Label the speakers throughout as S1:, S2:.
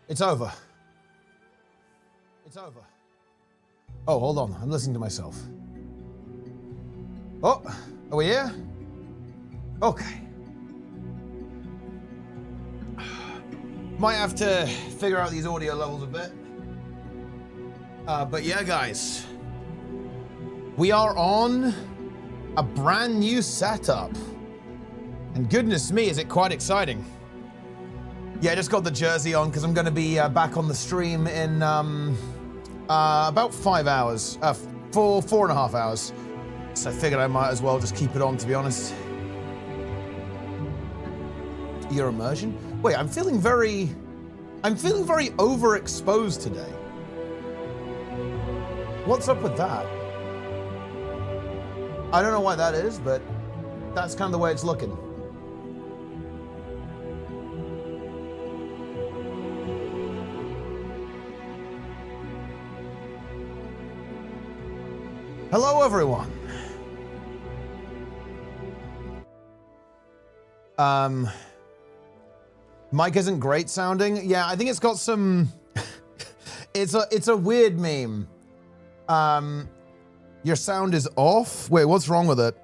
S1: It's over. It's over. Oh, hold on. I'm listening to myself. Oh, are we here? Okay. Might have to figure out these audio levels a bit. But yeah, guys. We are on a brand new setup. And goodness me, is it quite exciting. Yeah, I just got the jersey on because I'm going to be back on the stream in about 5 hours. 4.5 hours. So I figured I might as well just keep it on, to be honest. Your immersion? Wait, I'm feeling very overexposed today. What's up with that? I don't know why that is, but that's kind of the way it's looking. Hello, everyone. Mic isn't great sounding. Yeah, I think it's got some. it's a weird meme. Your sound is off. Wait, what's wrong with it?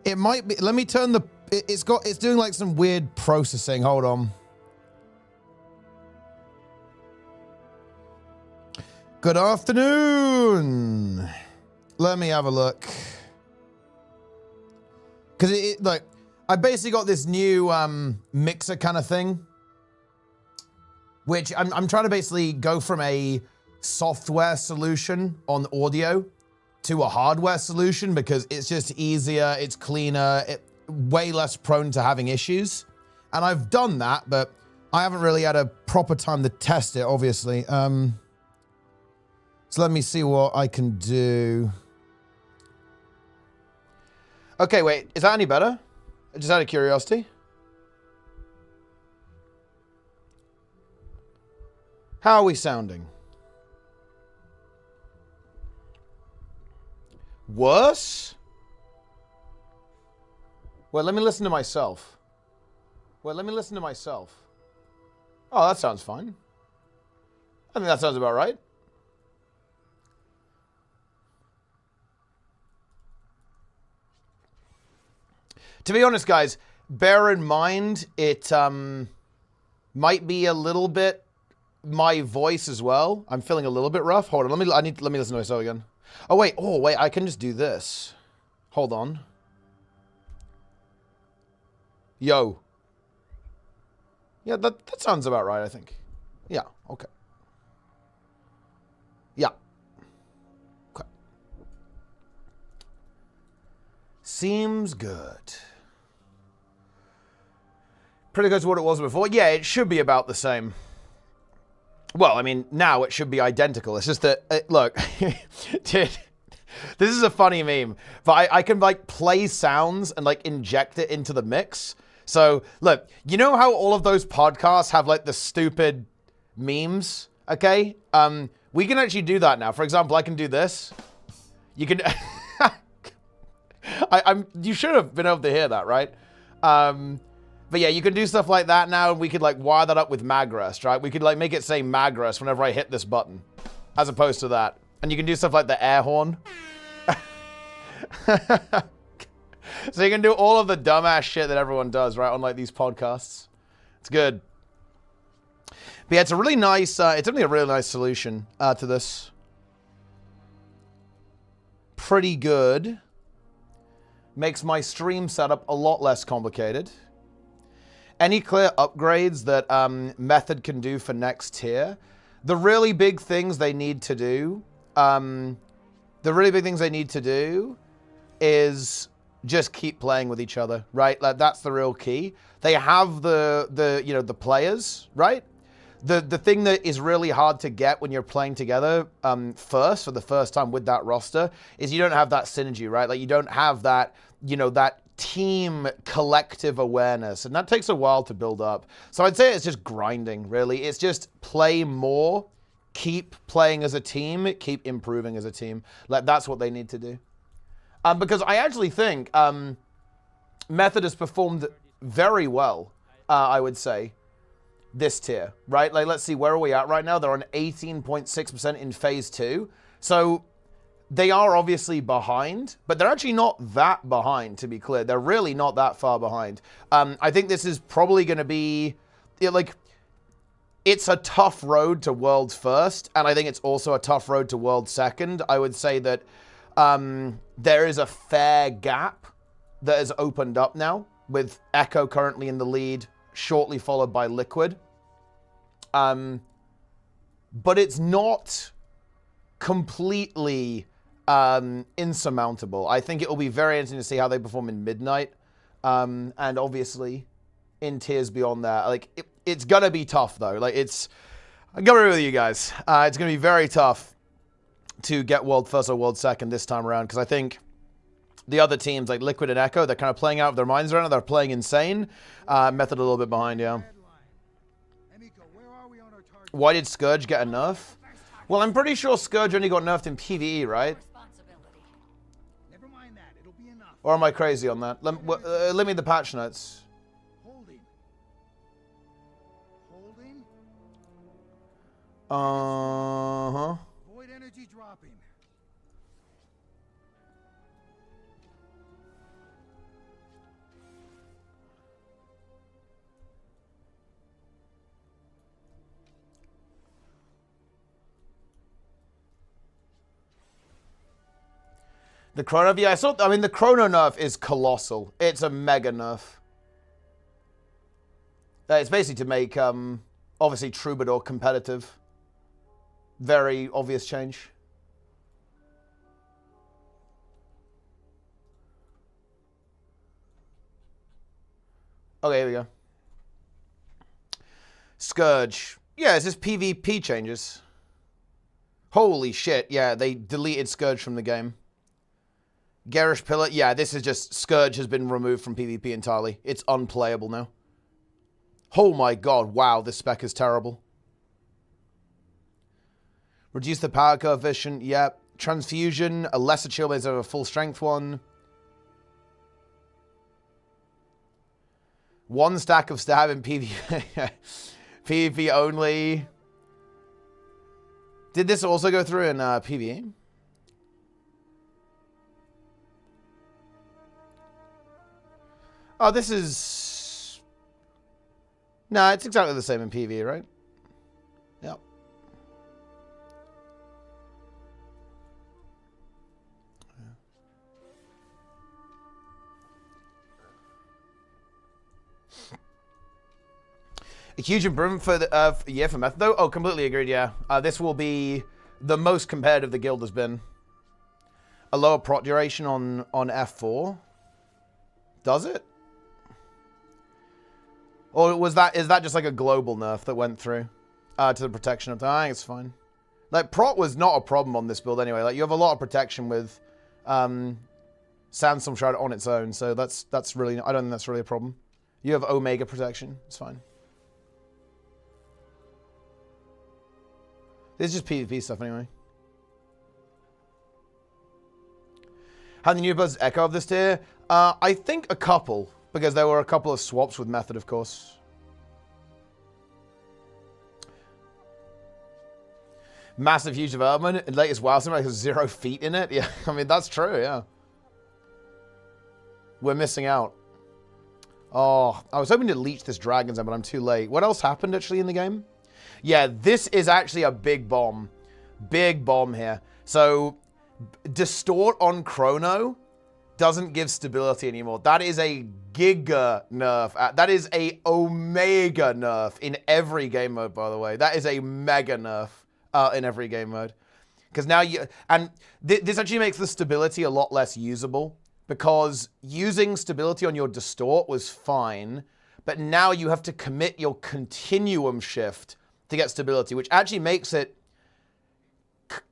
S1: It might be. Let me turn the. It's doing like some weird processing. Hold on. Good afternoon. Let me have a look. Because like, I basically got this new mixer kind of thing, which I'm trying to basically go from a software solution on audio to a hardware solution because it's just easier, it's cleaner, way less prone to having issues. And I've done that, but I haven't really had a proper time to test it, obviously. So let me see what I can do. Okay, wait, is that any better? Just out of curiosity. How are we sounding? Worse? Well, let me listen to myself. Oh, that sounds fine. I think that sounds about right. To be honest, guys, bear in mind it might be a little bit my voice as well. I'm feeling a little bit rough. Hold on, let me listen to myself again. Oh wait, I can just do this. Hold on. Yo. Yeah, that sounds about right, I think. Yeah, okay. Yeah. Okay. Seems good. Pretty good to what it was before. Yeah, it should be about the same. Well, I mean, now it should be identical. It's just that, look, dude, this is a funny meme, but I can like play sounds and like inject it into the mix. So look, you know how all of those podcasts have like the stupid memes, okay? We can actually do that now. For example, I can do this. You can, you should have been able to hear that, right? But yeah, you can do stuff like that now, and we could like wire that up with Magrest, right? We could like make it say Magrest whenever I hit this button, as opposed to that. And you can do stuff like the air horn. So you can do all of the dumbass shit that everyone does, right, on like these podcasts. It's good. But yeah, it's a really nice, it's definitely a really nice solution to this. Pretty good. Makes my stream setup a lot less complicated. Any clear upgrades that Method can do for next tier? The really big things they need to do, is just keep playing with each other, right? Like that's the real key. They have the players, right? The thing that is really hard to get when you're playing together for the first time with that roster is you don't have that synergy, right? Like you don't have that, that team collective awareness, and that takes a while to build up. So I'd say it's just grinding, really. It's just play more, keep playing as a team, keep improving as a team. Like that's what they need to do. Because I actually think Method has performed very well, I would say. this tier, right? Like, let's see, where are we at right now? They're on 18.6% in phase 2. So they are obviously behind, but they're actually not that behind, to be clear. They're really not that far behind. I think this is probably going to be, it's a tough road to World's first, and I think it's also a tough road to World's second. I would say that there is a fair gap that has opened up now, with Echo currently in the lead, shortly followed by Liquid. But it's not completely insurmountable. I think it will be very interesting to see how they perform in Midnight, and obviously in tiers beyond that. Like, it's gonna be tough though. Like, I'm gonna agree with you guys. It's gonna be very tough to get World First or World Second this time around, because I think the other teams like Liquid and Echo, they're kind of playing out of their minds right now. They're playing insane. Method a little bit behind, yeah. Why did Scourge get a nerf? Well, I'm pretty sure Scourge only got nerfed in PvE, right? Or am I crazy on that? Let me the patch notes. Uh-huh.
S2: Void energy dropping.
S1: The Chrono, yeah, I mean, the Chrono nerf is colossal. It's a mega nerf. It's basically to make, obviously, Troubadour competitive. Very obvious change. Okay, here we go. Scourge. Yeah, it's just PvP changes. Holy shit, yeah, they deleted Scourge from the game. Garish Pillar, yeah, this is just, Scourge has been removed from PvP entirely. It's unplayable now. Oh my god, wow, this spec is terrible. Reduce the power coefficient, yep. Transfusion, a lesser chill base over a full strength one. One stack of stab in PvP. PvP only. Did this also go through in PvE? Oh, this is... No, it's exactly the same in PvE, right? Yep. A huge improvement for the for Method, though? Oh, completely agreed, yeah. This will be the most competitive the guild has been. A lower prot duration on F4. Does it? Or is that just like a global nerf that went through to the protection of time? I think it's fine. Like, prot was not a problem on this build anyway. Like, you have a lot of protection with Sandstorm Shroud on its own, so that's really, I don't think that's really a problem. You have Omega protection, it's fine. This is just PvP stuff anyway. How many new builds echo of this tier? I think a couple, because there were a couple of swaps with Method, of course. Massive, huge development. Latest WoW sim has 0 feet in it. Yeah, I mean, that's true, yeah. We're missing out. Oh, I was hoping to leech this Dragon's Den, but I'm too late. What else happened, actually, in the game? Yeah, this is actually a big bomb. Big bomb here. So, Distort on Chrono doesn't give stability anymore. That is a giga nerf. That is a omega nerf in every game mode, by the way. That is a mega nerf in every game mode. Because now you... And this actually makes the stability a lot less usable, because using stability on your Distort was fine, but now you have to commit your continuum shift to get stability, which actually makes it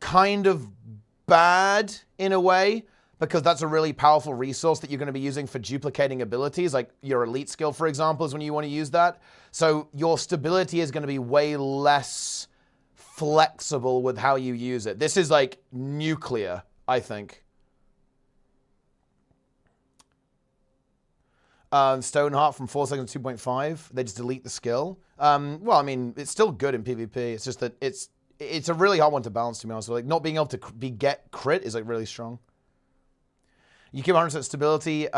S1: kind of bad in a way, because that's a really powerful resource that you're going to be using for duplicating abilities, like your elite skill, for example, is when you want to use that. So your stability is going to be way less flexible with how you use it. This is like nuclear, I think. Stoneheart from 4 seconds to 2.5. They just delete the skill. Well, I mean, it's still good in PvP. It's just that it's a really hard one to balance, to be honest. Like, not being able to get crit is, like, really strong. You keep 100% stability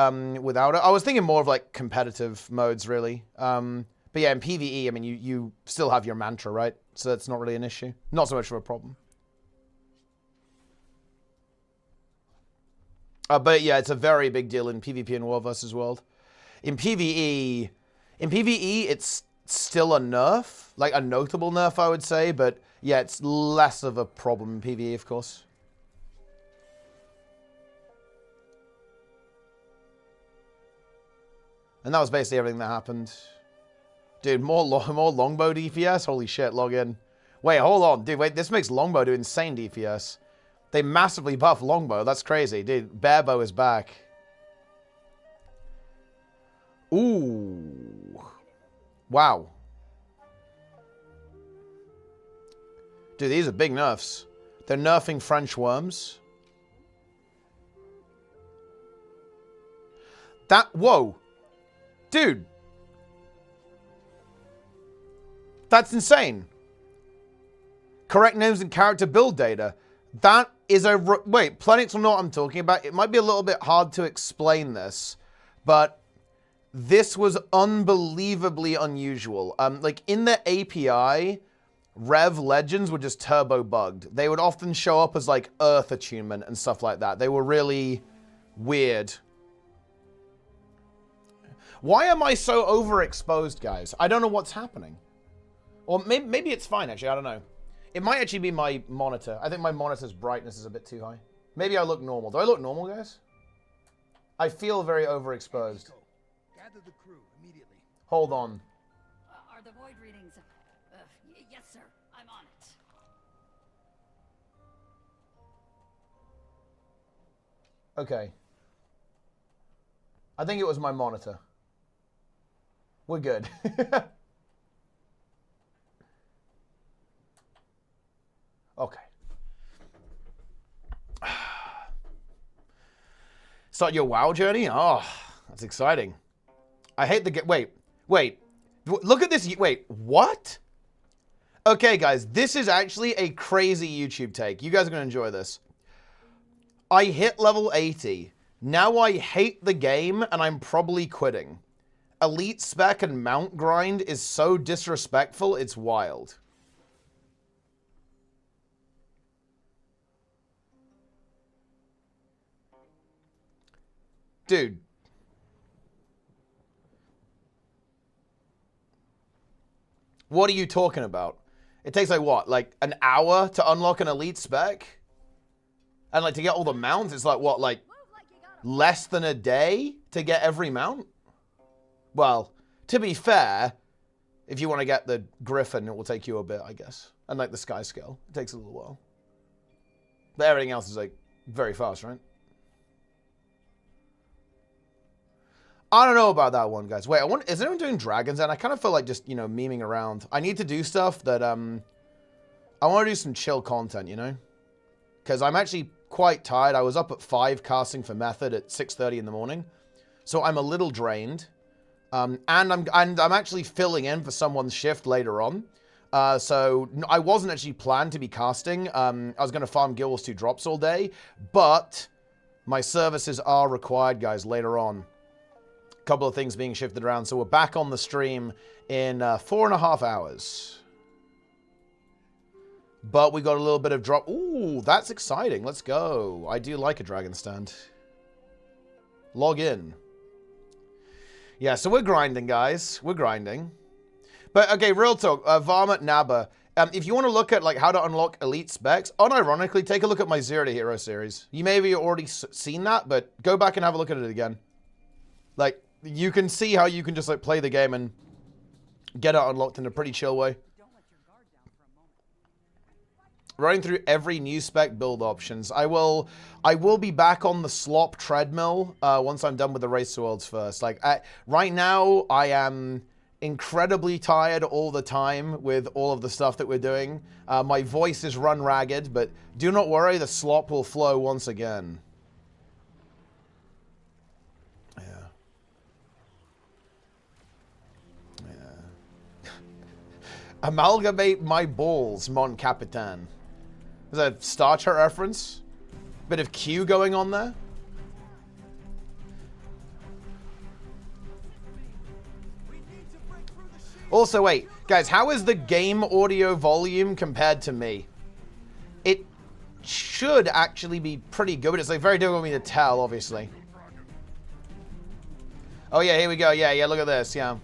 S1: without it. I was thinking more of, like, competitive modes, really. But yeah, in PvE, I mean, you still have your mantra, right? So that's not really an issue. Not so much of a problem. But yeah, it's a very big deal in PvP and War vs. World. In PvE, it's still a nerf. Like, a notable nerf, I would say. But yeah, it's less of a problem in PvE, of course. And that was basically everything that happened. Dude, more longbow DPS? Holy shit, log in. Wait, hold on. Dude, wait, this makes longbow do insane DPS. They massively buff longbow. That's crazy. Dude, barebow is back. Ooh. Wow. Dude, these are big nerfs. They're nerfing French worms. Whoa. Dude. That's insane. Correct names and character build data. That is a... Wait, Plenix will know what I'm talking about. It might be a little bit hard to explain this, but this was unbelievably unusual. Like, in the API, Rev Legends were just turbo bugged. They would often show up as, like, Earth attunement and stuff like that. They were really weird. Why am I so overexposed, guys? I don't know what's happening. Or maybe it's fine, actually. I don't know. It might actually be my monitor. I think my monitor's brightness is a bit too high. Maybe I look normal. Do I look normal, guys? I feel very overexposed.
S2: Gather the crew immediately.
S1: Hold on.
S3: Are the void readings? Yes, sir. I'm on it.
S1: Okay. I think it was my monitor. We're good. Okay. Start your WoW journey? Oh, that's exciting. I hate the game. Wait. Look at this. Wait, what? Okay, guys, this is actually a crazy YouTube take. You guys are going to enjoy this. I hit level 80. Now I hate the game, and I'm probably quitting. Elite spec and mount grind is so disrespectful, it's wild. Dude. What are you talking about? It takes like what? Like an hour to unlock an elite spec? And like to get all the mounts, it's like what? Like less than a day to get every mount? Well, to be fair, if you want to get the Griffin, it will take you a bit, I guess. And like the Sky Scale, it takes a little while. But everything else is like very fast, right? I don't know about that one, guys. Wait, is anyone doing Dragons? And I kind of feel like just, you know, memeing around. I need to do stuff that, I want to do some chill content, you know? Because I'm actually quite tired. I was up at 5 casting for Method at 6:30 in the morning. So I'm a little drained. And I'm actually filling in for someone's shift later on. So I wasn't actually planned to be casting. I was going to farm Guild Wars 2 drops all day. But my services are required, guys, later on. Couple of things being shifted around, so we're back on the stream in 4.5 hours. But we got a little bit of drop. Ooh, that's exciting. Let's go. I do like a dragon stand. Log in. Yeah, so we're grinding, guys. We're grinding. But okay, real talk. Varmint Naba. If you want to look at like how to unlock elite specs, unironically, take a look at my Zero to Hero series. You may have already seen that, but go back and have a look at it again. Like, you can see how you can just like play the game and get it unlocked in a pretty chill way. Running through every new spec build options. I will be back on the slop treadmill once I'm done with the Race to Worlds first. Like right now, I am incredibly tired all the time with all of the stuff that we're doing. My voice is run ragged, but do not worry, the slop will flow once again. Amalgamate my balls, mon capitan. Is that a Star Trek reference? Bit of Q going on there. Also, wait, guys, how is the game audio volume compared to me? It should actually be pretty good, but it's like very difficult for me to tell, obviously. Oh yeah, here we go. Yeah, look at this. Yeah,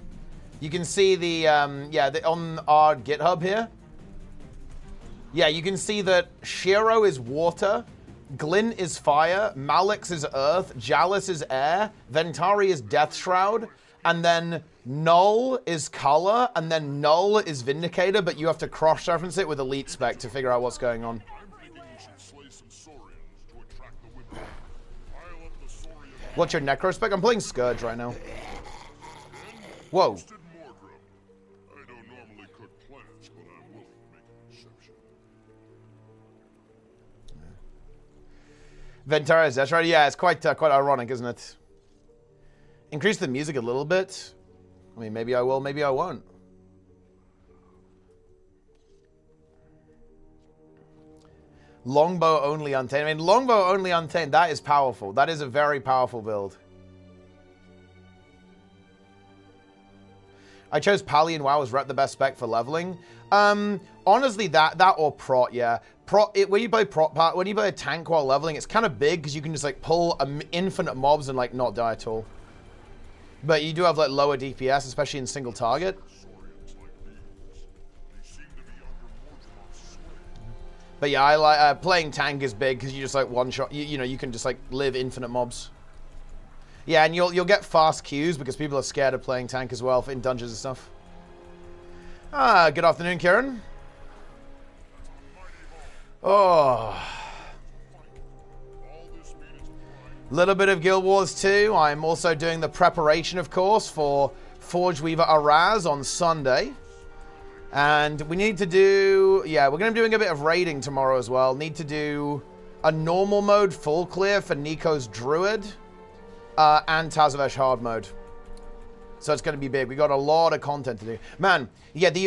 S1: you can see the on our GitHub here. Yeah, you can see that Shiro is water, Glyn is fire, Malix is earth, Jalis is air, Ventari is death shroud, and then Null is color, and then Null is Vindicator, but you have to cross-reference it with Elite Spec to figure out what's going on. What's your Necro Spec? I'm playing Scourge right now. Whoa. Ventara, that's right. Yeah, it's quite ironic, isn't it? Increase the music a little bit. I mean, maybe I will, maybe I won't. Longbow only untamed. I mean, longbow only untamed, that is powerful. That is a very powerful build. I chose Pally and WoW as rep the best spec for leveling. Honestly, that or prot, yeah. When you play prot, when you play a tank while leveling, it's kind of big because you can just like pull infinite mobs and like not die at all. But you do have like lower DPS, especially in single target. But yeah, I like playing tank is big because you just like one shot. You know, you can just like live infinite mobs. Yeah, and you'll get fast queues because people are scared of playing tank as well in dungeons and stuff. Good afternoon, Kieran. Oh. Little bit of Guild Wars 2. I'm also doing the preparation, of course, for Forge Weaver Araz on Sunday. And we need to do... Yeah, we're going to be doing a bit of raiding tomorrow as well. Need to do a normal mode full clear for Nico's Druid. And Tazavesh hard mode. So it's going to be big. We got a lot of content to do. Man, yeah, okay,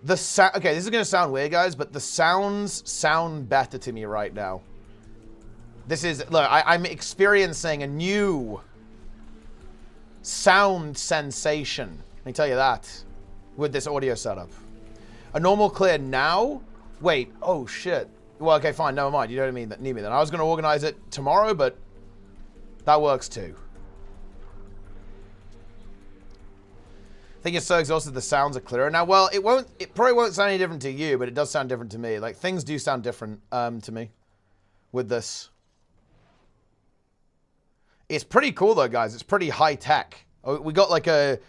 S1: this is going to sound weird, guys, but the sounds sound better to me right now. This is, look, I'm experiencing a new sound sensation. Let me tell you that with this audio setup. A normal clear now? Wait, oh shit. Well, okay, fine, never mind. You don't need me then. I was going to organize it tomorrow, but that works too. I think you're so exhausted the sounds are clearer now. Well, it probably won't sound any different to you, but it does sound different to me. Like, things do sound different to me with this. It's pretty cool though, guys. It's pretty high tech. We got like a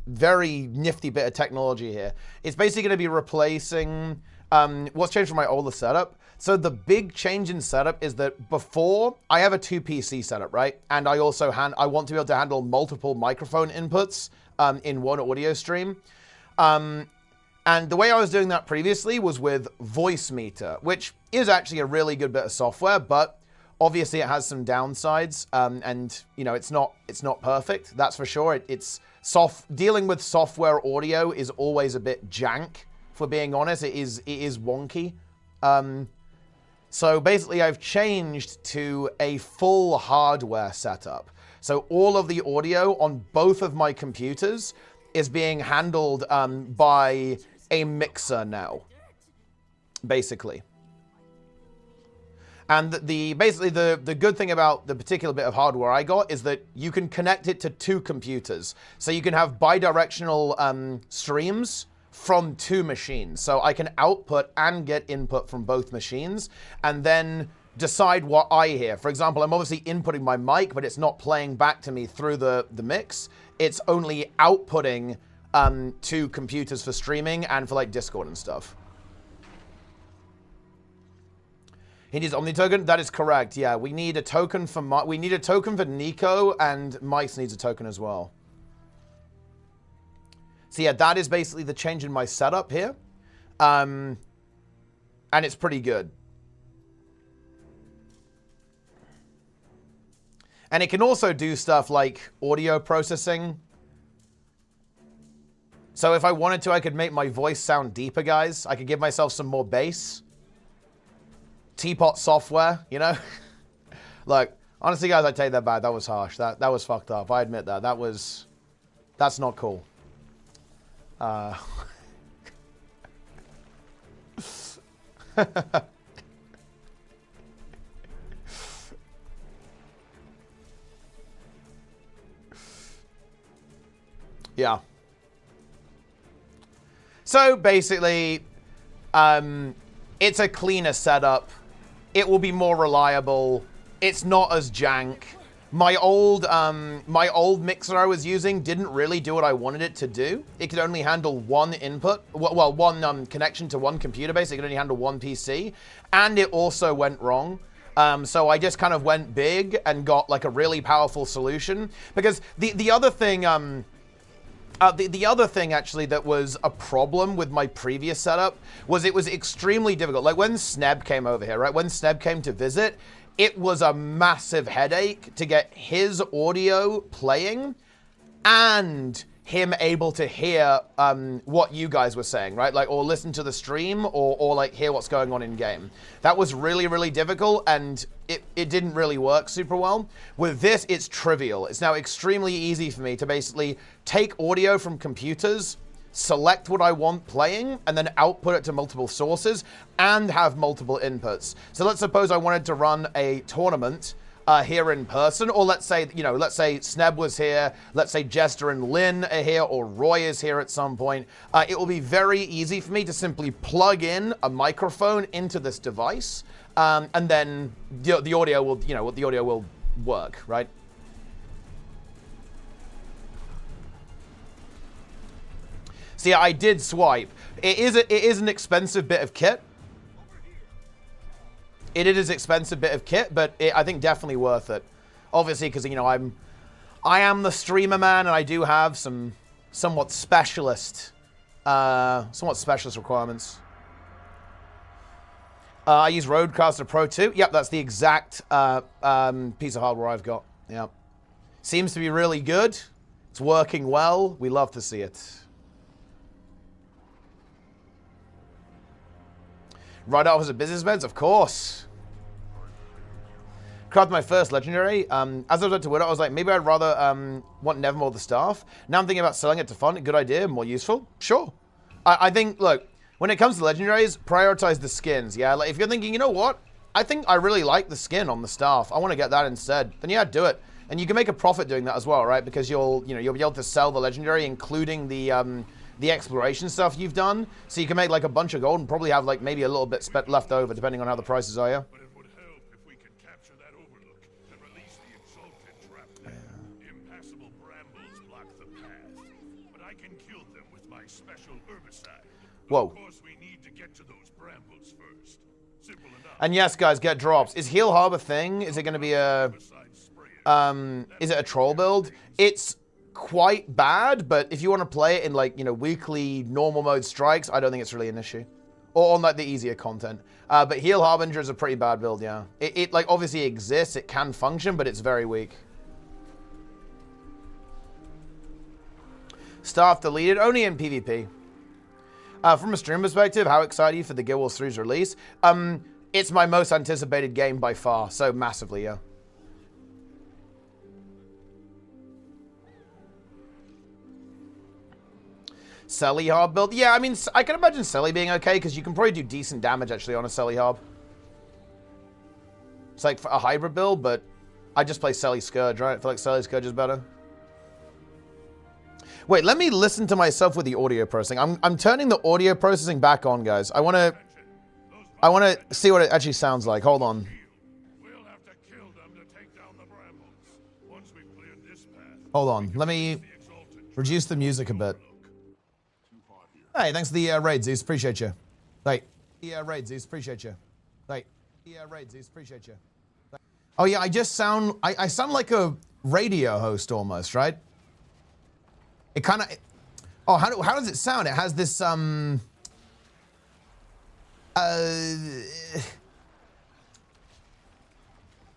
S1: very nifty bit of technology here. It's basically going to be replacing what's changed from my older setup. So the big change in setup is that before I have a 2 PC setup, right? And I also I want to be able to handle multiple microphone inputs in one audio stream. And the way I was doing that previously was with Voice Meter, which is actually a really good bit of software, but obviously it has some downsides, and you know it's not perfect. That's for sure. Dealing with software audio is always a bit jank. For being honest, it is wonky. So basically, I've changed to a full hardware setup. So all of the audio on both of my computers is being handled by a mixer now, basically. And basically the good thing about the particular bit of hardware I got is that you can connect it to 2 computers. So you can have bidirectional streams from 2 machines. So I can output and get input from both machines and then decide what I hear. For example, I'm obviously inputting my mic, but it's not playing back to me through the mix. It's only outputting to computers for streaming and for like Discord and stuff. He needs Omni token. That is correct. Yeah, we need a token for Nico, and Mike's needs a token as well. So yeah, that is basically the change in my setup here, and it's pretty good. And it can also do stuff like audio processing. So if I wanted to, I could make my voice sound deeper, guys. I could give myself some more bass. Teapot software, you know? Look, honestly, guys, I take that back. That was harsh. That was fucked up. I admit that. That's not cool. Yeah. So basically, it's a cleaner setup. It will be more reliable. It's not as jank. My old mixer I was using didn't really do what I wanted it to do. It could only handle one input, well, one connection to one computer base. It could only handle one PC, and it also went wrong. So I just kind of went big and got like a really powerful solution. Because the other thing, the other thing actually that was a problem with my previous setup was it was extremely difficult. Like when Sneb came over here, right? When Sneb came to visit, it was a massive headache to get his audio playing and him able to hear what you guys were saying, right? Like, or listen to the stream or like hear what's going on in game. That was really, really difficult, and it didn't really work super well. With this, it's trivial. It's now extremely easy for me to basically take audio from computers, select what I want playing, and then output it to multiple sources and have multiple inputs. So let's suppose I wanted to run a tournament here in person, or let's say, you know, let's say Sneb was here, let's say Jester and Lynn are here, or Roy is here at some point. It will be very easy for me to simply plug in a microphone into this device, and then the audio will, you know, the audio will work, right? See, I did swipe. It is an expensive bit of kit. It is an expensive bit of kit, but I think definitely worth it. Obviously, because, you know, I am the streamer man, and I do have some somewhat specialist requirements. I use Rodecaster Pro 2. Yep, that's the exact piece of hardware I've got. Yep. Seems to be really good. It's working well. We love to see it. Right off as a business meds, of course. Crafted my first legendary. As I was about to win it, I was like, maybe I'd rather want Nevermore the staff. Now I'm thinking about selling it to fund. Good idea, more useful. Sure. I think, look, when it comes to legendaries, prioritize the skins. Yeah, like if you're thinking, you know what? I think I really like the skin on the staff. I want to get that instead. Then yeah, do it. And you can make a profit doing that as well, right? Because you'll be able to sell the legendary, including the exploration stuff you've done. So you can make like a bunch of gold and probably have like maybe a little bit left over, depending on how the prices are. Yeah.
S4: But it would help if we could capture that overlook and release the exalted trap there. Impassable brambles block the path, but I can kill them with my special herbicide.
S1: Whoa.
S4: Of course, we need to get to those brambles first. Simple enough.
S1: And yes, guys, get drops. Is Heal Hub a thing? Is it going to be a is it a troll build? It's quite bad, but if you want to play it in like, you know, weekly normal mode strikes, I don't think it's really an issue. Or on like the easier content. But Heal Harbinger is a pretty bad build, yeah. It like obviously exists, it can function, but it's very weak. Staff deleted, only in PvP. From a stream perspective, how excited are you for the Guild Wars 3's release? It's my most anticipated game by far, so massively, yeah. Selly Harb build? Yeah, I mean, I can imagine Selly being okay, because you can probably do decent damage, actually, on a Selly Harb. It's like a hybrid build, but I just play Selly Scourge, right? I feel like Selly Scourge is better. Wait, let me listen to myself with the audio processing. I'm turning the audio processing back on, guys. I want to see what it actually sounds like. Hold on.
S4: We'll have to kill them to take down the brambles. Once we've cleared this path,
S1: Hold on. Let me reduce the music a bit. Hey, thanks for the raid, Zeus. Appreciate you. Hey. Yeah, raid, Zeus. Appreciate you. Hey. Yeah, raid, Zeus. Appreciate you. Oh, yeah, I just sound... I sound like a radio host almost, right? It kind of... Oh, how does it sound? It has this, Yeah,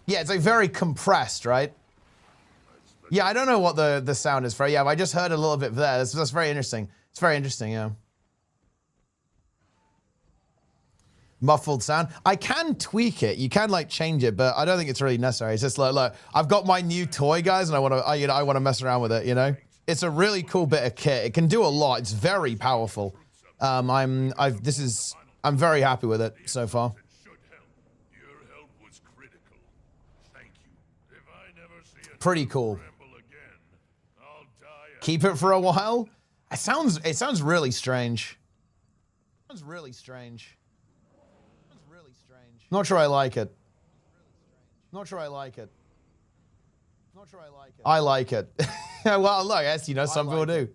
S1: it's like very compressed, right? Yeah, I don't know what the sound is for. Yeah, I just heard a little bit there. That's very interesting. It's very interesting, yeah. Muffled sound. I can tweak it. You can like change it, but I don't think it's really necessary. It's just like, look, I've got my new toy, guys, and I want to, I want to mess around with it. You know, it's a really cool bit of kit. It can do a lot. It's very powerful. I'm very happy with it so far. Pretty cool. Keep it for a while. It sounds really strange. It sounds really strange. Not sure I like it. Not sure I like it. Not sure I like it. I like it. Well, look, as you know, some people do.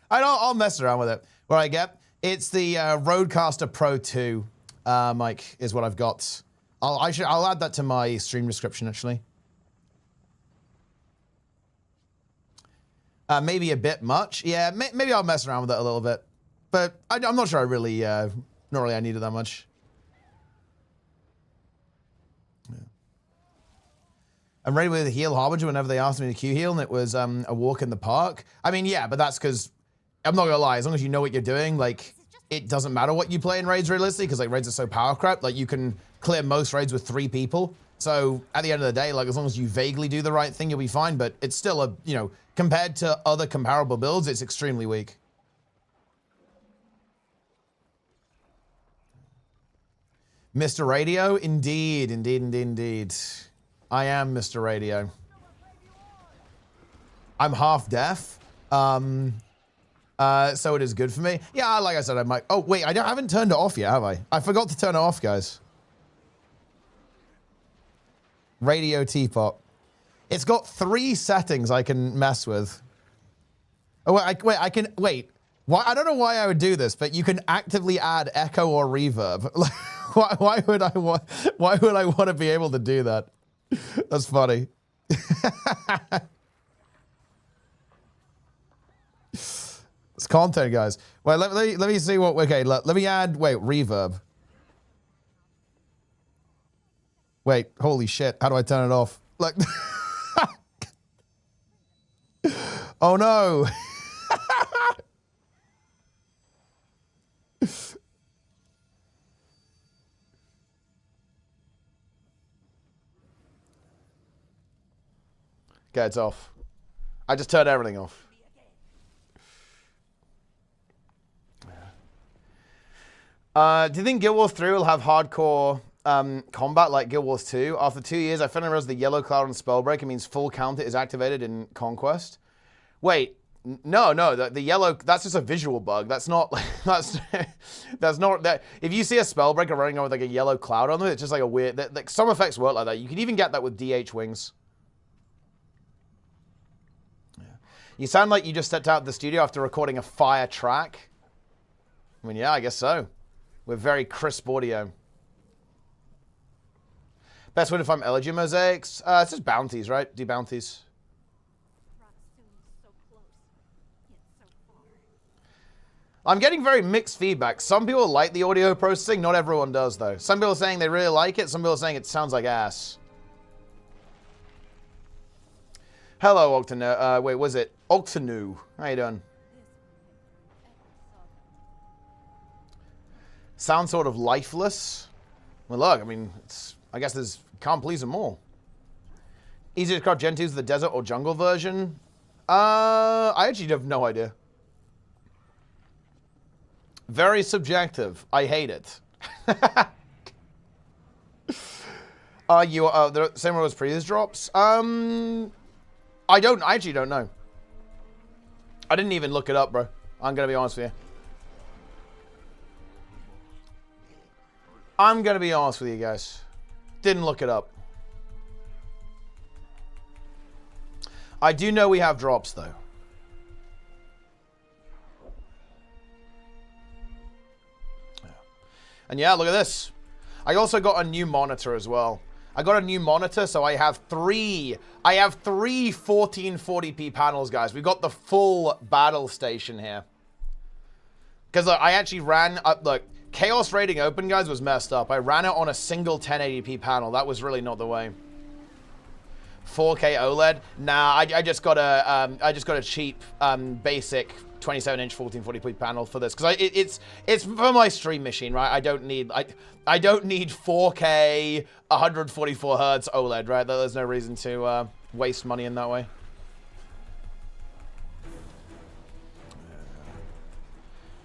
S1: I'll mess around with it. What I get? It's the Rodecaster Pro 2 mic is what I've got. I'll add that to my stream description actually. Maybe a bit much. Yeah, maybe I'll mess around with it a little bit. But I'm not sure I really, not really I need it that much. I'm ready with a heal Harbinger whenever they asked me to Q heal, and it was a walk in the park. I mean, yeah, but that's because, I'm not gonna lie, as long as you know what you're doing, like, it doesn't matter what you play in raids realistically, because like raids are so power crap, like you can clear most raids with 3 people. So at the end of the day, like as long as you vaguely do the right thing, you'll be fine, but it's still a, you know, compared to other comparable builds, it's extremely weak. Mr. Radio, indeed, indeed, indeed, indeed. I am Mr. Radio. I'm half deaf, so it is good for me. Yeah, like I said, I might. Oh wait, I haven't turned it off yet, have I? I forgot to turn it off, guys. Radio Teapot. It's got 3 settings I can mess with. Oh wait, I can wait. Why? I don't know why I would do this, but you can actively add echo or reverb. Why would I want? Why would I want to be able to do that? That's funny. It's content, guys. Wait, let me see what. Okay, let me add. Wait, reverb. Wait, holy shit! How do I turn it off? Like, oh no! Okay, it's off. I just turned everything off. Do you think Guild Wars 3 will have hardcore combat like Guild Wars 2? After 2 years, I finally realized the yellow cloud on Spellbreaker means full counter is activated in Conquest. Wait, no, the yellow, that's just a visual bug. That's not, that's not, that. If you see a Spellbreaker running on with like a yellow cloud on it, it's just like a weird, like some effects work like that. You can even get that with DH wings. You sound like you just stepped out of the studio after recording a fire track. I mean, yeah, I guess so. With very crisp audio. Best way to find Elegy mosaics? It's just bounties, right? Do bounties. I'm getting very mixed feedback. Some people like the audio processing. Not everyone does, though. Some people are saying they really like it. Some people are saying it sounds like ass. Hello, Octanu. Wait, was it Octanu? How you doing? Sounds sort of lifeless. Well, look, I mean, I guess can't please them all. Easy to craft Gen 2's the desert or jungle version? I actually have no idea. Very subjective. I hate it. The same row as previous drops? I actually don't know. I didn't even look it up, bro. I'm gonna be honest with you. I'm gonna be honest with you guys. Didn't look it up. I do know we have drops though. And yeah, look at this. I also got a new monitor as well. I got a new monitor, so I have three 1440p panels, guys. We've got the full battle station here. Because I actually ran, look, Chaos Raiding Open, guys, was messed up. I ran it on a single 1080p panel. That was really not the way. 4K OLED? Nah, I just got a cheap, basic 27-inch 1440p panel for this because it's for my stream machine, right? I don't need 4K 144 hertz OLED, right? There's no reason to waste money in that way.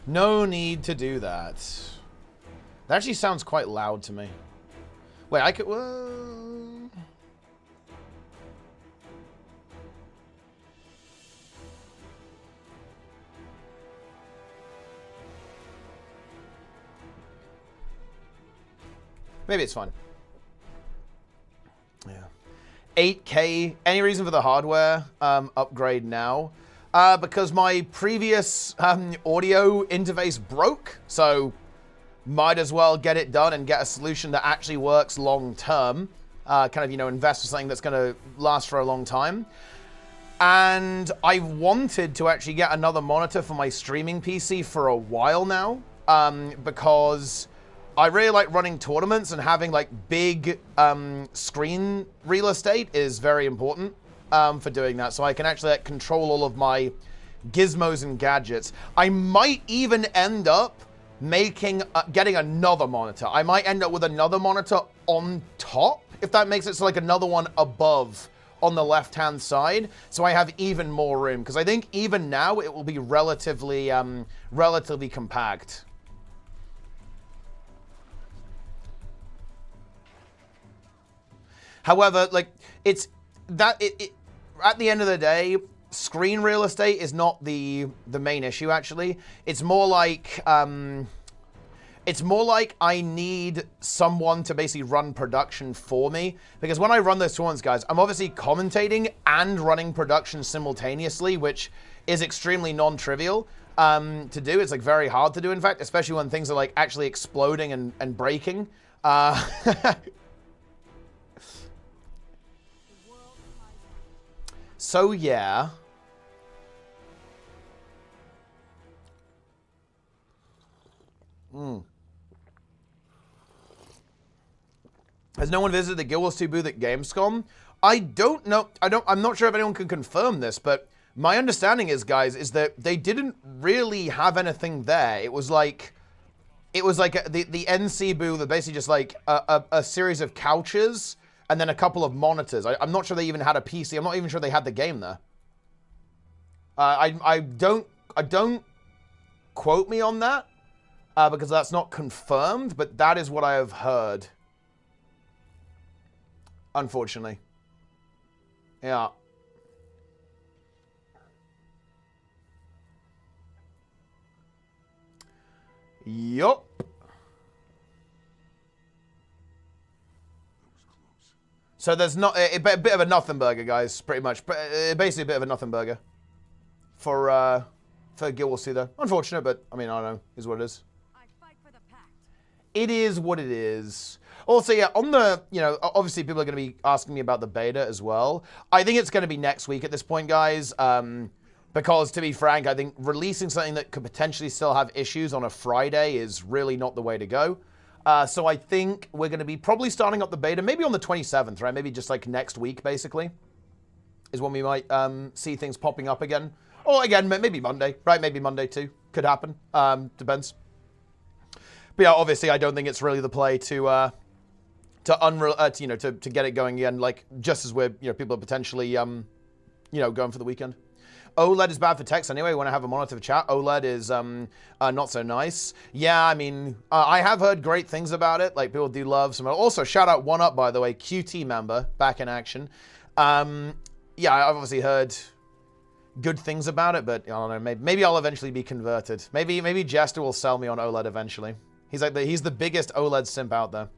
S1: No need to do that. That actually sounds quite loud to me. Wait, I could. Maybe it's fine. Yeah. 8K. Any reason for the hardware upgrade now? Because my previous audio interface broke, so might as well get it done and get a solution that actually works long term. Kind of, you know, invest for something that's going to last for a long time. And I wanted to actually get another monitor for my streaming PC for a while now, because I really like running tournaments, and having like big screen real estate is very important for doing that. So I can actually like, control all of my gizmos and gadgets. I might even end up getting another monitor. I might end up with another monitor on top, if that makes it, so like another one above on the left-hand side, so I have even more room. Because I think even now it will be relatively compact. However, like at the end of the day, screen real estate is not the main issue. Actually, it's more like I need someone to basically run production for me, because when I run those tournaments, guys, I'm obviously commentating and running production simultaneously, which is extremely non-trivial to do. It's like very hard to do, in fact, especially when things are like actually exploding and breaking. So yeah. Has no one visited the Guild Wars 2 booth at Gamescom? I don't know. I'm not sure if anyone can confirm this, but my understanding is, guys, is that they didn't really have anything there. It was like the NC booth that basically just like a series of couches and then a couple of monitors. I'm not sure they even had a PC. I'm not even sure they had the game there. I don't quote me on that because that's not confirmed, but that is what I have heard. Unfortunately. Yeah. Yup. So there's not a bit of a nothing burger, guys, pretty much. Basically a bit of a nothing burger for Guild Wars 2, though. Unfortunate, but I mean, I don't know, is what it is.
S3: I fight for the pact.
S1: It is what it is. Also, yeah, on the, you know, obviously people are going to be asking me about the beta as well. I think it's going to be next week at this point, guys. Because to be frank, I think releasing something that could potentially still have issues on a Friday is really not the way to go. So I think we're going to be probably starting up the beta maybe on the 27th, right? Maybe just like next week, basically, is when we might see things popping up again. Or again, maybe Monday, right? Maybe Monday too. Could happen. Depends. But yeah, obviously, I don't think it's really the play to get it going again. Like just as we're, you know, people are potentially, going for the weekend. OLED is bad for text anyway. When I have a monitor for chat, OLED is not so nice. Yeah, I mean, I have heard great things about it. Like, people do love some. Also, shout out 1UP, by the way, QT member, back in action. Yeah, I've obviously heard good things about it, but I don't know. Maybe I'll eventually be converted. Maybe Jester will sell me on OLED eventually. He's like he's the biggest OLED simp out there.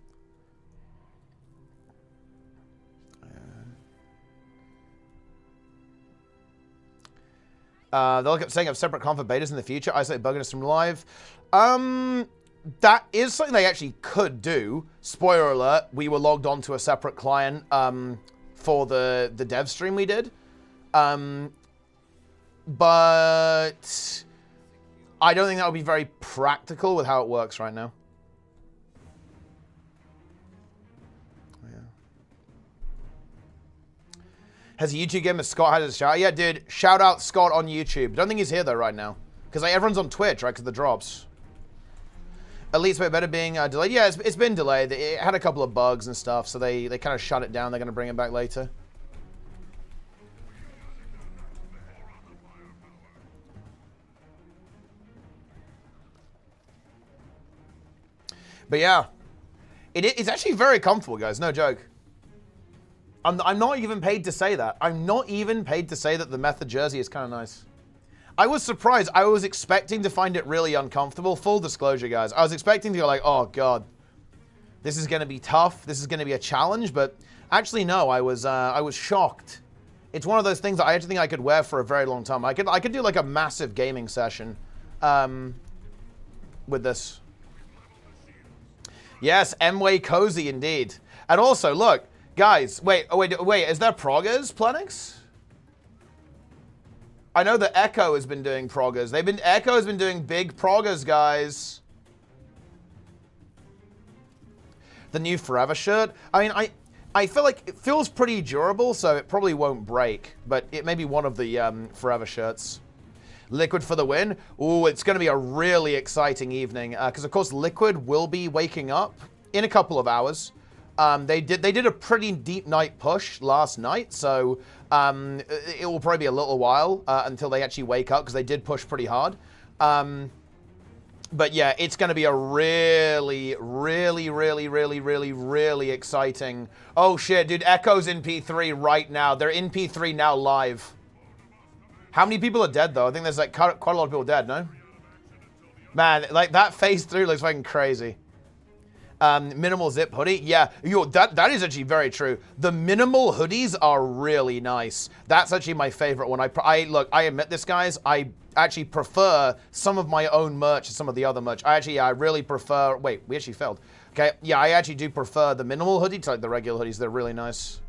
S1: They'll look at setting up separate conf for betas in the future, isolate bugginess from live. That is something they actually could do. Spoiler alert, we were logged onto a separate client for the dev stream we did. But I don't think that would be very practical with how it works right now. Has a YouTube game? Scott had a shout? Yeah, dude. Shout out Scott on YouTube. Don't think he's here though right now. Because like, everyone's on Twitch, right? Because the drops. At least way better being delayed. Yeah, it's been delayed. It had a couple of bugs and stuff, so they kind of shut it down. They're going to bring it back later. But yeah, it's actually very comfortable, guys. No joke. I'm not even paid to say that. I'm not even paid to say that the Method jersey is kind of nice. I was surprised. I was expecting to find it really uncomfortable. Full disclosure, guys. I was expecting to go like, oh, God. This is going to be tough. This is going to be a challenge. But actually, no. I was shocked. It's one of those things that I actually think I could wear for a very long time. I could do like a massive gaming session with this. Yes, M-Way cozy indeed. And also, look, guys. Wait. Is there proggers, Plenix? I know that Echo has been doing proggers. Echo has been doing big proggers, guys. The new Forever shirt. I mean, I feel like it feels pretty durable, so it probably won't break. But it may be one of the Forever shirts. Liquid for the win. Ooh, it's going to be a really exciting evening because, of course, Liquid will be waking up in a couple of hours. They did a pretty deep night push last night, so it will probably be a little while until they actually wake up because they did push pretty hard. But yeah, it's going to be a really exciting. Oh shit, dude! Echo's in P3 right now. They're in P3 now live. How many people are dead though? I think there's like quite a lot of people dead. No, man, like that phase 3 looks fucking crazy. Minimal zip hoodie. Yeah, that is actually very true. The minimal hoodies are really nice. That's actually my favorite one. I admit this, guys. I actually prefer some of my own merch to some of the other merch. I really prefer... Wait, we actually failed. Okay, yeah, I actually do prefer the minimal hoodie to like the regular hoodies. They're really nice.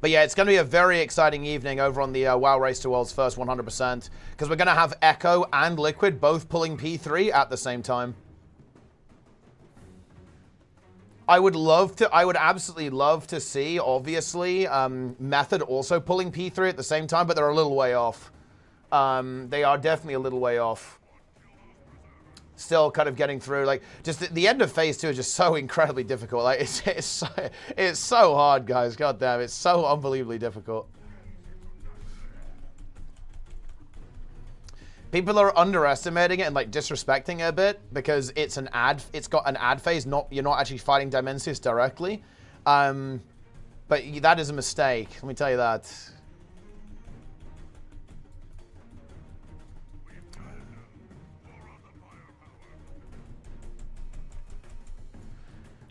S1: But yeah, it's going to be a very exciting evening over on the WoW Race to Worlds First 100%. Because we're going to have Echo and Liquid both pulling P3 at the same time. I would absolutely love to see, obviously, Method also pulling P3 at the same time, but they're a little way off. They are definitely a little way off. Still kind of getting through, like, just the end of phase 2 is just so incredibly difficult. Like, it's so hard, guys. God damn, it's so unbelievably difficult. People are underestimating it and like disrespecting it a bit because it's an ad. It's got an ad phase. You're not actually fighting Dimensius directly. But that is a mistake. Let me tell you that.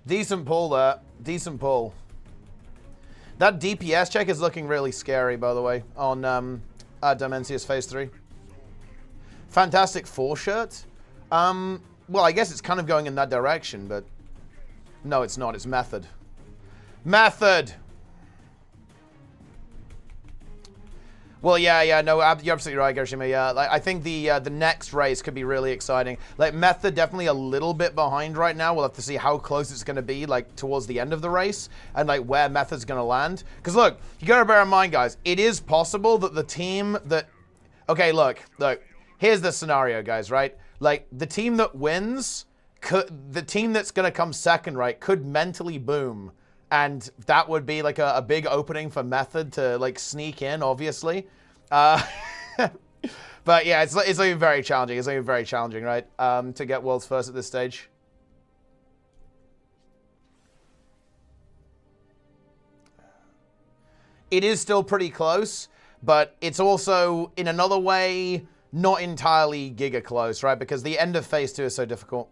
S1: Decent pull there. Decent pull. That DPS check is looking really scary, by the way, on Dimensius Phase 3. Fantastic 4 shirt. Well, I guess it's kind of going in that direction, but... No, it's not. It's Method. Method! Well, yeah, no, you're absolutely right, Gershima. Yeah, like, I think the next race could be really exciting. Like, Method definitely a little bit behind right now. We'll have to see how close it's going to be, like, towards the end of the race, and, like, where Method's going to land. Because, look, you got to bear in mind, guys, it is possible that the team that... Okay, look, here's the scenario, guys, right? Like, the team that wins, the team that's going to come second, right, could mentally boom. And that would be like a big opening for Method to like sneak in, obviously. But yeah, it's looking very challenging. It's looking very challenging, right? To get world's first at this stage. It is still pretty close, but it's also, in another way, not entirely giga close, right? Because the end of phase 2 is so difficult.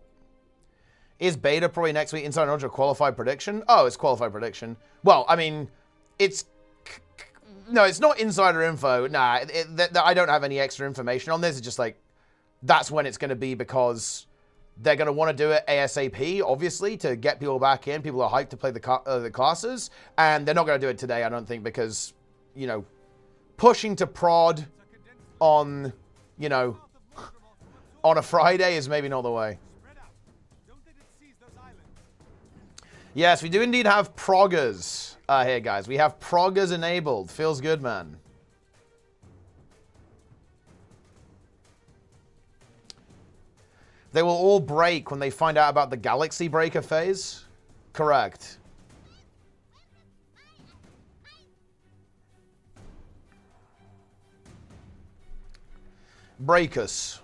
S1: Is beta probably next week? Inside knowledge or qualified prediction? Oh, it's qualified prediction. Well, I mean, it's... No, it's not insider info. Nah, I don't have any extra information on this. It's just like, that's when it's going to be because they're going to want to do it ASAP, obviously, to get people back in. People are hyped to play the classes. And they're not going to do it today, I don't think, because, you know, pushing to prod on, you know, on a Friday is maybe not the way. Yes, we do indeed have proggers here, guys. We have proggers enabled. Feels good, man. They will all break when they find out about the Galaxy Breaker phase. Correct. Break us.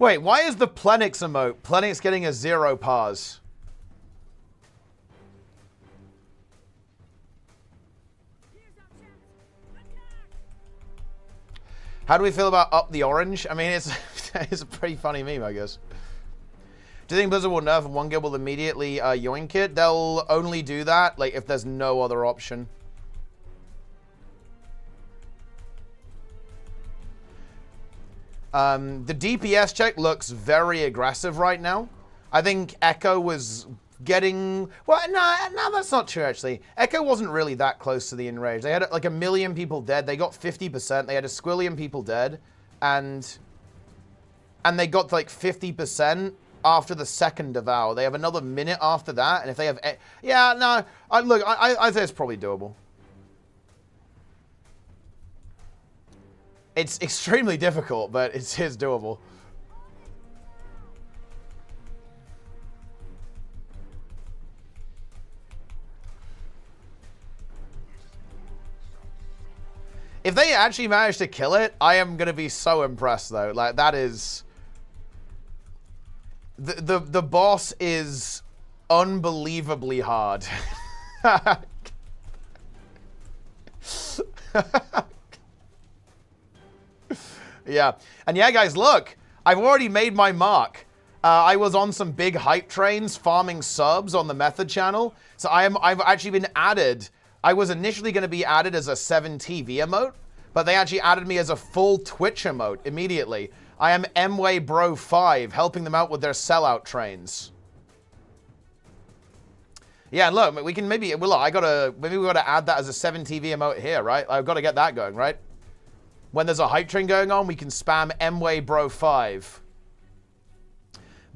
S1: Wait, why is the Plenix emote? Plenix getting a 0 pause. How do we feel about Up the Orange? I mean, it's it's a pretty funny meme, I guess. Do you think Blizzard will nerf and one guild will immediately yoink it? They'll only do that like if there's no other option. The DPS check looks very aggressive right now. I think Echo was getting... Well, no, that's not true, actually. Echo wasn't really that close to the Enraged. They had like 1 million people dead. They got 50%. They had a squillion people dead. And they got like 50% after the second Devour. They have another minute after that. And if they have... Yeah, no. Look, I think it's probably doable. It's extremely difficult, but it is doable. If they actually manage to kill it, I am going to be so impressed, though. Like, that is... The boss is unbelievably hard. Yeah. And yeah, guys, look. I've already made my mark. I was on some big hype trains farming subs on the Method channel. So I've actually been added. I was initially going to be added as a 7TV emote, but they actually added me as a full Twitch emote immediately. I am MWay Bro 5, helping them out with their sellout trains. Yeah, and look, we can maybe, well, look, maybe we gotta add that as a 7TV emote here, right? I've got to get that going, right? When there's a hype train going on, we can spam MWay Bro 5.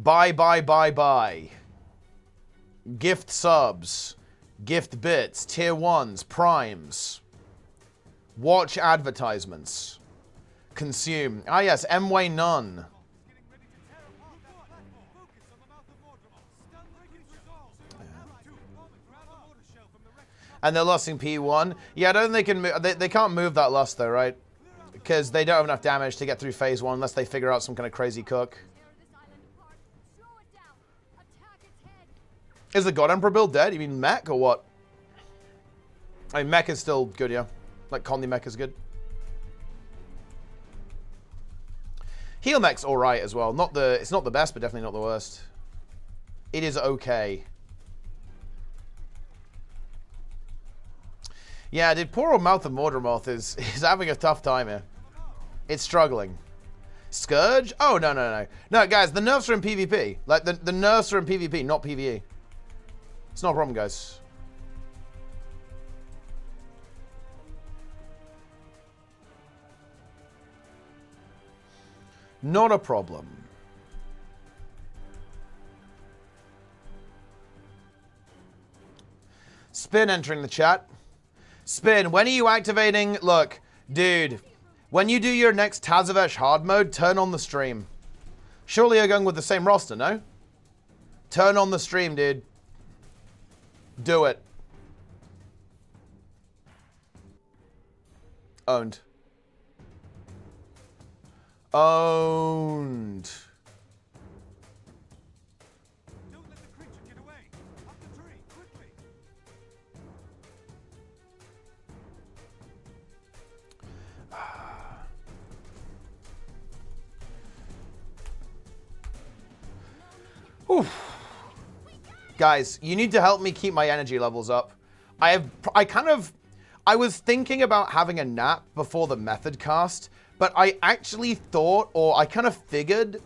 S1: Buy, buy, buy, buy. Gift subs. Gift bits. Tier 1s. Primes. Watch advertisements. Consume. Ah, yes. MWay none. And they're lusting P1. Yeah, I don't think they can move. They can't move that lust, though, right? Because they don't have enough damage to get through phase 1 unless they figure out some kind of crazy cook. Is the God Emperor build dead? You mean mech or what? I mean, mech is still good, yeah. Like, Condi mech is good. Heal mech's alright as well. It's not the best, but definitely not the worst. It is okay. Yeah, dude, poor old Mouth of Mordramoth is having a tough time here. It's struggling. Scourge? Oh, no, no, no. No, guys, the nerfs are in PvP. Like, the nerfs are in PvP, not PvE. It's not a problem, guys. Not a problem. Spin entering the chat. Spin, when are you activating? Look, dude, when you do your next Tazavesh hard mode, turn on the stream. Surely you're going with the same roster, no? Turn on the stream, dude. Do it. Owned. Owned.
S2: Don't let the creature get away. Up the tree, quickly.
S1: Oof. Guys, you need to help me keep my energy levels up. I was thinking about having a nap before the method cast, but I actually thought, or I kind of figured,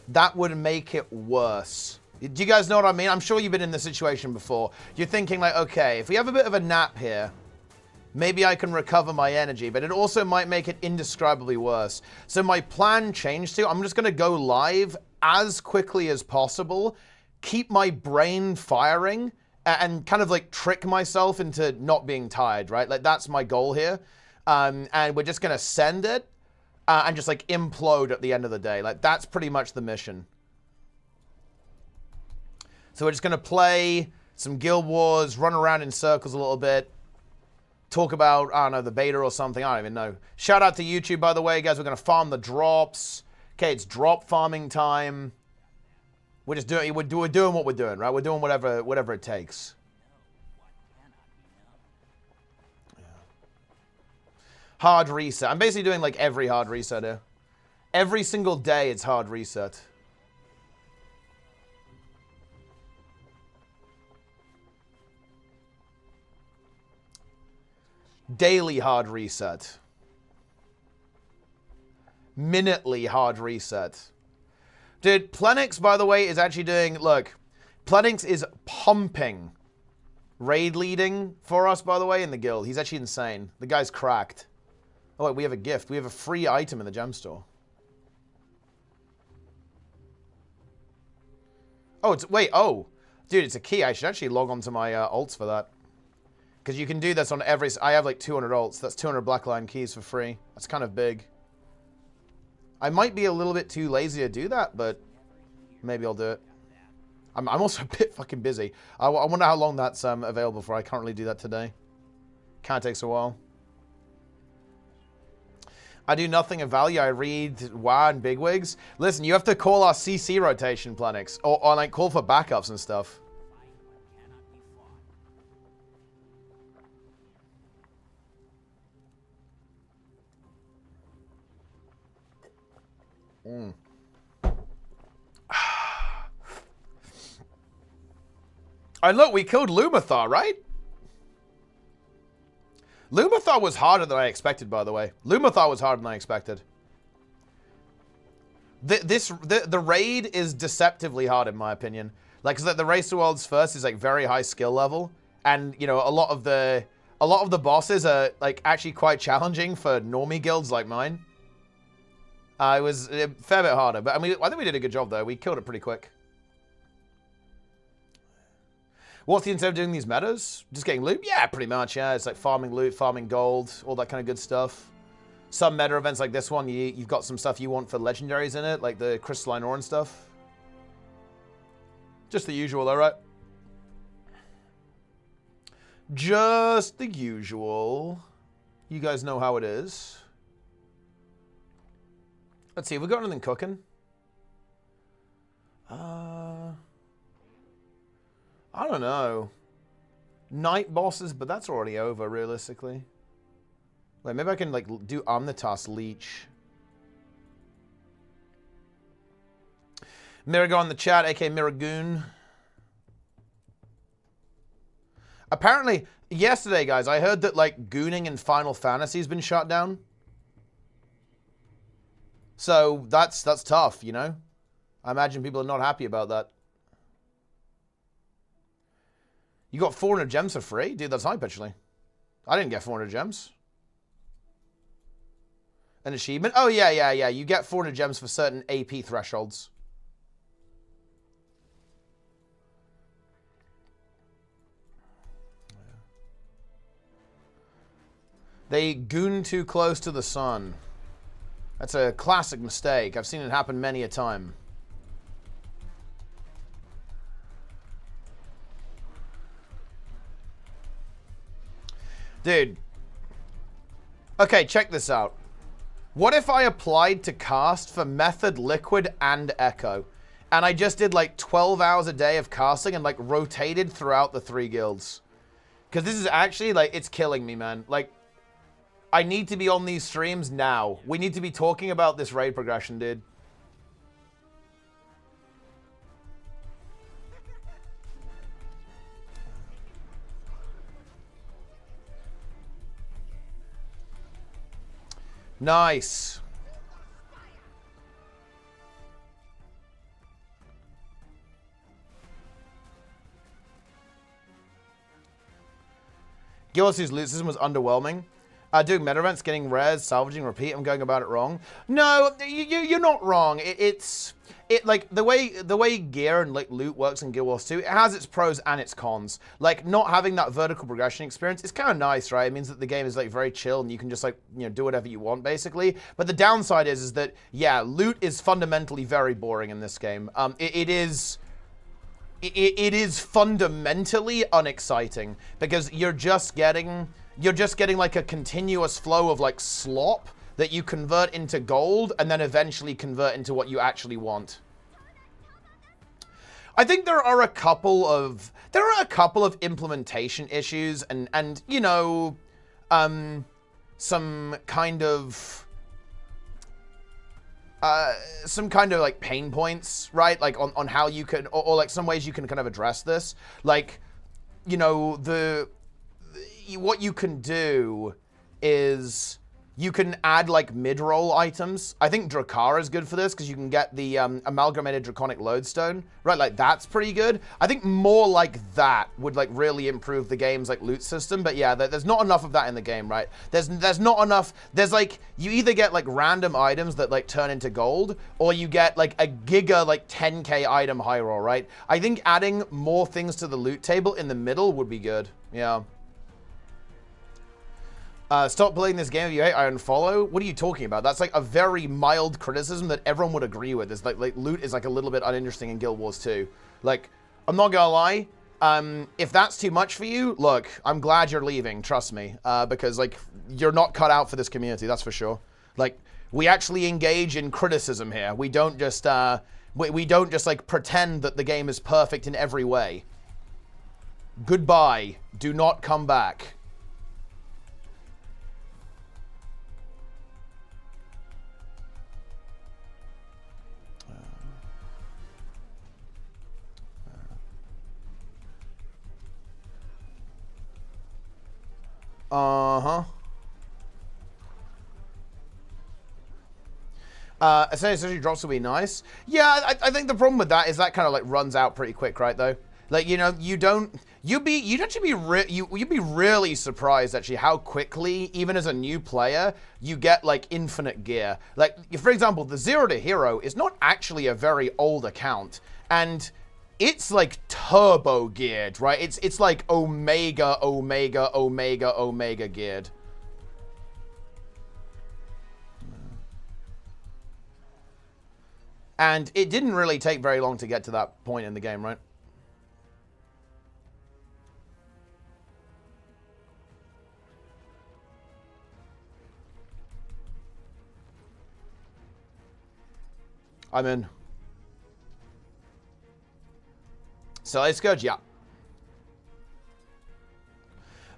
S1: that would make it worse. Do you guys know what I mean? I'm sure you've been in this situation before. You're thinking like, okay, if we have a bit of a nap here, maybe I can recover my energy, but it also might make it indescribably worse. So my plan changed to, I'm just going to go live as quickly as possible, keep my brain firing, and kind of like trick myself into not being tired, right? Like, that's my goal here. and we're just gonna send it and just like implode at the end of the day. Like that's pretty much the mission. So we're just gonna play some Guild Wars, run around in circles a little bit, talk about, I don't know, the beta or something. I don't even know. Shout out to YouTube, by the way, guys. We're gonna farm the drops. Okay, it's drop farming time. We're just doing we're doing what we're doing, right? We're doing whatever it takes. Yeah. Hard reset. I'm basically doing like every hard reset here. Every single day it's hard reset. Daily hard reset. Minutely hard reset. Dude, Plenix, by the way, is actually doing... Look, Plenix is pumping raid leading for us, by the way, in the guild. He's actually insane. The guy's cracked. Oh, wait, we have a gift. We have a free item in the gem store. Oh, it's... Wait, oh. Dude, it's a key. I should actually log on to my alts for that. Because you can do this on every... I have like 200 alts. That's 200 Blackline keys for free. That's kind of big. I might be a little bit too lazy to do that, but maybe I'll do it. I'm also a bit fucking busy. I wonder how long that's available for. I can't really do that today. Kind of takes a while. I do nothing of value. I read WoW and bigwigs. Listen, you have to call our CC rotation, Planix. Or like call for backups and stuff. Mm. And look, we killed Lumathar, right? Lumathar was harder than I expected, by the way. Lumathar was harder than I expected. The raid is deceptively hard, in my opinion. Like, cause the Race to Worlds first is like very high skill level, and you know a lot of the bosses are like actually quite challenging for normie guilds like mine. It was a fair bit harder, but I mean, I think we did a good job, though. We killed it pretty quick. What's the incentive of doing these metas? Just getting loot? Yeah, pretty much, yeah. It's like farming loot, farming gold, all that kind of good stuff. Some meta events like this one, you've got some stuff you want for legendaries in it, like the crystalline ore and stuff. Just the usual, though, right? Just the usual. You guys know how it is. Let's see, have we got anything cooking? I don't know. Night bosses, but that's already over, realistically. Wait, maybe I can, like, do Omnitas Leech. Mirago in the chat, aka Miragoon. Apparently, yesterday, guys, I heard that, like, gooning in Final Fantasy has been shut down. So that's tough, you know? I imagine people are not happy about that. You got 400 gems for free? Dude, that's hype, actually. I didn't get 400 gems. An achievement? Oh, yeah. You get 400 gems for certain AP thresholds. They goon too close to the sun. That's a classic mistake. I've seen it happen many a time. Dude. Okay, check this out. What if I applied to cast for Method, Liquid, and Echo? And I just did like 12 hours a day of casting and like rotated throughout the 3 guilds. Because this is actually like, it's killing me, man. Like, I need to be on these streams now. We need to be talking about this raid progression, dude. Nice. Gillis's loot system was underwhelming. Doing meta events, getting rares, salvaging, repeat. I'm going about it wrong. No, you're not wrong. It's like the way gear and like loot works in Guild Wars 2. It has its pros and its cons. Like not having that vertical progression experience is kind of nice, right? It means that the game is like very chill and you can just like do whatever you want basically. But the downside is that yeah, loot is fundamentally very boring in this game. It is fundamentally unexciting because you're just getting like a continuous flow of like slop that you convert into gold and then eventually convert into what you actually want. I think there are a couple of implementation issues and some kind of like pain points, right? Like on how you can or like some ways you can kind of address this. Like, what you can do is you can add like mid-roll items. I think Drakkar is good for this because you can get the amalgamated draconic lodestone, right? Like that's pretty good. I think more like that would like really improve the game's like loot system. But yeah, there's not enough of that in the game, right? There's not enough. There's like you either get like random items that like turn into gold, or you get like a giga like 10k item high roll, right? I think adding more things to the loot table in the middle would be good. Yeah. Stop playing this game if you hate, I unfollow. What are you talking about? That's like a very mild criticism that everyone would agree with. It's like loot is like a little bit uninteresting in Guild Wars 2. Like, I'm not gonna lie. If that's too much for you, look, I'm glad you're leaving. Trust me, because like you're not cut out for this community. That's for sure. Like, we actually engage in criticism here. We don't just we don't just like pretend that the game is perfect in every way. Goodbye. Do not come back. Essentially drops will be nice. Yeah, I think the problem with that is that kind of like runs out pretty quick, right? Though, like you'd be really surprised actually how quickly, even as a new player, you get like infinite gear. Like for example, the Zero to Hero is not actually a very old account, and it's like turbo geared, right? It's like omega geared. And it didn't really take very long to get to that point in the game, right? I'm in. So let's go, yeah.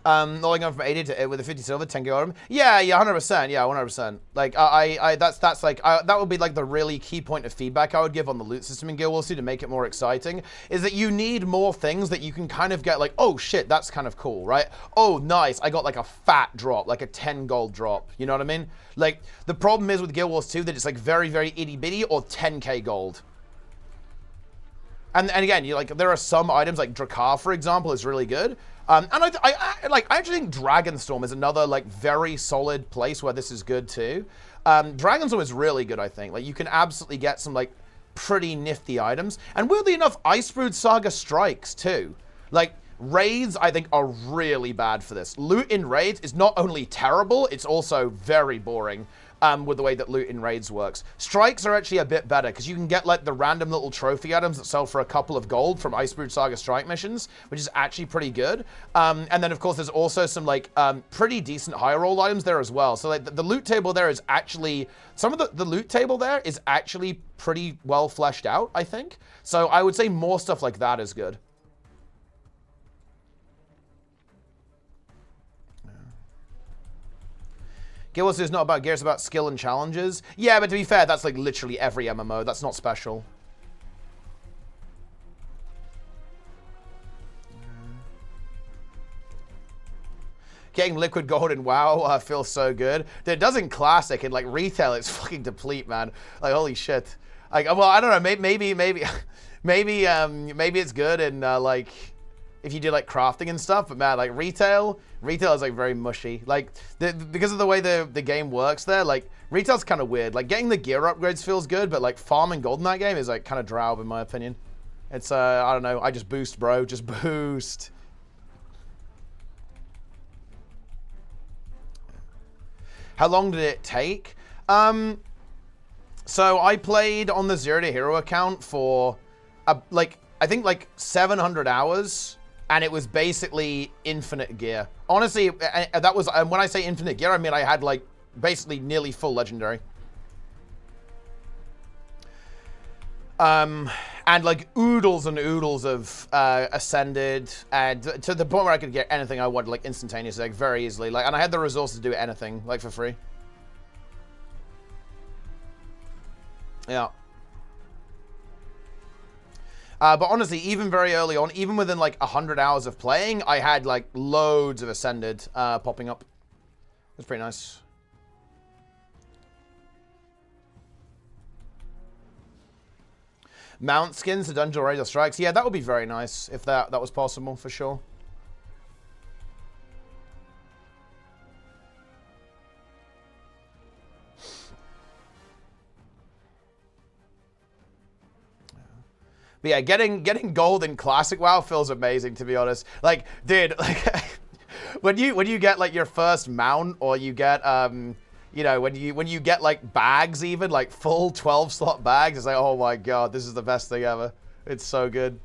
S1: Not going from 80 to with a 50 silver, 10k item. Yeah, 100%. Yeah, 100%. Like that's like that would be like the really key point of feedback I would give on the loot system in Guild Wars 2 to make it more exciting. Is that you need more things that you can kind of get like, oh shit, that's kind of cool, right? Oh nice, I got like a fat drop, like a 10 gold drop. You know what I mean? Like the problem is with Guild Wars 2 that it's like very itty bitty or 10k gold. And again, there are some items like Drakkar, for example, is really good. And I actually think Dragonstorm is another like very solid place where this is good too. Dragonstorm is really good, I think. Like you can absolutely get some like pretty nifty items. And weirdly enough, Icebrood Saga Strikes too. Like raids, I think, are really bad for this. Loot in raids is not only terrible, it's also very boring. With the way that loot in raids works. Strikes are actually a bit better because you can get like the random little trophy items that sell for a couple of gold from Icebrood Saga Strike missions, which is actually pretty good. And then of course there's also some like pretty decent high roll items there as well. So like the loot table there is actually, some of the loot table there is actually pretty well fleshed out, I think. So I would say more stuff like that is good. Guild Wars 2 is not about gear, it's about skill and challenges. Yeah, but to be fair, that's like literally every MMO. That's not special. Getting liquid gold in WoW feels so good. It does in Classic, and like retail, it's fucking deplete, man. Like holy shit. Like, well, I don't know. Maybe it's good in like if you do like crafting and stuff, but man, like retail is like very mushy. Like because of the way the game works there, like retail's kind of weird. Like getting the gear upgrades feels good, but like farming gold in that game is like kind of drab in my opinion. It's I don't know, I just boost, bro, just boost. How long did it take? So I played on the Zero to Hero account for like I think like 700 hours, and it was basically infinite gear. Honestly, that was when I say infinite gear, I mean I had like basically nearly full legendary. And like oodles and oodles of ascended, and to the point where I could get anything I wanted like instantaneously, like very easily. Like, and I had the resources to do anything like for free. Yeah. But honestly, even very early on, even within like 100 hours of playing, I had like loads of ascended popping up. It was pretty nice. Mount skins to Dungeon Razor Strikes. Yeah, that would be very nice if that was possible, for sure. But yeah, getting gold in Classic WoW feels amazing, to be honest. Like, dude, like when you get like your first mount, or you get you know, when you get like bags, even like full 12-slot bags, it's like, oh my god, this is the best thing ever. It's so good.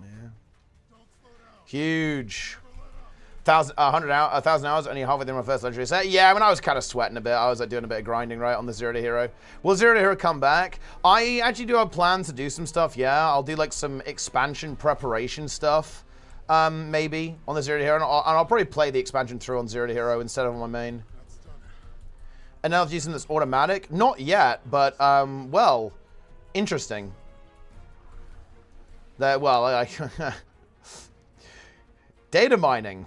S1: Yeah. Huge. 1,000 hours, only halfway through my first legendary set. Yeah, I mean, I was kind of sweating a bit. I was like doing a bit of grinding, right, on the Zero to Hero. Will Zero to Hero come back? I actually do have plans to do some stuff. Yeah, I'll do like some expansion preparation stuff. Maybe on the Zero to Hero, and I'll probably play the expansion through on Zero to Hero instead of on my main. And now using this automatic, not yet, but well, interesting. That well, data mining.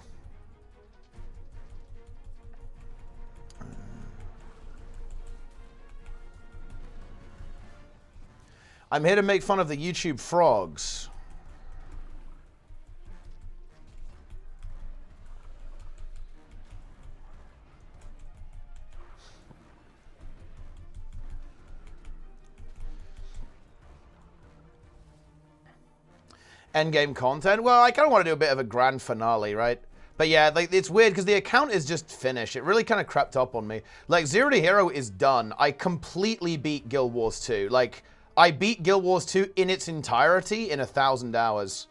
S1: I'm here to make fun of the YouTube frogs. Endgame content? Well, I kind of want to do a bit of a grand finale, right? But yeah, like it's weird because the account is just finished. It really kind of crept up on me. Like, Zero to Hero is done. I completely beat Guild Wars 2. Like, I beat Guild Wars 2 in its entirety in 1,000 hours.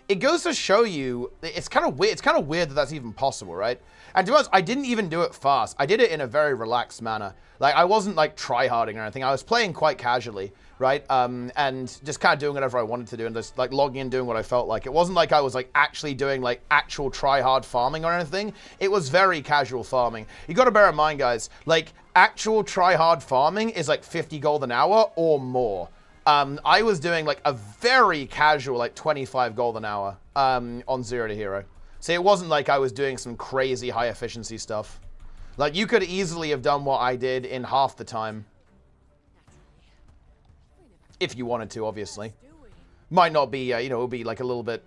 S1: It goes to show you, it's kind of weird. It's kind of weird that that's even possible, right? And to be honest, I didn't even do it fast. I did it in a very relaxed manner. Like, I wasn't like try-harding or anything. I was playing quite casually, right? And just kind of doing whatever I wanted to do and just like logging in, doing what I felt like. It wasn't like I was like actually doing like actual try-hard farming or anything. It was very casual farming. You got to bear in mind, guys, like actual try-hard farming is like 50 gold an hour or more. I was doing like a very casual, like 25 gold an hour on Zero to Hero. So it wasn't like I was doing some crazy high efficiency stuff. Like, you could easily have done what I did in half the time. If you wanted to, obviously. Might not be, you know, it would be like a little bit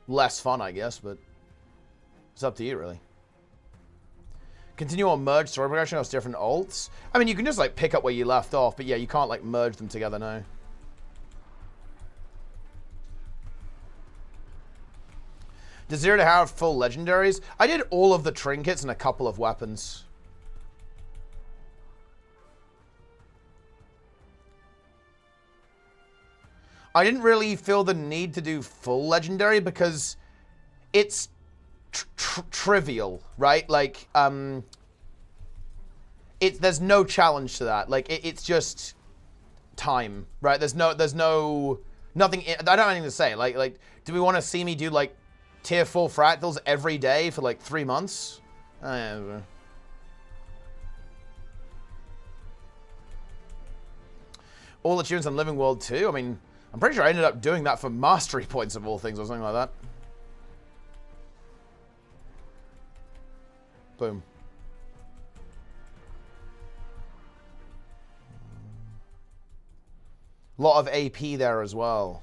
S1: less fun, I guess, but it's up to you, really. Continue on merge story progression across different alts. I mean, you can just like pick up where you left off, but yeah, you can't like merge them together, no. Does Zero to have full legendaries? I did all of the trinkets and a couple of weapons. I didn't really feel the need to do full legendary because it's trivial, right? Like, there's no challenge to that. Like, it's just time, right? There's nothing. I don't have anything to say. Like, do we want to see me do like tier 4 fractals every day for like 3 months? All achievements on Living World 2? I mean, I'm pretty sure I ended up doing that for mastery points of all things or something like that. Boom. A lot of AP there as well.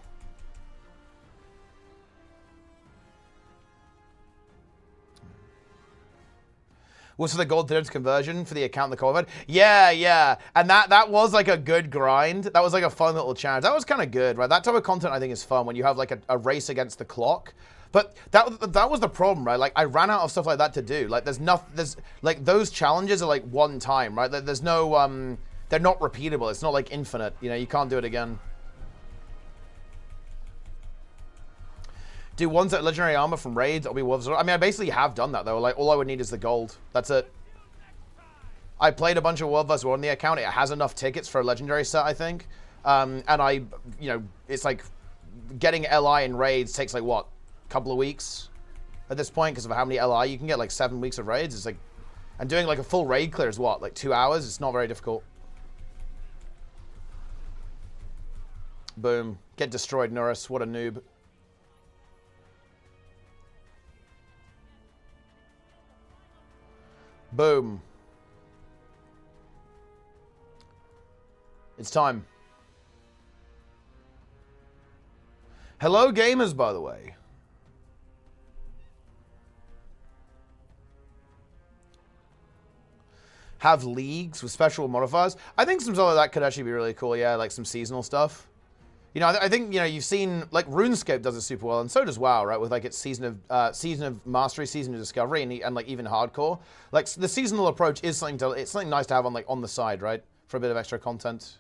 S1: Was for the gold thirds conversion for the account the COVID? Yeah. And that was like a good grind. That was like a fun little challenge. That was kind of good, right? That type of content I think is fun when you have like a race against the clock. But that was the problem, right? Like I ran out of stuff like that to do. Like there's like those challenges are like one time, right? There's no they're not repeatable. It's not like infinite. You know, you can't do it again. Do ones that legendary armor from raids or be wolves? I mean, I basically have done that though. Like all I would need is the gold. That's it. I played a bunch of World vs. World on the account. It has enough tickets for a legendary set, I think. And I, you know, it's like getting LI in raids takes like what, a couple of weeks at this point because of how many LI you can get. Like 7 weeks of raids. It's like, and doing like a full raid clear is what, like 2 hours. It's not very difficult. Boom. Get destroyed, Norris. What a noob. Boom. It's time. Hello, gamers, by the way. Have leagues with special modifiers. I think some stuff like that could actually be really cool. Yeah, like some seasonal stuff. You know, I think, you know, you've seen, like, RuneScape does it super well, and so does WoW, right? With, like, its season of Mastery, season of Discovery, and like, even Hardcore. Like, the seasonal approach is something it's something nice to have on, like, on the side, right? For a bit of extra content.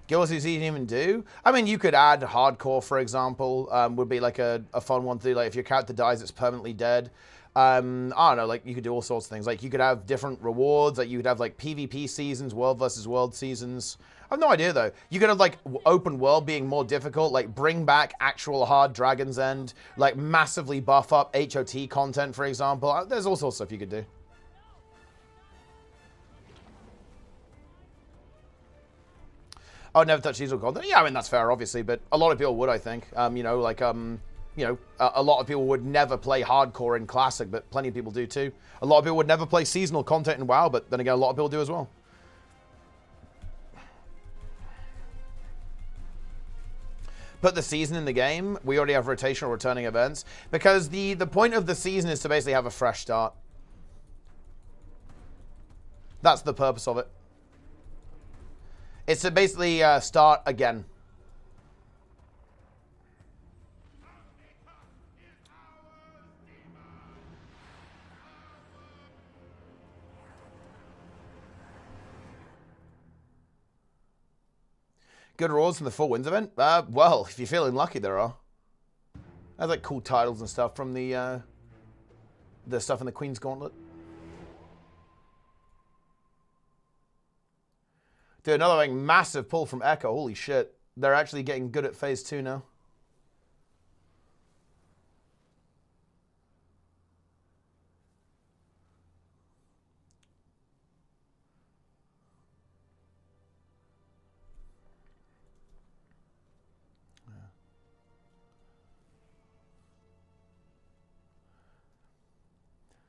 S1: Guilds you didn't even do? I mean, you could add Hardcore, for example, would be, like, a fun one to do. Like, if your character dies, it's permanently dead. I don't know, like you could do all sorts of things. Like you could have different rewards, like you could have like PvP seasons, world versus world seasons. I have no idea though. You could have like open world being more difficult, like bring back actual hard Dragon's End, like massively buff up HOT content, for example. There's all sorts of stuff you could do. Oh, never touch seasonal content. Yeah, I mean, that's fair, obviously, but a lot of people would, I think. You know, like, you know, a lot of people would never play hardcore in Classic, but plenty of people do too. A lot of people would never play seasonal content in WoW, but then again, a lot of people do as well. Put the season in the game. We already have rotational returning events because the point of the season is to basically have a fresh start. That's the purpose of it. It's to basically start again. Good rewards from the Four Winds event? Well, if you're feeling lucky, there are. There's like cool titles and stuff from the stuff in the Queen's Gauntlet. Dude, another like massive pull from Echo. Holy shit. They're actually getting good at phase 2 now.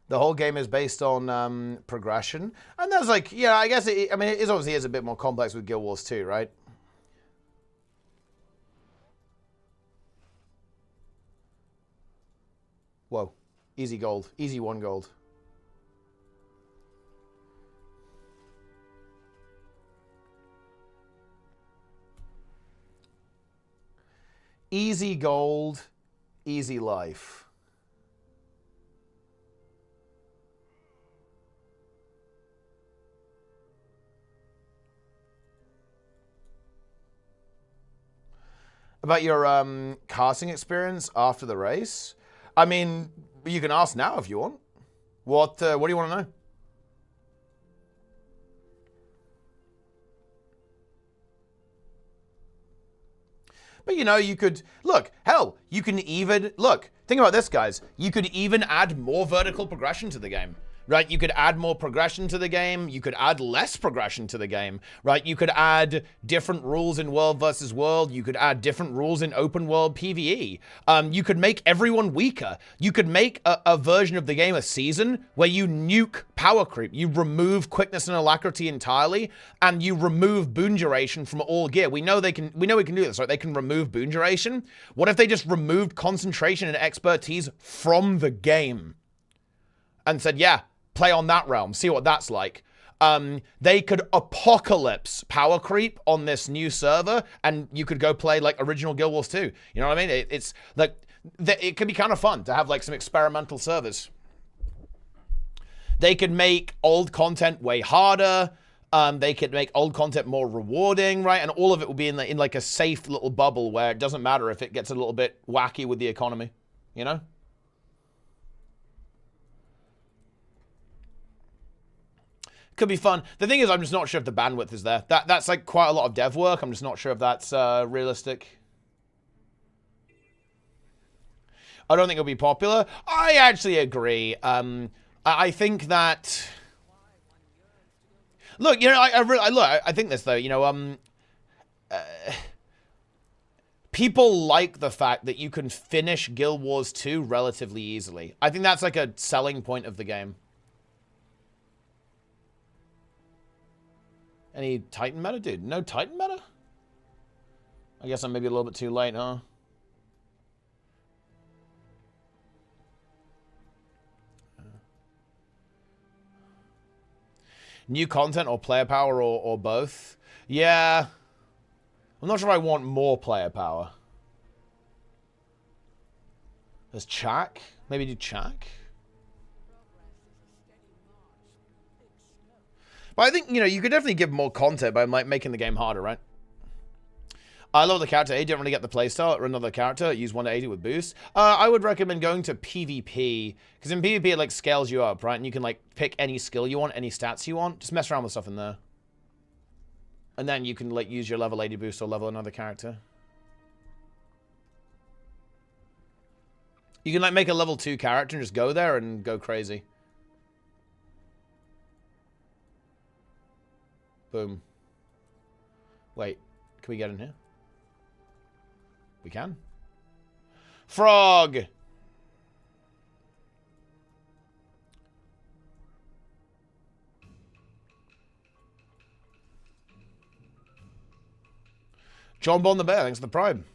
S1: The whole game is based on progression. And there's like, yeah, I guess, I mean, it obviously is a bit more complex with Guild Wars 2, right? Whoa. Easy gold. Easy 1 gold. Easy gold. Easy life. About your casting experience after the race? I mean, you can ask now if you want. What do you want to know? But you know, you could, look, hell, you can even, look, think about this, guys. You could even add more vertical progression to the game. right? You could add more progression to the game. You could add less progression to the game, right? You could add different rules in world versus world. You could add different rules in open world PvE. You could make everyone weaker. You could make a version of the game a season where you nuke power creep. You remove quickness and alacrity entirely, and you remove boon duration from all gear. We know we can do this, right? They can remove boon duration. What if they just removed concentration and expertise from the game and said, yeah, play on that realm, see what that's like? They could apocalypse power creep on this new server, and you could go play like original Guild Wars 2. You know what I mean? It's like, it could be kind of fun to have like some experimental servers. They could make old content way harder. They could make old content more rewarding, right? And all of it will be in like a safe little bubble where it doesn't matter if it gets a little bit wacky with the economy, you know? Could be fun. The thing is, I'm just not sure if the bandwidth is there. That's like quite a lot of dev work. I'm just not sure if that's realistic. I don't think it'll be popular. I actually agree. I think that... Look, you know, I think this, though, you know, people like the fact that you can finish Guild Wars 2 relatively easily. I think that's like a selling point of the game. Any Titan meta? Dude, no Titan meta? I guess I'm maybe a little bit too late, huh? New content or player power or both? Yeah. I'm not sure I want more player power. There's Chak? Maybe do Chak? But I think, you know, you could definitely give more content by like making the game harder, right? I love the character. You don't really get the playstyle or another character. Use 1 to 80 with boost. I would recommend going to PvP, because in PvP it like scales you up, right? And you can like pick any skill you want, any stats you want. Just mess around with stuff in there. And then you can like use your level 80 boost or level another character. You can like make a level 2 character and just go there and go crazy. Boom. Wait, can we get in here? We can. Frog! John Bon the Bear, thanks for the prime.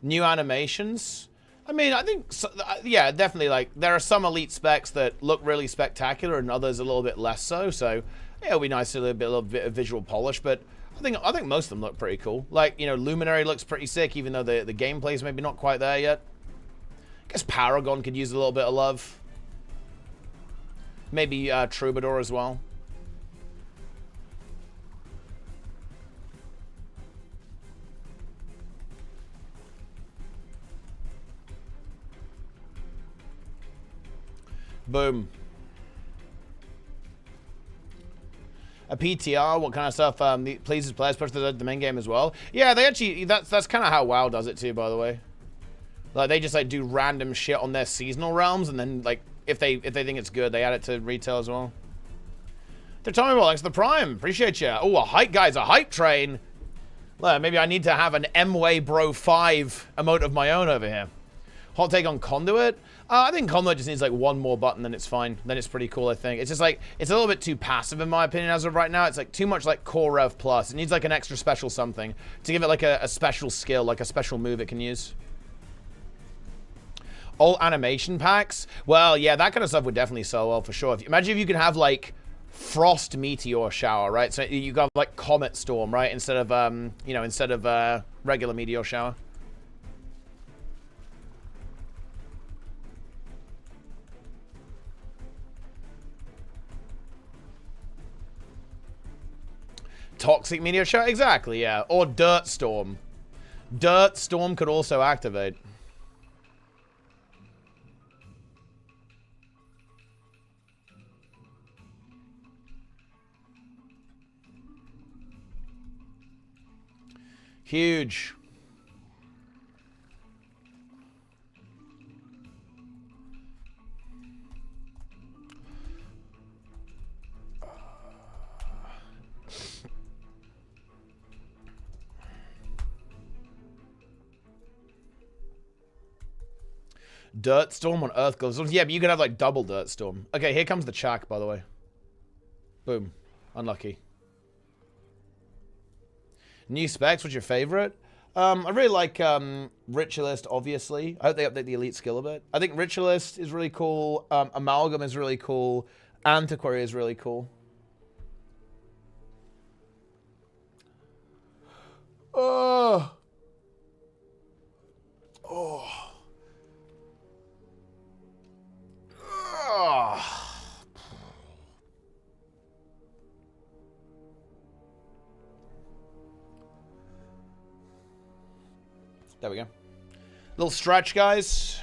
S1: New animations? I mean, I think, so, yeah, definitely, like, there are some elite specs that look really spectacular and others a little bit less so, so, yeah, it'll be nice to do a little bit of visual polish, but I think most of them look pretty cool. Like, you know, Luminary looks pretty sick, even though the gameplay's maybe not quite there yet. I guess Paragon could use a little bit of love. Maybe Troubadour as well. Boom. A PTR, what kind of stuff pleases players, push the main game as well? Yeah, they actually, that's kind of how WoW does it too, by the way. Like, they just like do random shit on their seasonal realms, and then like, if they think it's good, they add it to retail as well. They're telling me, well, thanks for the prime. Appreciate you. Oh, a hype, guys, a hype train. Well, maybe I need to have an M-Way Bro 5 emote of my own over here. Hot take on Conduit? I think Conduit just needs like one more button, then it's fine. Then it's pretty cool, I think. It's just like, it's a little bit too passive in my opinion as of right now. It's like too much like Core Rev Plus. It needs like an extra special something to give it like a special skill, like a special move it can use. All animation packs? Well, yeah, that kind of stuff would definitely sell well for sure. Imagine if you could have like Frost Meteor Shower, right? So you got like Comet Storm, right? Instead of, you know, instead of regular Meteor Shower. Toxic Meteor Shower? Exactly, yeah. Or Dirt Storm. Dirt Storm could also activate. Huge. Dirt Storm on Earth Gloves. Yeah, but you could have like double Dirt Storm. Okay, here comes the Chak, by the way. Boom. Unlucky. New specs, what's your favorite? I really like Ritualist, obviously. I hope they update the elite skill a bit. I think Ritualist is really cool. Amalgam is really cool. Antiquary is really cool. Oh. Oh. Oh. There we go. Little stretch, guys.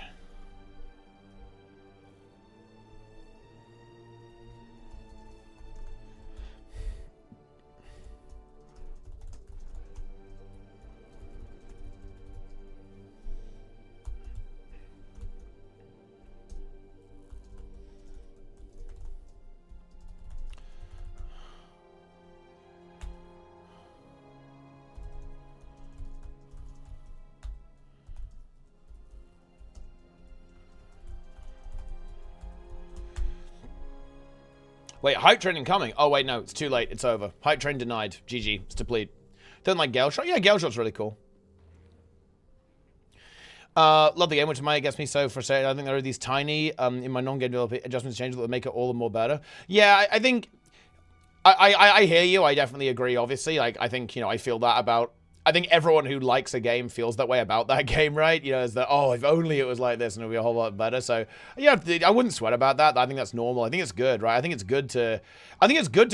S1: Wait, hype train incoming. Oh, wait, no, it's too late. It's over. Hype train denied. GG. It's deplete. Don't like Gale Shot? Yeah, Gale Shot's really cool. Love the game, which might gets me so frustrated. I think there are these tiny, in my non-game development adjustments changes that will make it all the more better. Yeah, I think... I hear you. I definitely agree, obviously. Like, I think, you know, I feel that about... I think everyone who likes a game feels that way about that game, right? You know, is that, oh, if only it was like this and it would be a whole lot better. So, yeah, I wouldn't sweat about that. I think that's normal. I think it's good, right? I think it's good to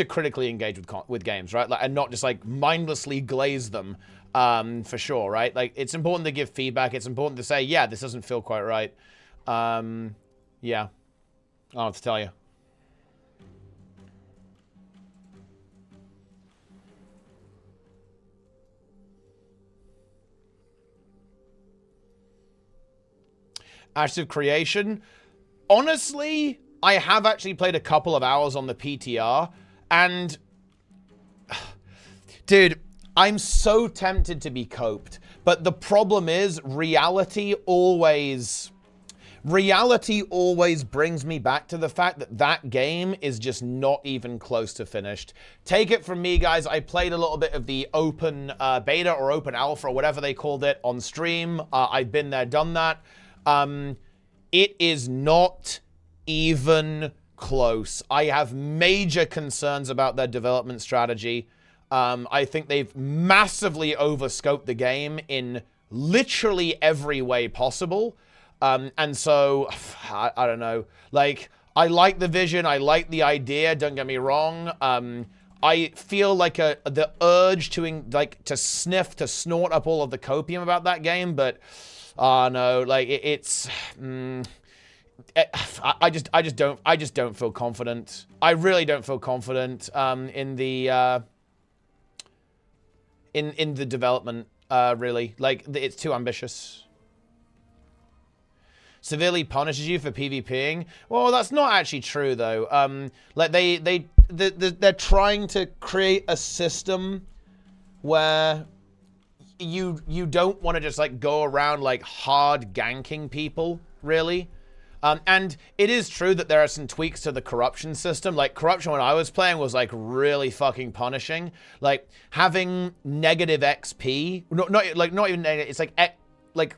S1: critically engage with games, right? Like, and not just, like, mindlessly glaze them, for sure, right? Like, it's important to give feedback. It's important to say, yeah, this doesn't feel quite right. Yeah. I don't know what to tell you. Active Creation. Honestly, I have actually played a couple of hours on the PTR, and... Dude, I'm so tempted to be coped, but the problem is reality always brings me back to the fact that that game is just not even close to finished. Take it from me, guys. I played a little bit of the open beta or open alpha or whatever they called it on stream. I've been there, done that. It is not even close. I have major concerns about their development strategy. I think they've massively overscoped the game in literally every way possible. And so, I don't know. Like, I like the vision. I like the idea. Don't get me wrong. I feel like the urge to sniff, to snort up all of the copium about that game, but... no, like I just don't feel confident. I really don't feel confident in the development. Really, like it's too ambitious. Severely punishes you for PvPing. Well, that's not actually true though. Like they're trying to create a system where you don't want to just like go around like hard ganking people, really. And it is true that there are some tweaks to the corruption system. Like corruption when I was playing was like really fucking punishing. Like having negative XP, not even negative. It's like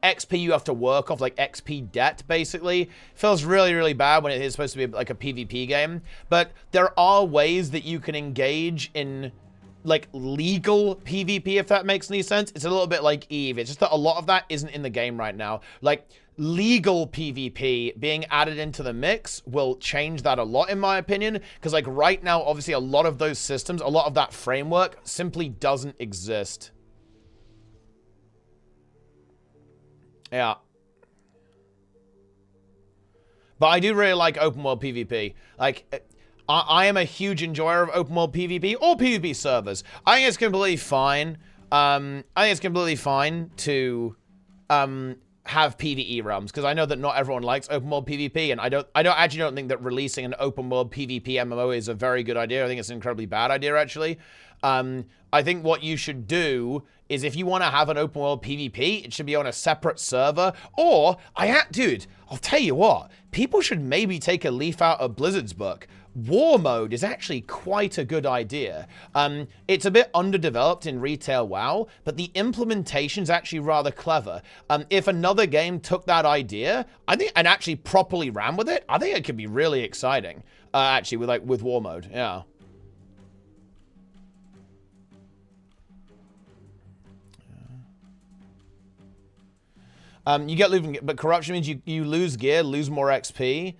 S1: XP you have to work off, like XP debt basically. Feels really, really bad when it is supposed to be like a PvP game. But there are ways that you can engage in like legal PvP, if that makes any sense. It's a little bit like EVE. It's just that a lot of that isn't in the game right now. Like legal PvP being added into the mix will change that a lot, in my opinion. Because like right now, obviously a lot of those systems, a lot of that framework simply doesn't exist. Yeah. But I do really like open world PvP. Like, I am a huge enjoyer of open world PvP or PvP servers. I think it's completely fine. I think it's completely fine to have PvE realms, because I know that not everyone likes open world PvP, and I actually don't think that releasing an open world PvP MMO is a very good idea. I think it's an incredibly bad idea, actually. I think what you should do is if you want to have an open world PvP, it should be on a separate server. Or, dude, I'll tell you what, people should maybe take a leaf out of Blizzard's book. War mode is actually quite a good idea. It's a bit underdeveloped in retail WoW, but the implementation's actually rather clever. If another game took that idea, I think, and actually properly ran with it, I think it could be really exciting. Actually, with war mode, yeah. You get losing, but corruption means you lose gear, lose more XP.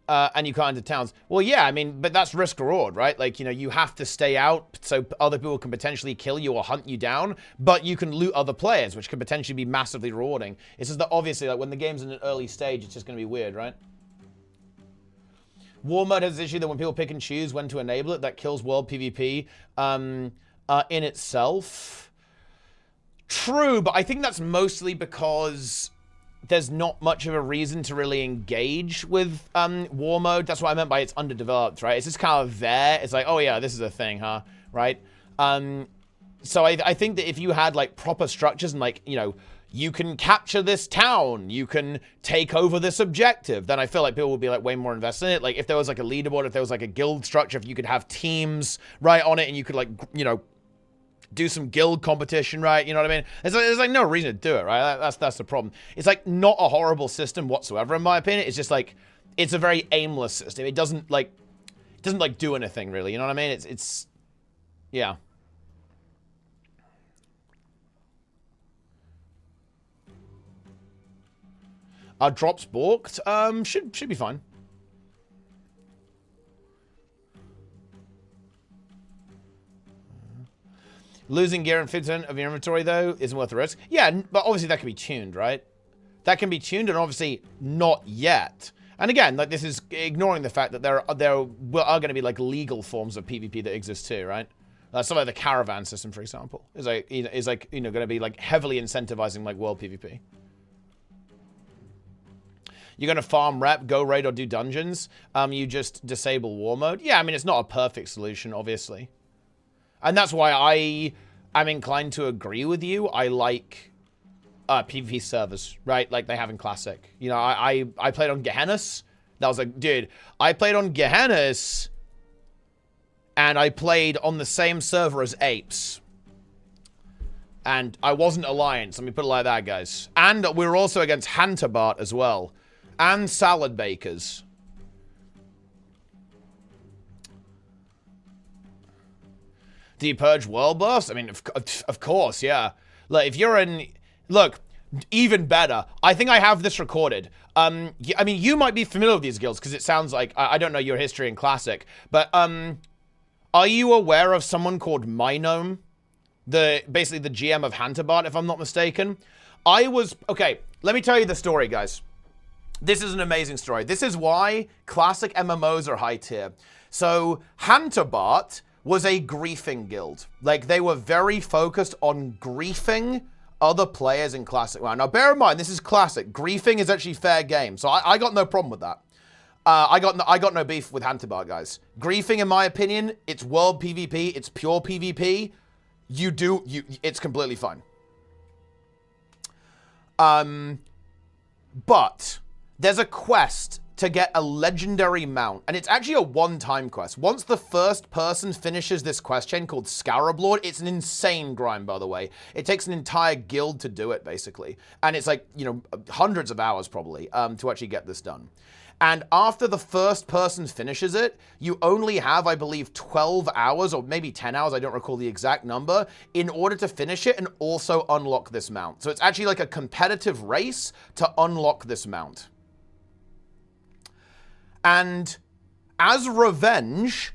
S1: And you can't enter towns. Well, yeah, I mean, but that's risk reward, right? Like, you know, you have to stay out so other people can potentially kill you or hunt you down, but you can loot other players, which could potentially be massively rewarding. It's just that obviously, like, when the game's in an early stage, it's just going to be weird, right? War mode has this issue that when people pick and choose when to enable it, that kills world PvP in itself. True, but I think that's mostly because there's not much of a reason to really engage with war mode. That's what I meant by it's underdeveloped, right? It's just kind of there. It's like, oh yeah, this is a thing, huh? Right? So I think that if you had like proper structures and like, you know, you can capture this town, you can take over this objective, then I feel like people would be like way more invested in it. Like if there was like a leaderboard, if there was like a guild structure, if you could have teams right on it and you could like, you know, do some guild competition, right? You know what I mean? There's like no reason to do it, right? That's the problem. It's like not a horrible system whatsoever, in my opinion. It's just like, it's a very aimless system. It doesn't like do anything really. You know what I mean? It's yeah. Are drops balked? Should be fine. Losing gear and 50% of your inventory, though, isn't worth the risk. Yeah, but obviously that can be tuned, right? That can be tuned, and obviously not yet. And again, like this is ignoring the fact that there are going to be like legal forms of PvP that exist too, right? Something like the caravan system, for example, is like going to be like heavily incentivizing like world PvP. You're going to farm rep, go raid, or do dungeons. You just disable war mode. Yeah, I mean it's not a perfect solution, obviously. And that's why I am inclined to agree with you. I like PvP servers, right? Like they have in Classic. You know, I played on Gehenna's. That was like, dude, I played on Gehenna's and I played on the same server as Apes. And I wasn't Alliance. Let me put it like that, guys. And we were also against Hantabart as well. And Salad Bakers. Do you purge world buffs? I mean, of course, yeah. Like, if you're in... Look, even better. I think I have this recorded. I mean, you might be familiar with these guilds, because it sounds like... I don't know your history in Classic. But, are you aware of someone called Minome? Basically the GM of Hantabart, if I'm not mistaken. Okay, let me tell you the story, guys. This is an amazing story. This is why Classic MMOs are high tier. So, Hantabart was a griefing guild. Like, they were very focused on griefing other players in Classic WoW. Now, bear in mind, this is Classic. Griefing is actually fair game, so I got no problem with that. I got no beef with Hantabart, guys. Griefing, in my opinion, it's world PvP, it's pure PvP. It's completely fine. But there's a quest to get a legendary mount, and it's actually a one-time quest. Once the first person finishes this quest chain called Scarab Lord, it's an insane grind, by the way. It takes an entire guild to do it, basically. And it's like, you know, hundreds of hours, probably, to actually get this done. And after the first person finishes it, you only have, I believe, 12 hours, or maybe 10 hours, I don't recall the exact number, in order to finish it and also unlock this mount. So it's actually like a competitive race to unlock this mount. And as revenge,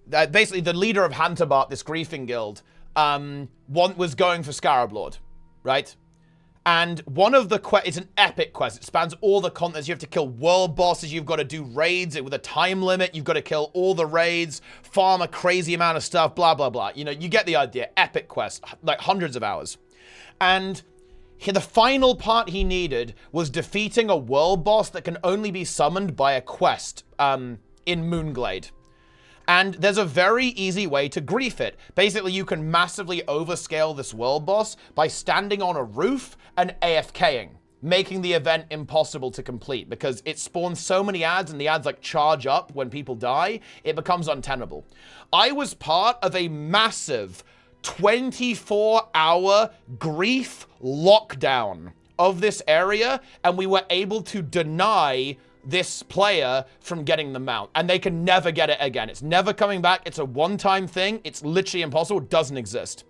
S1: basically the leader of Hantabart, this griefing guild, was going for Scarab Lord, right? And one of the quests, it's an epic quest. It spans all the continents. You have to kill world bosses. You've got to do raids with a time limit. You've got to kill all the raids, farm a crazy amount of stuff, blah, blah, blah. You know, you get the idea. Epic quest, like hundreds of hours. And the final part he needed was defeating a world boss that can only be summoned by a quest in Moonglade. And there's a very easy way to grief it. Basically, you can massively overscale this world boss by standing on a roof and AFKing, making the event impossible to complete because it spawns so many ads and the ads like charge up when people die, it becomes untenable. I was part of a massive 24-hour grief lockdown of this area, and we were able to deny this player from getting the mount, and they can never get it again. It's never coming back. It's a one-time thing. It's literally impossible. It doesn't exist.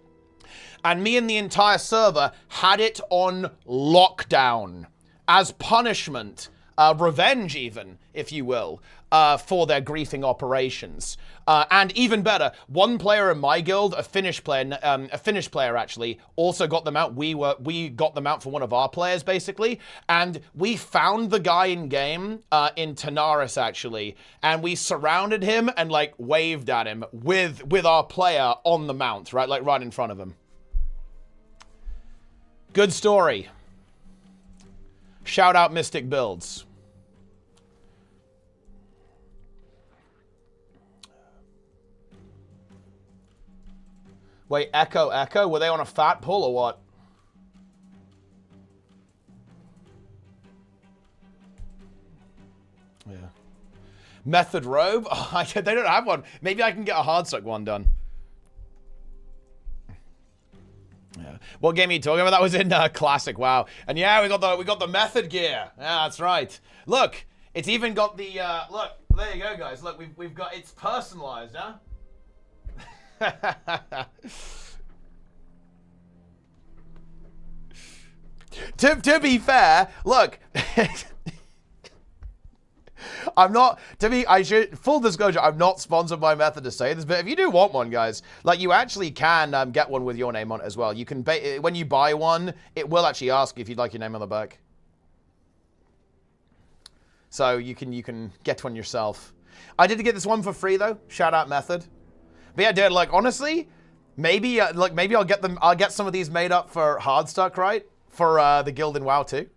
S1: And me and the entire server had it on lockdown as punishment, revenge even, if you will, for their griefing operations. And even better, one player in my guild, a Finnish player actually, also got them out. We got them out for one of our players basically, and we found the guy in game in Tanaris actually, and we surrounded him and like waved at him with our player on the mount, right, like right in front of him. Good story. Shout out Mystic Builds. Wait, Echo? Were they on a fat pull or what? Yeah. Method robe? Oh, they don't have one. Maybe I can get a Hardstuck one done. Yeah. What game are you talking about? That was in Classic. Wow. And yeah, we got the method gear. Yeah, that's right. Look, it's even got the look. There you go, guys. Look, we've got it's personalized, huh? To be fair, look, I'm not, full disclosure, I'm not sponsored by Method to say this, but if you do want one, guys, like you actually can get one with your name on it as well. You can, when you buy one, it will actually ask if you'd like your name on the back. So you can get one yourself. I did get this one for free though. Shout out Method. But yeah, dude, like honestly, maybe maybe I'll get some of these made up for Hardstuck, right? For the guild in WoW 2.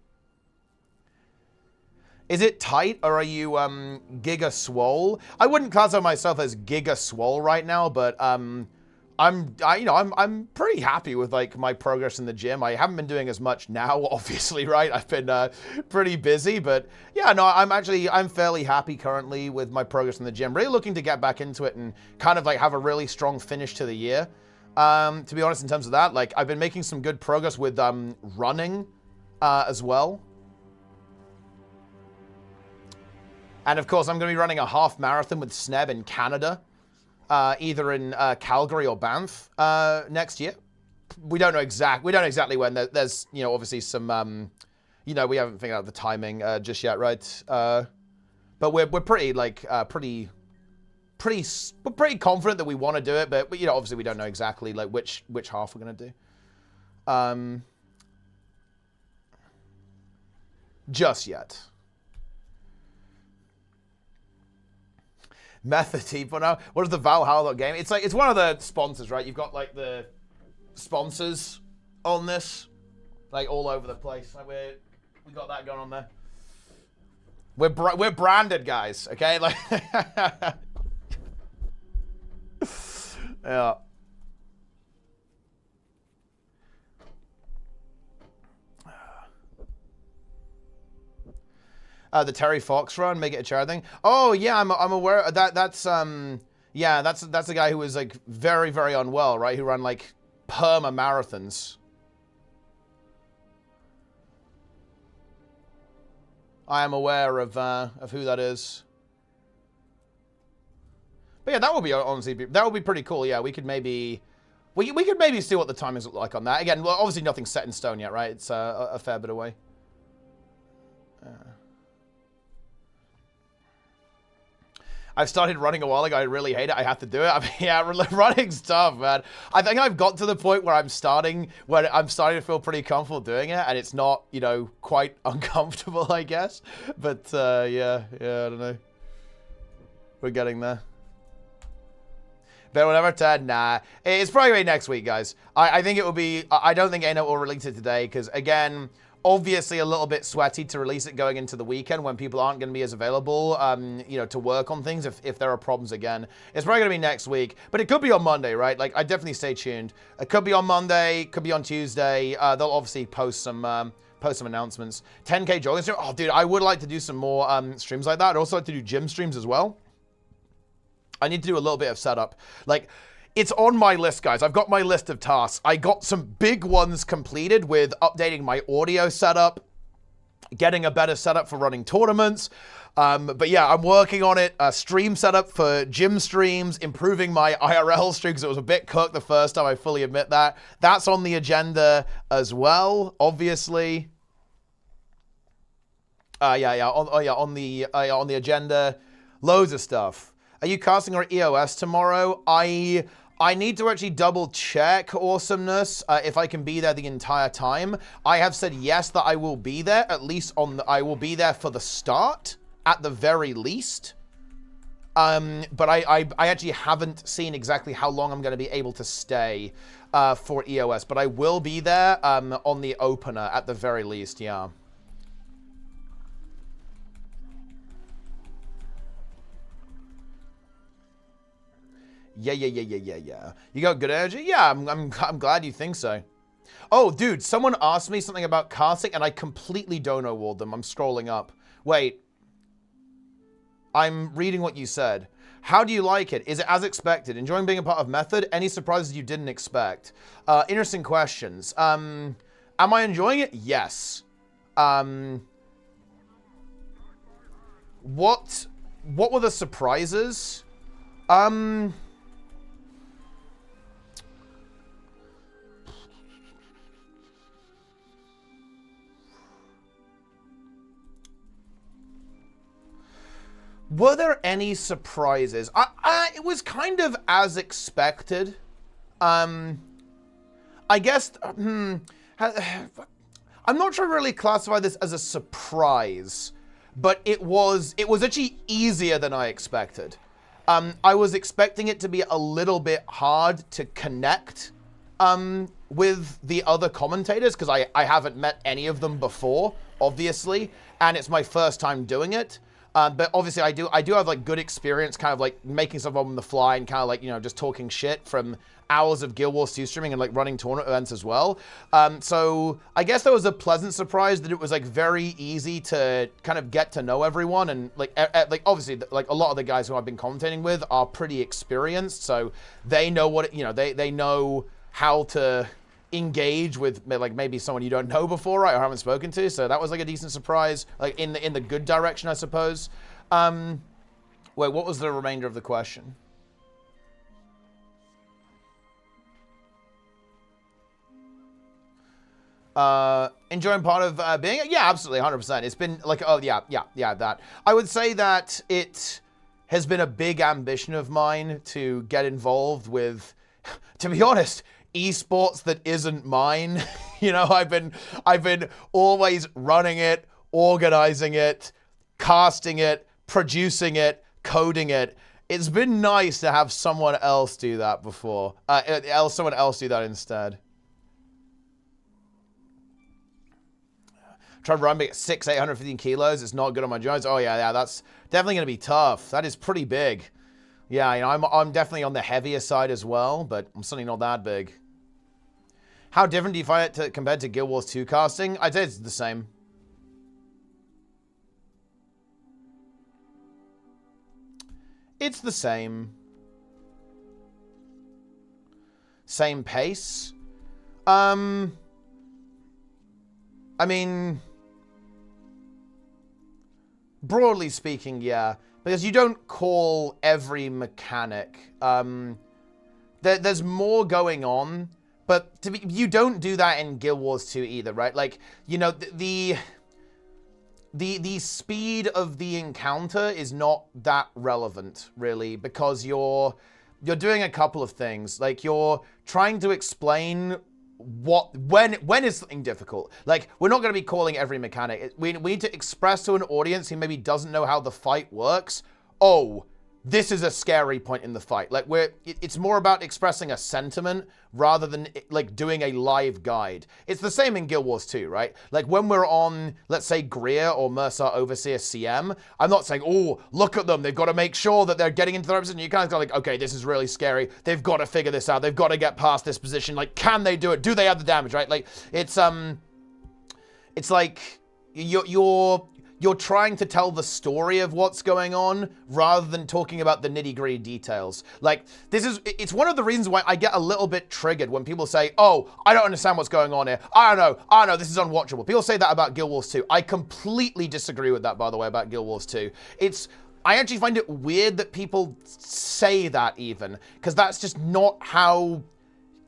S1: Is it tight or are you giga swole? I wouldn't classify myself as giga swole right now, but I'm pretty happy with like my progress in the gym. I haven't been doing as much now, obviously, right? I've been pretty busy, but yeah, no, I'm fairly happy currently with my progress in the gym. Really looking to get back into it and kind of like have a really strong finish to the year. To be honest, in terms of that, like I've been making some good progress with running as well. And of course, I'm going to be running a half marathon with Sneb in Canada. Either in Calgary or Banff next year. We don't know exactly when. There's obviously some we haven't figured out the timing just yet, right? But we're pretty pretty confident that we want to do it, but obviously we don't know exactly like which half we're gonna do. Just yet. MightyTeapot now. What is the Valhalla game? It's like it's one of the sponsors, right? You've got like the sponsors on this, like all over the place. Like we got that going on there. We're branded, guys. Okay, like yeah. The Terry Fox run, make it a charity thing. Oh yeah, I'm aware of that. That's the guy who was like very, very unwell, right? Who ran like perma marathons. I am aware of who that is. But yeah, that would be honestly that would be pretty cool. Yeah, we could maybe see what the timings look like on that. Again, well, obviously nothing's set in stone yet, right? It's a fair bit away. I've started running a while ago. I really hate it. I have to do it. I mean, yeah, running's tough, man. I think I've got to the point where I'm starting to feel pretty comfortable doing it, and it's not, quite uncomfortable, I guess. But yeah, I don't know. We're getting there. But whatever, Ted, nah. It's probably next week, guys. I think it will be. I don't think ArenaNet will release it today because, again, obviously a little bit sweaty to release it going into the weekend when people aren't going to be as available, you know, to work on things if there are problems again. It's probably going to be next week, but it could be on Monday, right? Like, I definitely stay tuned. It could be on Monday, could be on Tuesday. They'll obviously post some announcements. 10K jogging stream. Oh, dude, I would like to do some more streams like that. I'd also like to do gym streams as well. I need to do a little bit of setup. Like, it's on my list, guys. I've got my list of tasks. I got some big ones completed with updating my audio setup, getting a better setup for running tournaments. But yeah, I'm working on it. Stream setup for gym streams, improving my IRL stream because it was a bit cooked the first time, I fully admit that. That's on the agenda as well, obviously. On the agenda. Loads of stuff. Are you casting on EOS tomorrow? I need to actually double check Awesomeness if I can be there the entire time. I have said yes that I will be there, at least I will be there for the start, at the very least. But I actually haven't seen exactly how long I'm going to be able to stay for EOS, but I will be there on the opener at the very least, yeah. Yeah. You got good energy? Yeah, I'm glad you think so. Oh, dude, someone asked me something about casting, and I completely dono-walled them. I'm scrolling up. Wait. I'm reading what you said. How do you like it? Is it as expected? Enjoying being a part of Method? Any surprises you didn't expect? Interesting questions. Am I enjoying it? Yes. What were the surprises? Were there any surprises? It was kind of as expected. I guess, I'm not sure to really classify this as a surprise, but it was actually easier than I expected. I was expecting it to be a little bit hard to connect with the other commentators because I haven't met any of them before, obviously, and it's my first time doing it. But obviously I do have like good experience kind of like making stuff on the fly and kind of like, you know, just talking shit from hours of Guild Wars 2 streaming and like running tournament events as well. So I guess that was a pleasant surprise that it was like very easy to kind of get to know everyone. And like obviously like a lot of the guys who I've been commentating with are pretty experienced. So they know what, you know, they know how to engage with like maybe someone you don't know before, right, or haven't spoken to. So that was like a decent surprise, like in the good direction, I suppose. Wait, what was the remainder of the question? Enjoying part of being, yeah, absolutely, 100%. It's been like, oh yeah, that. I would say that it has been a big ambition of mine to get involved with, to be honest, esports that isn't mine. You know, I've been always running it, organizing it, casting it, producing it, coding it. It's been nice to have someone else do that before. Someone else do that instead. Try to run big at 815 kilos. It's not good on my joints. Oh yeah, that's definitely gonna be tough. That is pretty big. Yeah, you know, I'm definitely on the heavier side as well, but I'm certainly not that big. How different do you find it compared to Guild Wars 2 casting? I'd say it's the same. It's the same. Same pace. I mean, broadly speaking, yeah. Because you don't call every mechanic. There's more going on. But you don't do that in Guild Wars 2 either, right? Like, you know, the speed of the encounter is not that relevant, really, because you're doing a couple of things. Like, you're trying to explain when is something difficult. Like, we're not going to be calling every mechanic. We need to express to an audience who maybe doesn't know how the fight works. Oh, this is a scary point in the fight. Like, it's more about expressing a sentiment rather than, like, doing a live guide. It's the same in Guild Wars 2, right? Like, when we're on, let's say, Greer or Mercer Overseer CM, I'm not saying, oh, look at them, they've got to make sure that they're getting into their position. You kind of go like, okay, this is really scary. They've got to figure this out. They've got to get past this position. Like, can they do it? Do they have the damage, right? Like, it's like you're trying to tell the story of what's going on rather than talking about the nitty-gritty details. Like, it's one of the reasons why I get a little bit triggered when people say, oh, I don't understand what's going on here. I don't know, this is unwatchable. People say that about Guild Wars 2. I completely disagree with that, by the way, about Guild Wars 2. I actually find it weird that people say that even, because that's just not how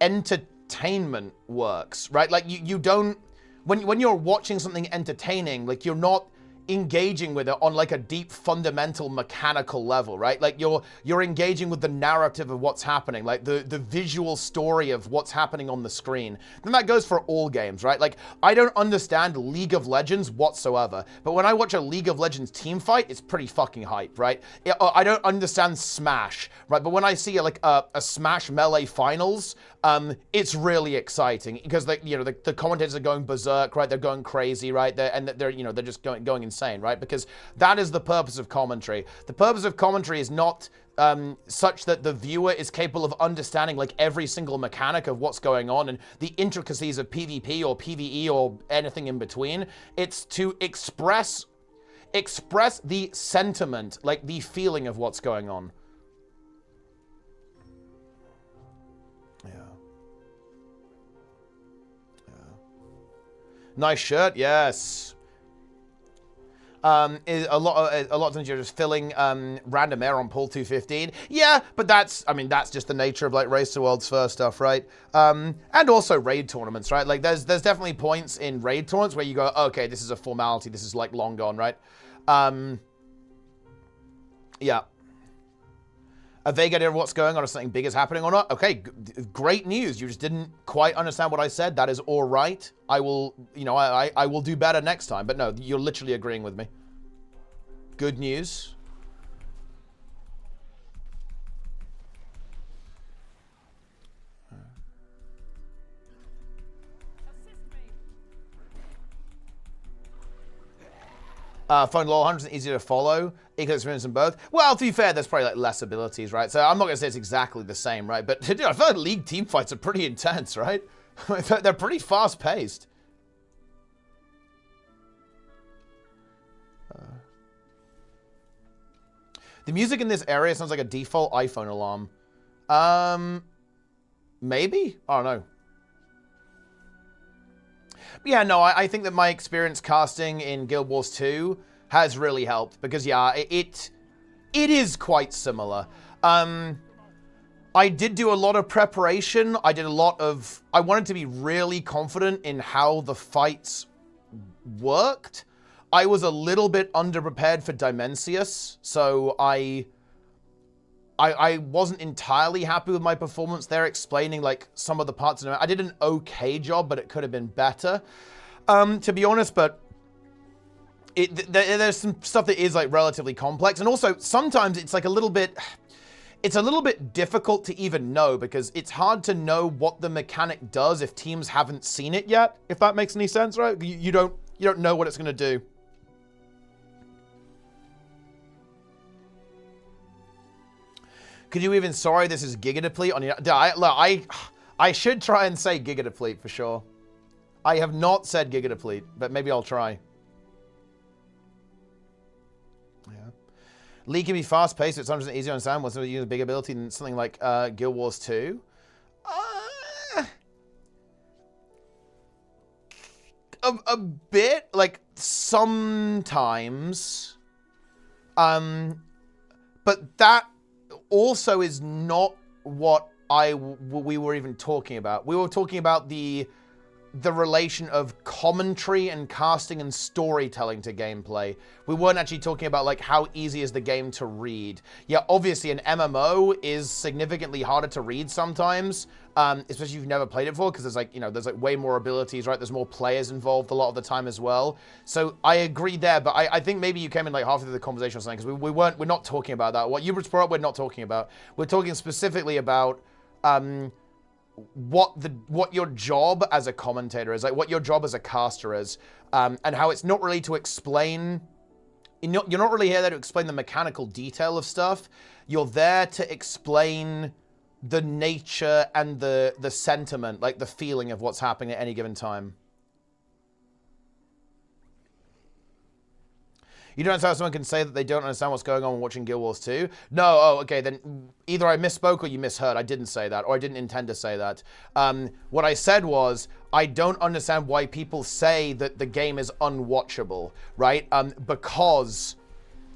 S1: entertainment works, right? Like, you don't, when you're watching something entertaining, like, you're not engaging with it on like a deep fundamental mechanical level, right? Like you're engaging with the narrative of what's happening, like the visual story of what's happening on the screen. And that goes for all games, right? Like, I don't understand League of Legends whatsoever, but when I watch a League of Legends team fight, it's pretty fucking hype, right? I don't understand Smash, right? But when I see like a Smash Melee finals, it's really exciting because the commentators are going berserk, right? They're going crazy, right? They're just going insane, right? Because that is the purpose of commentary. The purpose of commentary is not such that the viewer is capable of understanding like every single mechanic of what's going on and the intricacies of PvP or PvE or anything in between. It's to express the sentiment, like the feeling of what's going on. Nice shirt, yes. A lot of times you're just filling random air on pull 215. Yeah, but that's just the nature of like Race to World's first stuff, right? And also raid tournaments, right? Like there's definitely points in raid tournaments where you go, okay, this is a formality, this is like long gone, right? Yeah. A vague idea of what's going on, if something big is happening or not. Okay, great news. You just didn't quite understand what I said. That is all right. I will, I will do better next time. But no, you're literally agreeing with me. Good news. Phone lol, 100% easier to follow. Equal experience in both. Well, to be fair, there's probably like less abilities, right? So I'm not gonna say it's exactly the same, right? But dude, I feel like League team fights are pretty intense, right? They're pretty fast paced. The music in this area sounds like a default iPhone alarm. Maybe? I don't know. Yeah, no, I think that my experience casting in Guild Wars 2 has really helped because, yeah, it is quite similar. I did do a lot of preparation. I wanted to be really confident in how the fights worked. I was a little bit underprepared for Dimensius, so I wasn't entirely happy with my performance there, explaining like some of the parts of it. I did an okay job, but it could have been better, to be honest. But there's some stuff that is like relatively complex, and also sometimes it's like a little bit difficult to even know because it's hard to know what the mechanic does if teams haven't seen it yet. If that makes any sense, right? You don't know what it's gonna do. Could you even, sorry, this is Giga Deplete on your, I should try and say Giga Deplete for sure. I have not said Giga Deplete, but maybe I'll try. Yeah. League can be fast paced, it's 100% easier to understand once you use a big ability than something like Guild Wars 2. A bit, like sometimes. But that also is not what we were even talking about. We were talking about the the relation of commentary and casting and storytelling to gameplay. We weren't actually talking about like how easy is the game to read. Yeah, obviously an MMO is significantly harder to read sometimes, especially if you've never played it before, because there's like, you know, there's like way more abilities, right? There's more players involved a lot of the time as well. So I agree there, but I think maybe you came in like halfway through the conversation or something, because we're not talking about that. What you brought up, we're not talking about. We're talking specifically about what your job as a commentator is, like what your job as a caster is, and how it's not really to explain. You're not really here there to explain the mechanical detail of stuff. You're there to explain the nature and the sentiment, like the feeling of what's happening at any given time. You don't understand how someone can say that they don't understand what's going on when watching Guild Wars 2? No, oh, okay, then either I misspoke or you misheard. I didn't say that, or I didn't intend to say that. What I said was, I don't understand why people say that the game is unwatchable, right? Because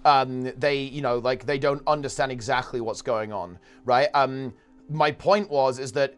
S1: they, you know, like, they don't understand exactly what's going on, right? My point is that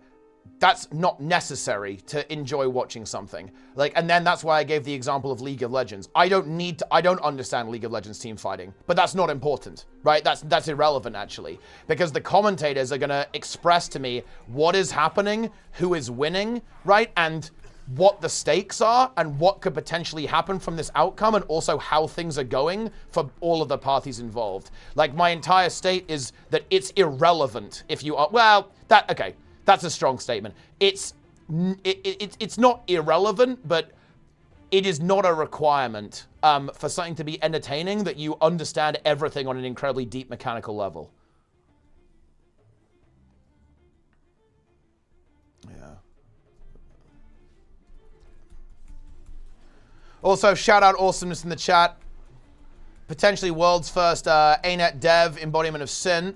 S1: that's not necessary to enjoy watching something. Like, and then that's why I gave the example of League of Legends. I don't understand League of Legends team fighting, but that's not important, right? That's irrelevant, actually, because the commentators are gonna express to me what is happening, who is winning, right? And what the stakes are, and what could potentially happen from this outcome, and also how things are going for all of the parties involved. Like, my entire state is that it's irrelevant if you are, well, okay. That's a strong statement. It's not irrelevant, but it is not a requirement for something to be entertaining that you understand everything on an incredibly deep mechanical level. Yeah. Also, shout out Awesomeness in the chat. Potentially world's first ArenaNet dev embodiment of sin.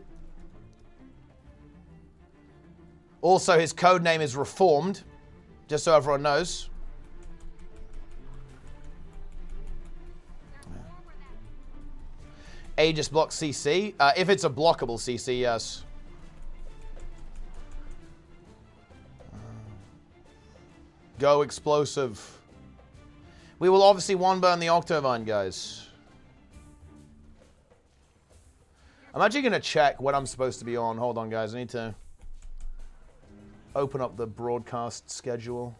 S1: Also, his code name is Reformed, just so everyone knows. Aegis block CC. If it's a blockable CC, yes. Go explosive. We will obviously one burn the Octovine, guys. I'm actually going to check what I'm supposed to be on. Hold on, guys. I need to open up the broadcast schedule.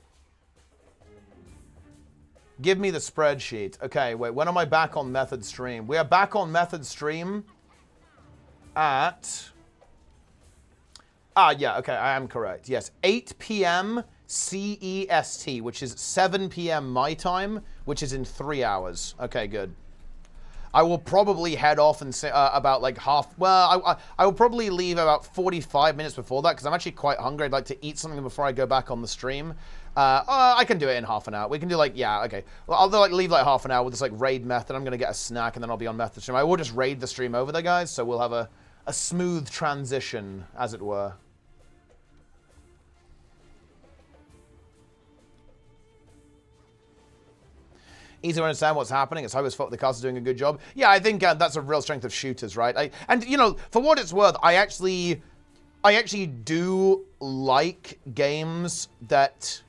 S1: Give me the spreadsheet. Okay, wait, when am I back on Method Stream? We are back on Method Stream at... yeah, okay, I am correct. Yes, 8 p.m. CEST, which is 7 p.m. my time, which is in 3 hours. Okay, good. I will probably head off and say about like I will probably leave about 45 minutes before that, because I'm actually quite hungry. I'd like to eat something before I go back on the stream. I can do it in half an hour. We can do like, yeah, okay. Well, I'll like leave like half an hour with this like raid method. I'm going to get a snack and then I'll be on method stream. I will just raid the stream over there, guys, so we'll have a smooth transition, as it were. Easy to understand what's happening. It's always thought the cast is doing a good job. Yeah, I think that's a real strength of shooters, right? And you know, for what it's worth, I actually do like games that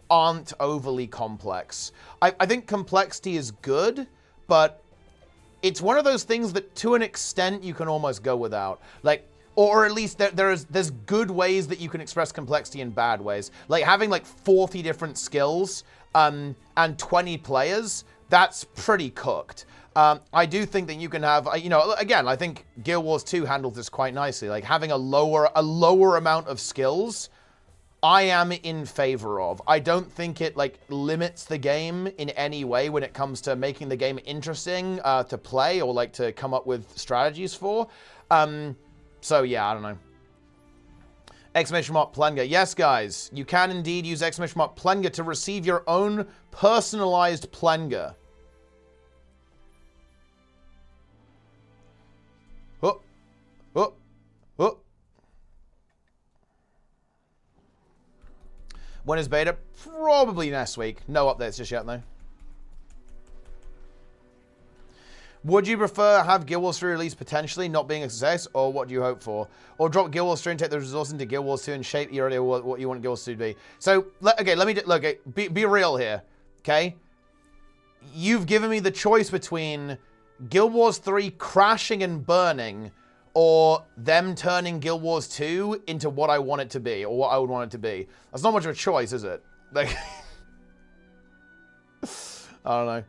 S1: aren't overly complex. I think complexity is good, but it's one of those things that, to an extent, you can almost go without. Like, or at least there's good ways that you can express complexity in bad ways. Like having like 40 different skills and 20 players, that's pretty cooked. I do think that you can have, you know, again, I think Guild Wars 2 handles this quite nicely. Like having a lower amount of skills, I am in favor of. I don't think it like limits the game in any way when it comes to making the game interesting to play or like to come up with strategies for. So yeah, I don't know. Exclamation mark plenga. Yes, guys, you can indeed use exclamation mark plenga to receive your own personalized plenga. Oh, oh, oh. When is beta? Probably next week. No updates just yet, though. Would you prefer have Guild Wars 3 released potentially not being a success, or what do you hope for? Or drop Guild Wars 3 and take the resources into Guild Wars 2 and shape your idea of what you want Guild Wars 2 to be? So, okay, let me look. Be real here, okay? You've given me the choice between Guild Wars 3 crashing and burning, or them turning Guild Wars 2 into what I want it to be, or what I would want it to be. That's not much of a choice, is it? Like, I don't know.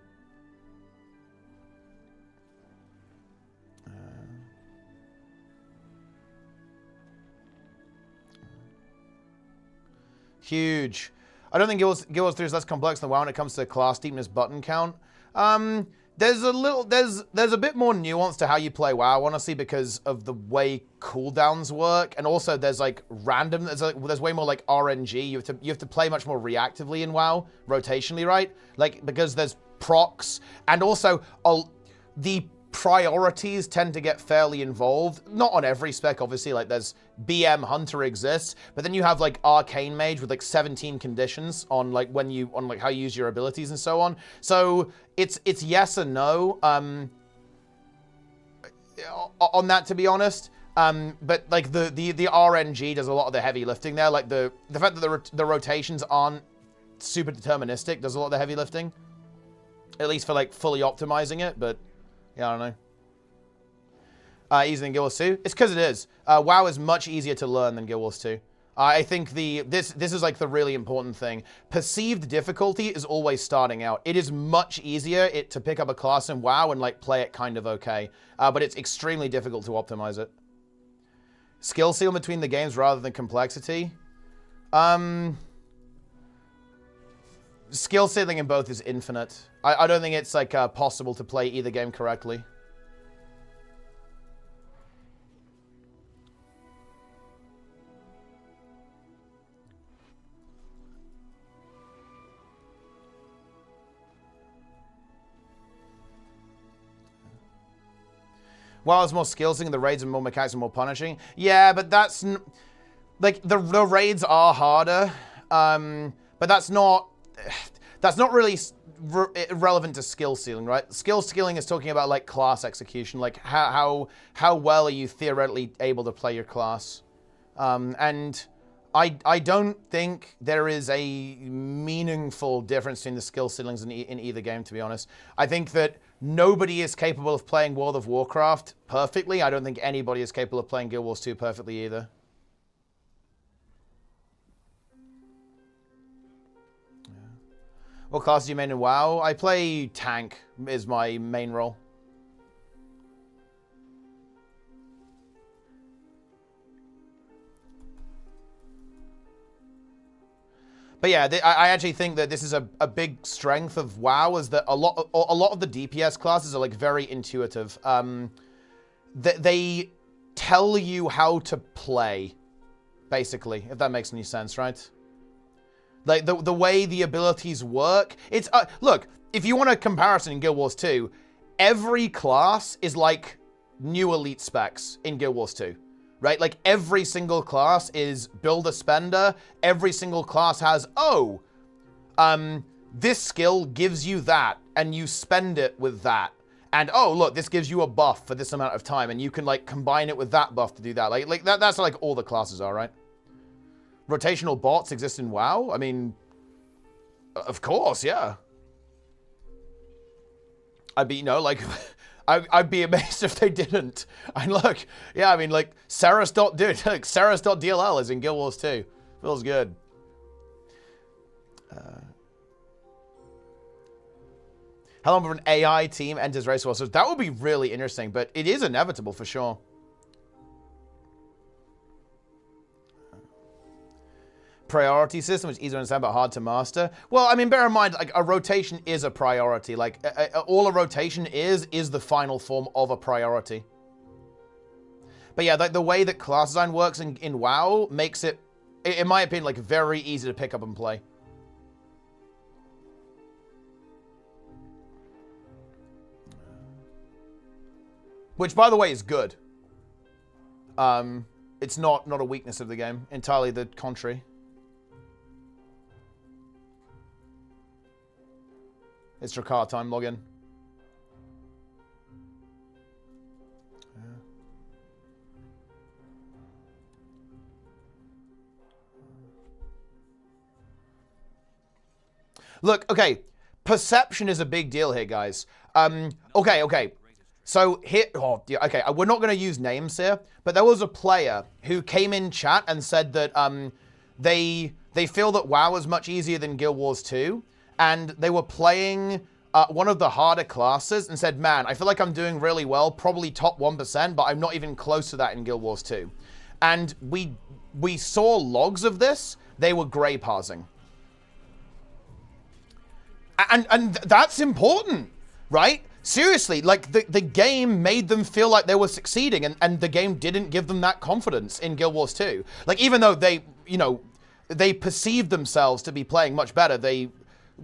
S1: Huge. I don't think Guild Wars 3 is less complex than WoW when it comes to class deepness button count. There's a bit more nuance to how you play WoW, honestly, because of the way cooldowns work, and also there's like random. There's way more like RNG. You have to play much more reactively in WoW, rotationally, right? Like because there's procs, and also the priorities tend to get fairly involved. Not on every spec, obviously. Like there's BM Hunter exists, but then you have like Arcane Mage with like 17 conditions on like how you use your abilities and so on. So it's yes and no on that, to be honest. But like the RNG does a lot of the heavy lifting there. Like the fact that the rotations aren't super deterministic does a lot of the heavy lifting, at least for like fully optimizing it. But yeah, I don't know. Easier than Guild Wars 2? It's because it is. WoW is much easier to learn than Guild Wars 2. I think this is like the really important thing. Perceived difficulty is always starting out. It is much easier to pick up a class in WoW and like play it kind of okay. But it's extremely difficult to optimize it. Skill ceiling between the games rather than complexity. Skill ceiling in both is infinite. I don't think it's like possible to play either game correctly. WoW is more skill ceiling, the raids are more mechanics and more punishing. Yeah, but that's like the raids are harder, but that's not really relevant to skill ceiling, right? Skill ceiling is talking about like class execution, like how well are you theoretically able to play your class, and I don't think there is a meaningful difference between the skill ceilings in either game, to be honest. I think that nobody is capable of playing World of Warcraft perfectly. I don't think anybody is capable of playing Guild Wars 2 perfectly either. What class do you main in WoW? I play tank is my main role. But yeah, I actually think that this is a big strength of WoW, is that a lot of the DPS classes are like very intuitive. They tell you how to play, basically, if that makes any sense, right? Like, the way the abilities work, it's, look, if you want a comparison in Guild Wars 2, every class is like new elite specs in Guild Wars 2, right? Like, every single class is build a spender, every single class has, this skill gives you that, and you spend it with that. And, oh, look, this gives you a buff for this amount of time, and you can, like, combine it with that buff to do that. Like that's like all the classes are, right? Rotational bots exist in WoW? I mean, of course, yeah. I'd be, like, I'd be amazed if they didn't. And look, yeah, I mean, like, Saras.DLL is in Guild Wars 2. Feels good. How long before an AI team enters Race War? So that would be really interesting, but it is inevitable for sure. Priority system, which is easy to understand but hard to master. Well, I mean, bear in mind, like, a rotation is a priority. Like, all a rotation is the final form of a priority. But yeah, like, the way that class design works in WoW makes it, in my opinion, like, very easy to pick up and play. Which, by the way, is good. It's not a weakness of the game. Entirely the contrary. It's Drakkar time, login. Look, okay, perception is a big deal here, guys. Okay. So here, okay, we're not going to use names here, but there was a player who came in chat and said that they feel that WoW is much easier than Guild Wars 2, and they were playing one of the harder classes and said, man, I feel like I'm doing really well, probably top 1%, but I'm not even close to that in Guild Wars 2. And we saw logs of this. They were grey parsing. And that's important, right? Seriously, like the game made them feel like they were succeeding, and the game didn't give them that confidence in Guild Wars 2. Like, even though they, you know, they perceived themselves to be playing much better, they,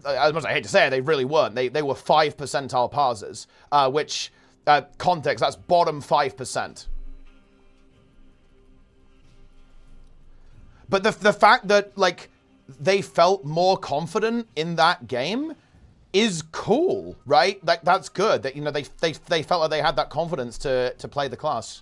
S1: as much as I hate to say it, they really weren't. They were 5 percentile parsers, which, context, that's bottom 5%. But the fact that, like, they felt more confident in that game is cool, right? Like, that's good. That, you know, they felt like they had that confidence to play the class.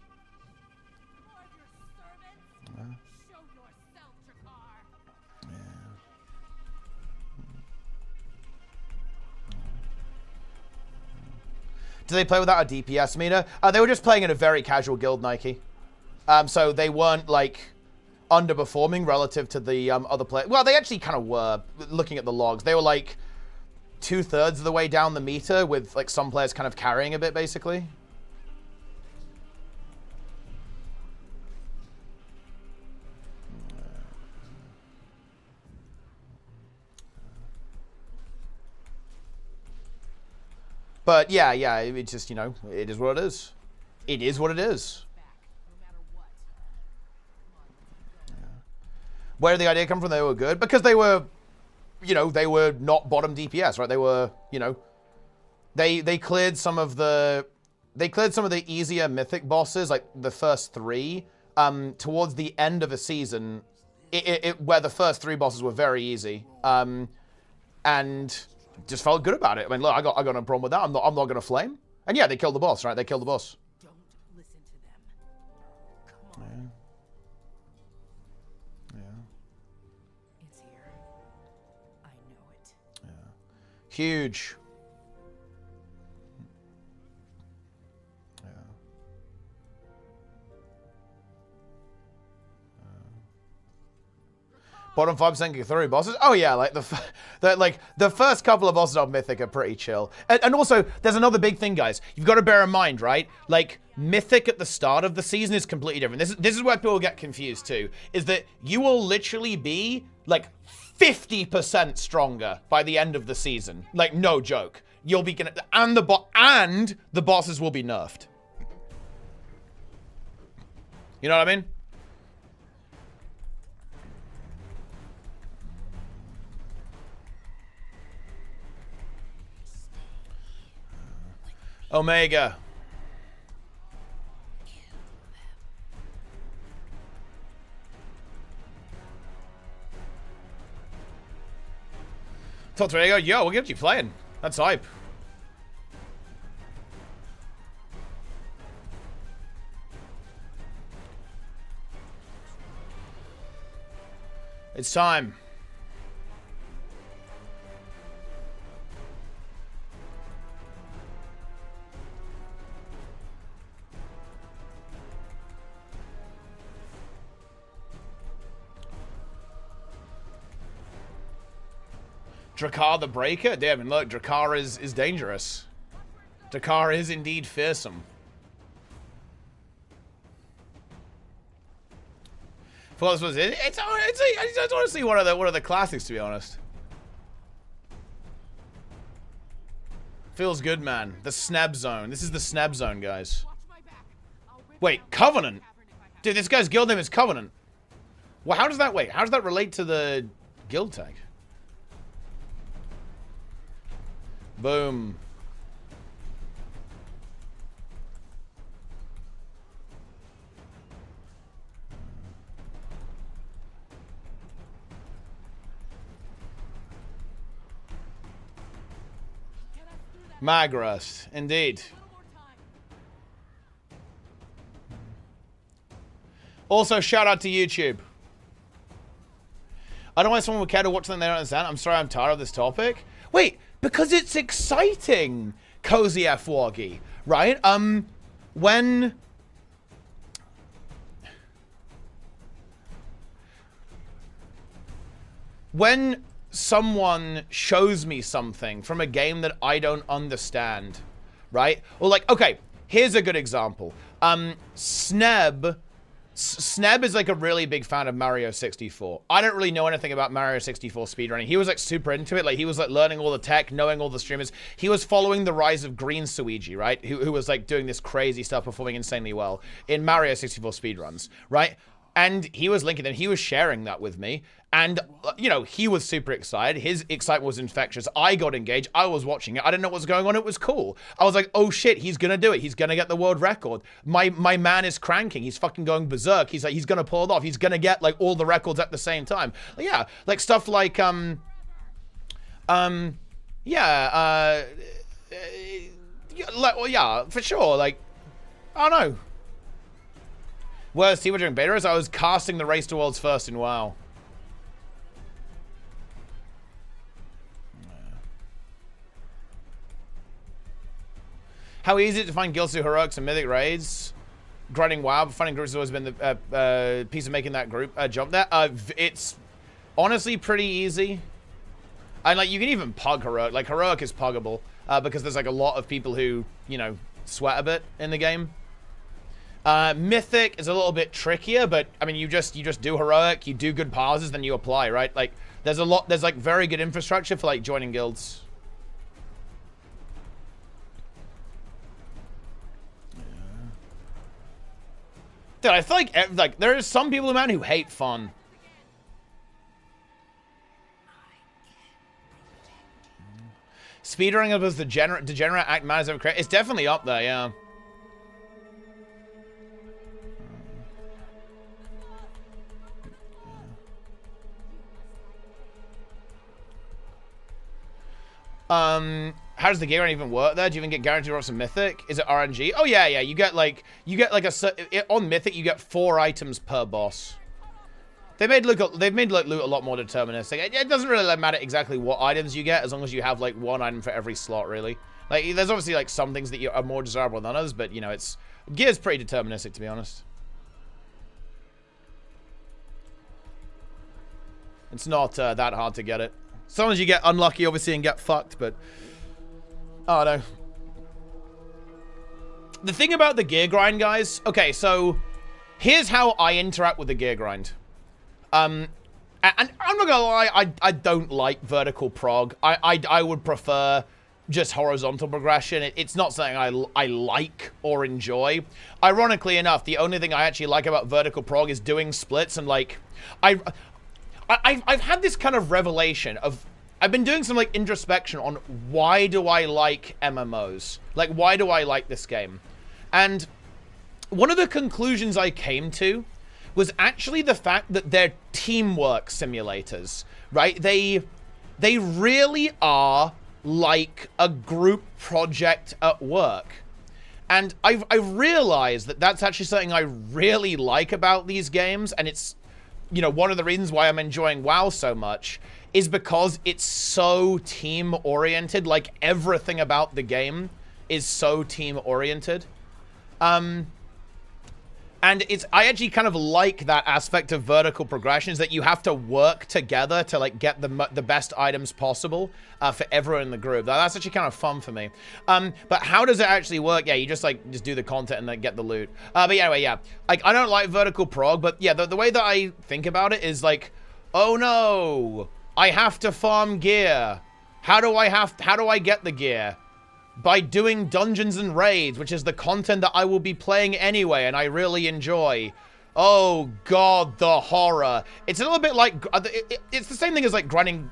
S1: Do they play without a DPS meter? They were just playing in a very casual guild, Nike. So they weren't, like, underperforming relative to the other players. Well, they actually kind of were, looking at the logs. They were, like, 2/3 of the way down the meter, with, like, some players kind of carrying a bit, basically. But yeah, it just, you know, it is what it is. It is what it is. Where did the idea come from? They were good because they were, you know, they were not bottom DPS, right? They were, you know, they cleared some of the easier mythic bosses, like the first 3, towards the end of a season, where the first 3 bosses were very easy, and just felt good about it. I mean, look, I got no problem with that. I'm not going to flame. And yeah, they killed the boss, right? They killed the boss.
S5: Don't listen to them. Come on.
S1: Yeah.
S5: It's here. I know it.
S1: Yeah. Huge. Yeah. Bottom 5% get through bosses. Oh yeah, like the first couple of bosses on Mythic are pretty chill. And also, there's another big thing, guys. You've got to bear in mind, right? Like, Mythic at the start of the season is completely different. This is where people get confused too. Is that you will literally be like 50% stronger by the end of the season. Like, no joke. You'll be gonna, and the bosses will be nerfed. You know what I mean? Omega. Top 3 go, yo, we'll get you playing. That's hype. It's time. Drakkar the Breaker? Damn, and look, Drakkar is dangerous. Drakkar is indeed fearsome. For this was it. It's honestly one of the classics, to be honest. Feels good, man. The Sneb Zone. This is the Sneb Zone, guys. Wait, Covenant? Dude, this guy's guild name is Covenant. Well, how does that relate to the guild tag? Boom. Magrust, indeed. Also, shout out to YouTube. I don't know why someone would care to watch something they don't understand. I'm sorry, I'm tired of this topic. Wait, because it's exciting, Cozy F. Woggy, right? When someone shows me something from a game that I don't understand, right? Or like, okay, here's a good example. Sneb is like a really big fan of Mario 64. I don't really know anything about Mario 64 speedrunning. He was like super into it. Like he was like learning all the tech, knowing all the streamers. He was following the rise of Green Suigi, right? Who was like doing this crazy stuff, performing insanely well in Mario 64 speedruns, right? And he was linking them. He was sharing that with me. And, you know, he was super excited. His excitement was infectious. I got engaged. I was watching it. I didn't know what was going on. It was cool. I was like, oh shit, he's gonna do it. He's gonna get the world record. My man is cranking. He's fucking going berserk. He's like, he's gonna pull it off. He's gonna get like all the records at the same time. Yeah, like stuff like, yeah, for sure. Like, I don't know. Worst Teapot during beta is I was casting the Race to Worlds first in WoW. How easy is it to find guilds through heroics and mythic raids? Grinding WoW, but finding groups has always been the piece of making that group jump there. It's honestly pretty easy. And like you can even pug heroic. Like heroic is puggable because there's like a lot of people who, you know, sweat a bit in the game. Mythic is a little bit trickier, but I mean, you just do heroic, you do good pauses, then you apply, right? Like, there's like very good infrastructure for like joining guilds. Dude, I feel like there are some people, man, who hate fun. Speedrunning was the degenerate act man has ever created. It's definitely up there, yeah. How does the gear grind even work there? Do you even get guaranteed drops of Mythic? Is it RNG? Oh yeah, you get like on Mythic you get 4 items per boss. They've made loot a lot more deterministic. It doesn't really matter exactly what items you get as long as you have like 1 item for every slot, really. Like there's obviously like some things that are more desirable than others, but you know, gear's pretty deterministic, to be honest. It's not that hard to get it. Sometimes you get unlucky, obviously, and get fucked, but oh no. The thing about the gear grind, guys. Okay, so here's how I interact with the gear grind. And I'm not gonna lie, I don't like vertical prog. I would prefer just horizontal progression. It's not something I like or enjoy. Ironically enough, the only thing I actually like about vertical prog is doing splits and like I've had this kind of revelation of I've been doing some like introspection on why do I like MMOs? Like why do I like this game? And one of the conclusions I came to was actually the fact that they're teamwork simulators, right? They really are like a group project at work. And I've realized that that's actually something I really like about these games, and it's, you know, one of the reasons why I'm enjoying WoW so much is because it's so team-oriented. Like, everything about the game is so team-oriented. And I actually kind of like that aspect of vertical progression, is that you have to work together to, like, get the best items possible for everyone in the group. That's actually kind of fun for me. But how does it actually work? Yeah, you just do the content and then get the loot. But yeah, anyway, yeah. Like, I don't like vertical prog, but yeah, the way that I think about it is like, oh no, I have to farm gear. How do I get the gear? By doing dungeons and raids, which is the content that I will be playing anyway, and I really enjoy. Oh god, the horror. It's a little bit like, it's the same thing as like grinding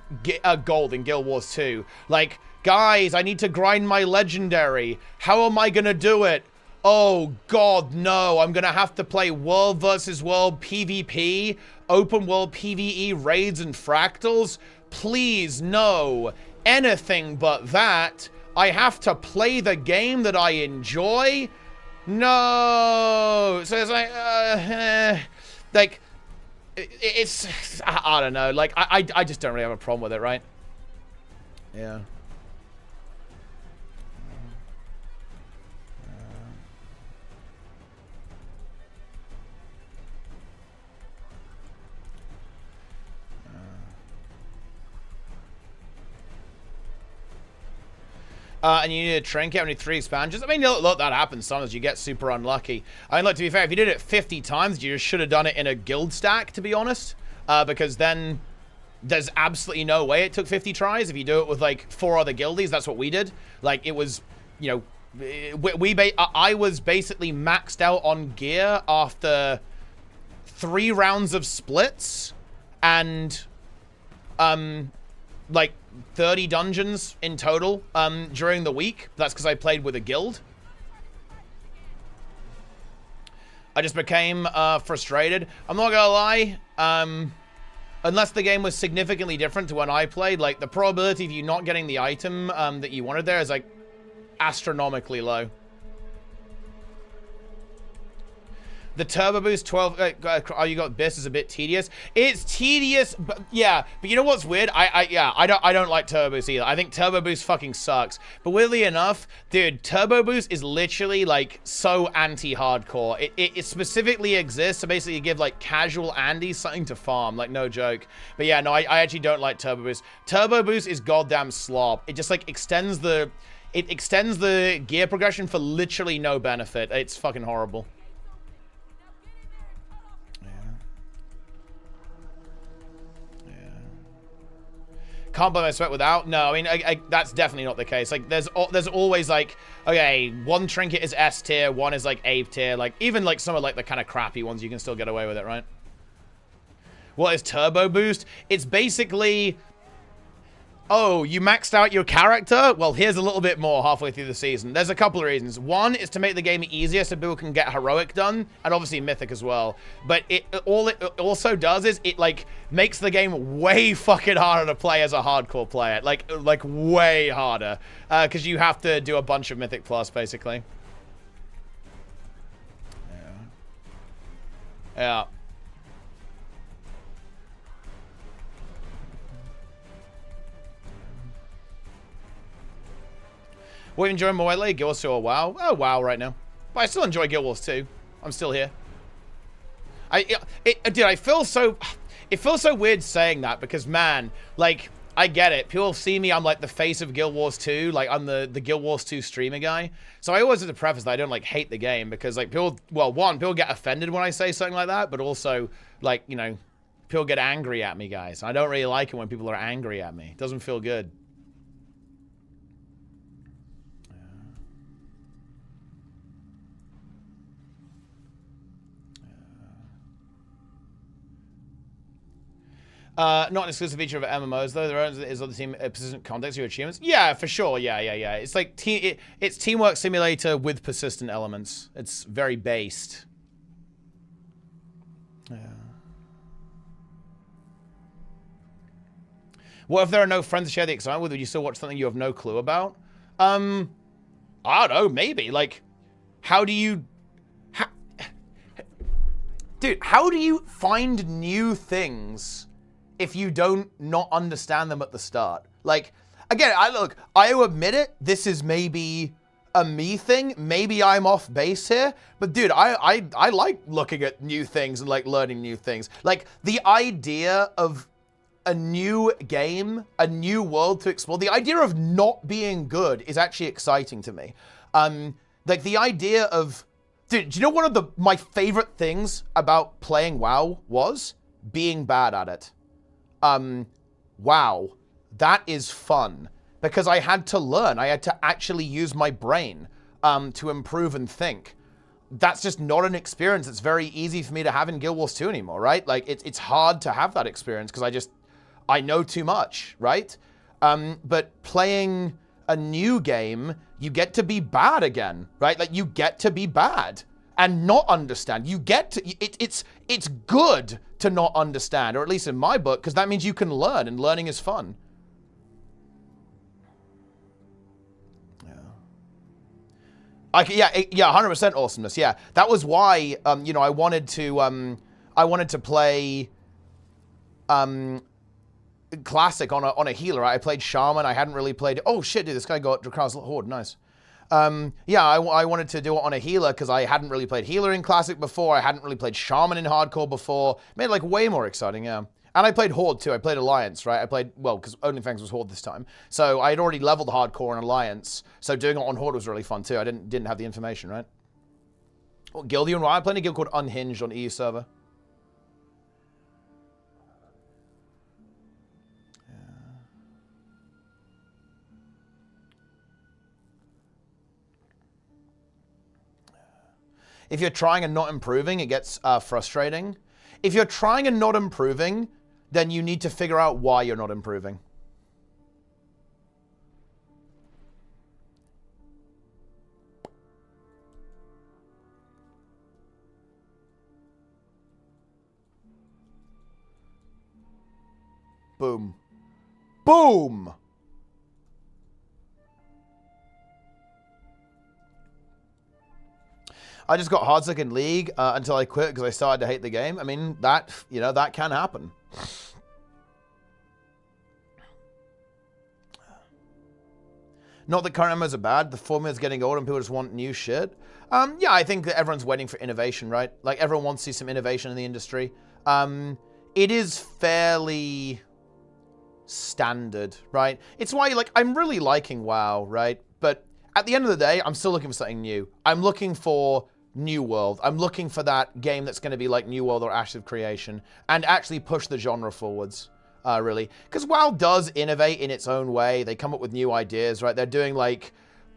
S1: gold in Guild Wars 2. Like, guys, I need to grind my legendary. How am I gonna do it? Oh god, no, I'm gonna have to play world versus world PvP, open world PvE raids and fractals. Please, no. Anything but that. I have to play the game that I enjoy? No. So it's like it's I don't know. Like I just don't really have a problem with it, right? Yeah. And you need a trinket, only 3 expansions. I mean, look, that happens sometimes. You get super unlucky. I mean, look, to be fair, if you did it 50 times, you just should have done it in a guild stack, to be honest. Because then there's absolutely no way it took 50 tries. If you do it with, like, 4 other guildies, that's what we did. Like, it was, you know, I was basically maxed out on gear after 3 rounds of splits and, like, 30 dungeons in total during the week. That's because I played with a guild. I just became frustrated. I'm not gonna lie. Unless the game was significantly different to when I played, like, the probability of you not getting the item that you wanted there is, like, astronomically low. The turbo boost 12, oh, you got this is a bit tedious. It's tedious, but yeah. But you know what's weird? I don't like turbo boost either. I think turbo boost fucking sucks. But weirdly enough, dude, turbo boost is literally like so anti-hardcore. It specifically exists to basically give like casual Andys something to farm, like no joke. But yeah, no, I actually don't like turbo boost. Turbo boost is goddamn slop. It just like extends the gear progression for literally no benefit. It's fucking horrible. Can't buy my sweat without? No, I mean, that's definitely not the case. Like, there's always, like, okay, one trinket is S tier, one is, like, A tier. Like, even, like, some of, like, the kind of crappy ones, you can still get away with it, right? What is turbo boost? It's basically... Oh, you maxed out your character? Well, here's a little bit more halfway through the season. There's a couple of reasons. One is to make the game easier so people can get heroic done, and obviously mythic as well. But all it also does is it like makes the game way fucking harder to play as a hardcore player. Like way harder. Because you have to do a bunch of mythic plus, basically. Yeah. What are you enjoying more lately? Guild Wars 2 or WoW? Oh, WoW right now. But I still enjoy Guild Wars 2. I'm still here. Dude, I feel so... It feels so weird saying that because, man, like, I get it. People see me, I'm like the face of Guild Wars 2. Like, I'm the Guild Wars 2 streamer guy. So I always have to preface that I don't, like, hate the game because, like, people... Well, one, people get offended when I say something like that, but also, like, you know, people get angry at me, guys. I don't really like it when people are angry at me. It doesn't feel good. Not an exclusive feature of MMOs though. There is other team persistent context to your achievements. Yeah, for sure. Yeah. It's like it's teamwork simulator with persistent elements. It's very based. Yeah. What if there are no friends to share the excitement with? Would you still watch something you have no clue about? I don't know. Maybe like, how do you? Dude, how do you find new things if you don't not understand them at the start? Like, again, I will admit it, this is maybe a me thing. Maybe I'm off base here. But dude, I like looking at new things and like learning new things. Like the idea of a new game, a new world to explore, the idea of not being good is actually exciting to me. Like the idea of, dude, do you know one of my favorite things about playing WoW was? Being bad at it. Wow, that is fun because I had to learn. I had to actually use my brain to improve and think. That's just not an experience that's very easy for me to have in Guild Wars 2 anymore, right? Like it's hard to have that experience because I know too much, right? But playing a new game, you get to be bad again, right? Like you get to be bad and not understand. You get to, it's good to not understand, or at least in my book, because that means you can learn, and learning is fun. Yeah. Yeah, 100% awesomeness. Yeah, that was why, you know, I wanted to play Classic on a healer. I played Shaman. I hadn't really played... Oh, shit, dude, this guy got Drakar's Horde. Nice. Yeah, I wanted to do it on a healer because I hadn't really played healer in Classic before. I hadn't really played Shaman in Hardcore before. Made it, like, way more exciting, yeah. And I played Horde, too. I played Alliance, right? I played... Well, because OnlyFans was Horde this time. So I had already leveled Hardcore in Alliance. So doing it on Horde was really fun, too. I didn't have the information, right? What guild are you in? I played a guild called Unhinged on EU server. If you're trying and not improving, it gets frustrating. If you're trying and not improving, then you need to figure out why you're not improving. Boom. Boom! I just got Hardstuck in League until I quit because I started to hate the game. I mean, that, you know, that can happen. Not that current MMOs are bad. The formula's getting old and people just want new shit. Yeah, I think that everyone's waiting for innovation, right? Like, everyone wants to see some innovation in the industry. It is fairly standard, right? It's why, like, I'm really liking WoW, right? But at the end of the day, I'm still looking for something new. I'm looking for New World. I'm looking for that game that's going to be like New World or Ashes of Creation and actually push the genre forwards, really. Because WoW does innovate in its own way. They come up with new ideas, right? They're doing like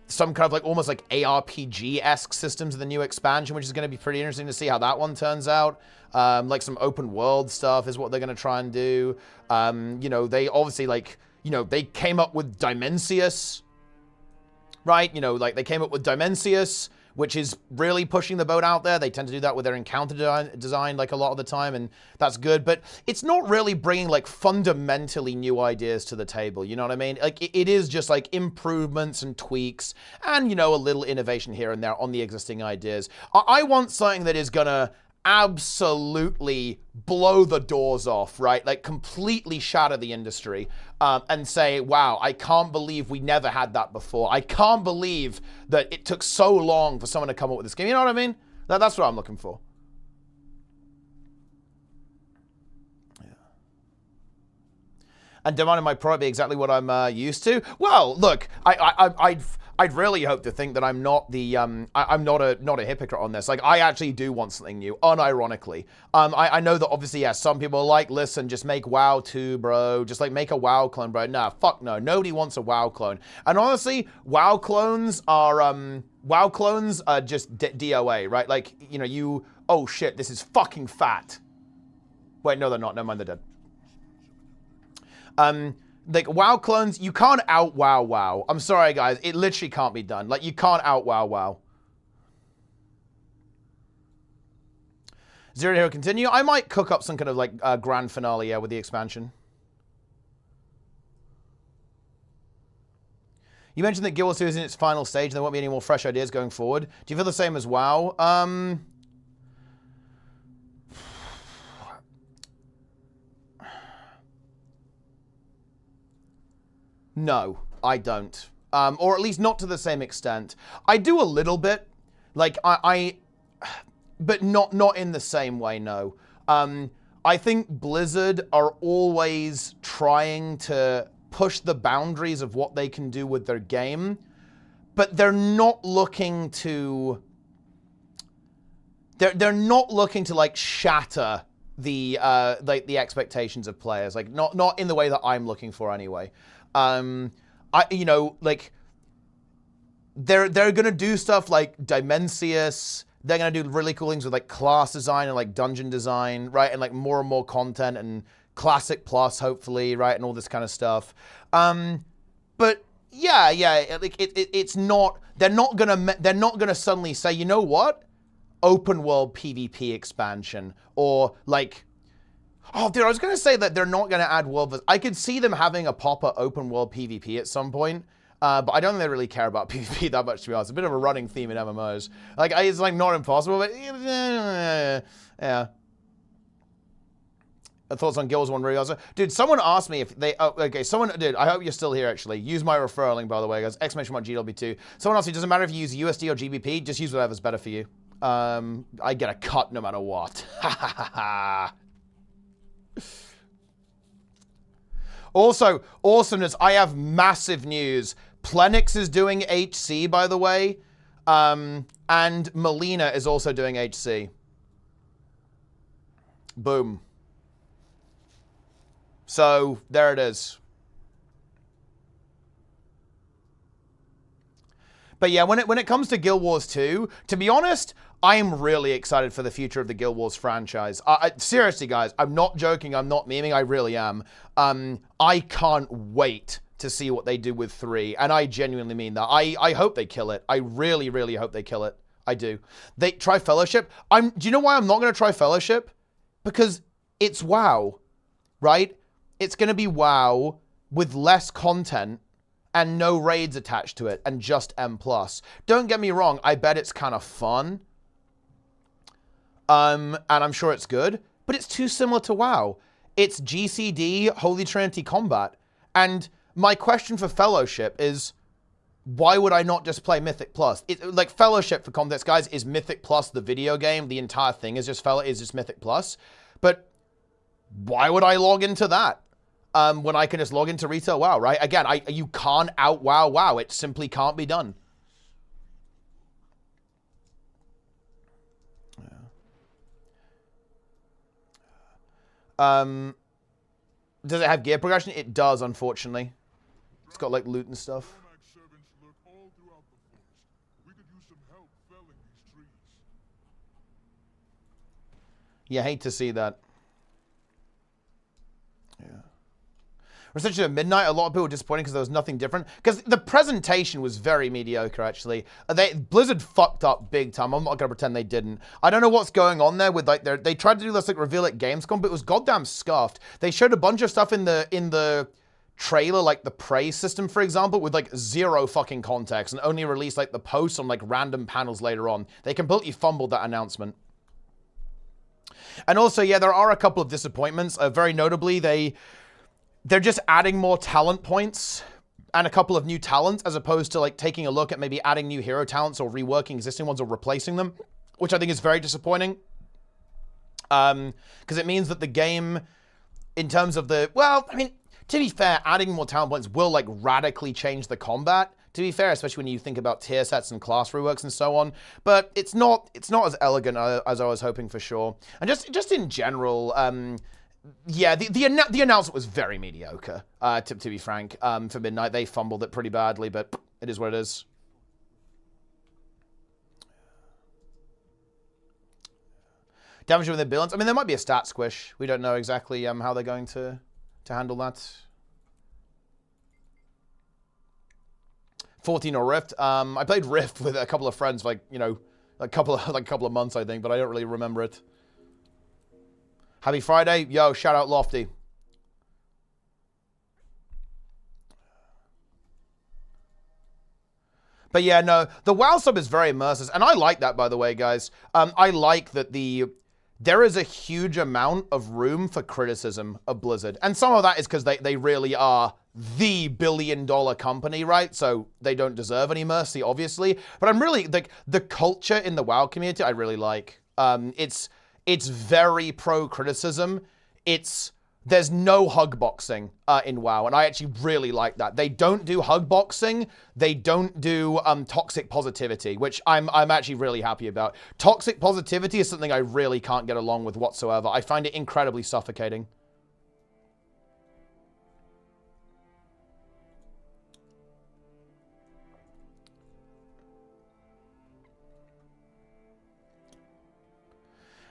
S1: some kind of like almost like ARPG-esque systems in the new expansion, which is going to be pretty interesting to see how that one turns out. Like some open world stuff is what they're going to try and do. You know, they obviously like, you know, they came up with Dimensius, right? You know, like they came up with Dimensius, which is really pushing the boat out there. They tend to do that with their encounter design like a lot of the time, and that's good. But it's not really bringing like fundamentally new ideas to the table, you know what I mean? Like it is just like improvements and tweaks and, you know, a little innovation here and there on the existing ideas. I want something that is gonna absolutely blow the doors off, right? Like completely shatter the industry and say, wow, I can't believe we never had that before. I can't believe that it took so long for someone to come up with this game. You know what I mean? That's what I'm looking for. Yeah. And demanding my product be exactly what I'm used to. Well, look, I'd really hope to think that I'm not the I'm not a hypocrite on this. Like, I actually do want something new, unironically. I know that obviously, yeah, some people are like, listen, just make WoW 2, bro. Just like make a WoW clone, bro. Nah, fuck no. Nobody wants a WoW clone. And honestly, WoW clones are just DOA, right? Like, you know, oh shit, this is fucking fat. Wait, no, they're not. Never mind, they're dead. Like, WoW clones, you can't out-WoW WoW. I'm sorry, guys. It literally can't be done. Like, you can't out-WoW WoW. Zero Hero continue. I might cook up some kind of, like, grand finale, yeah, with the expansion. You mentioned that Guild Wars 2 is in its final stage and there won't be any more fresh ideas going forward. Do you feel the same as WoW? No, I don't. Or at least not to the same extent. I do a little bit. Like, but not in the same way, no. I think Blizzard are always trying to push the boundaries of what they can do with their game, but they're not looking to... They're not looking to, like, shatter the expectations of players. Like, not in the way that I'm looking for anyway. You know, like, they're gonna do stuff like Dimensius. They're gonna do really cool things with like class design and like dungeon design, right? And like more and more content and Classic Plus, hopefully, right? And all this kind of stuff. But yeah, like it's not. They're not gonna suddenly say, you know what? Open world PvP expansion or like. Oh, dude, I was going to say that they're not going to add world... I could see them having a pop-up open world PvP at some point, but I don't think they really care about PvP that much, to be honest. It's a bit of a running theme in MMOs. Like, it's, like, not impossible, but... Yeah. Thoughts on Guild Wars 1 Real? Dude, someone asked me if they... Oh, okay, dude, I hope you're still here, actually. Use my referral link, by the way, guys. Exclamation mark GW2. Someone asked me, doesn't matter if you use USD or GBP, just use whatever's better for you. I get a cut no matter what. Also, awesomeness, I have massive news. Plenix is doing HC, by the way. And Melina is also doing HC. Boom. So, there it is. But yeah, when it comes to Guild Wars 2, to be honest, I am really excited for the future of the Guild Wars franchise. Seriously, guys, I'm not joking, I'm not memeing, I really am. I can't wait to see what they do with 3, and I genuinely mean that. I hope they kill it. I really, really hope they kill it. I do. They try Fellowship. Do you know why I'm not going to try Fellowship? Because it's WoW, right? It's going to be WoW with less content and no raids attached to it and just M+. Don't get me wrong, I bet it's kind of fun. And I'm sure it's good, but it's too similar to WoW. It's GCD, Holy Trinity combat. And my question for Fellowship is, why would I not just play Mythic Plus? Like, Fellowship, for context, guys, is Mythic Plus the video game. The entire thing is just Mythic Plus. But why would I log into that when I can just log into retail WoW, right? Again, you can't out-WoW WoW. It simply can't be done. Does it have gear progression? It does, unfortunately. It's got, like, loot and stuff. You hate to see that. Yeah. Reception at midnight, a lot of people were disappointed because there was nothing different. Because the presentation was very mediocre, actually. Blizzard fucked up big time. I'm not going to pretend they didn't. I don't know what's going on there with, like, they tried to do this, like, reveal at Gamescom, but it was goddamn scuffed. They showed a bunch of stuff in the trailer, like the praise system, for example, with, like, zero fucking context and only released, like, the posts on, like, random panels later on. They completely fumbled that announcement. And also, yeah, there are a couple of disappointments. Very notably, they're just adding more talent points and a couple of new talents as opposed to, like, taking a look at maybe adding new hero talents or reworking existing ones or replacing them, which I think is very disappointing. Because it means that the game, in terms of well, I mean, to be fair, adding more talent points will, like, radically change the combat, to be fair, especially when you think about tier sets and class reworks and so on. But it's not as elegant as I was hoping, for sure. And just in general, yeah, the announcement was very mediocre, to be frank. For Midnight, they fumbled it pretty badly, but it is what it is. Damage with the balance. I mean, there might be a stat squish. We don't know exactly how they're going to handle that. 14 or Rift. I played Rift with a couple of friends, like, you know, a couple of months, I think, but I don't really remember it. Happy Friday. Yo, shout out Lofty. But yeah, no, the WoW sub is very immersive, and I like that, by the way, guys. I like that there is a huge amount of room for criticism of Blizzard. And some of that is because they really are the billion-dollar company, right? So they don't deserve any mercy, obviously. But I'm really, like, the culture in the WoW community, I really like. It's very pro-criticism. There's no hug boxing in WoW, and I actually really like that. They don't do hug boxing. They don't do toxic positivity, which I'm actually really happy about. Toxic positivity is something I really can't get along with whatsoever. I find it incredibly suffocating.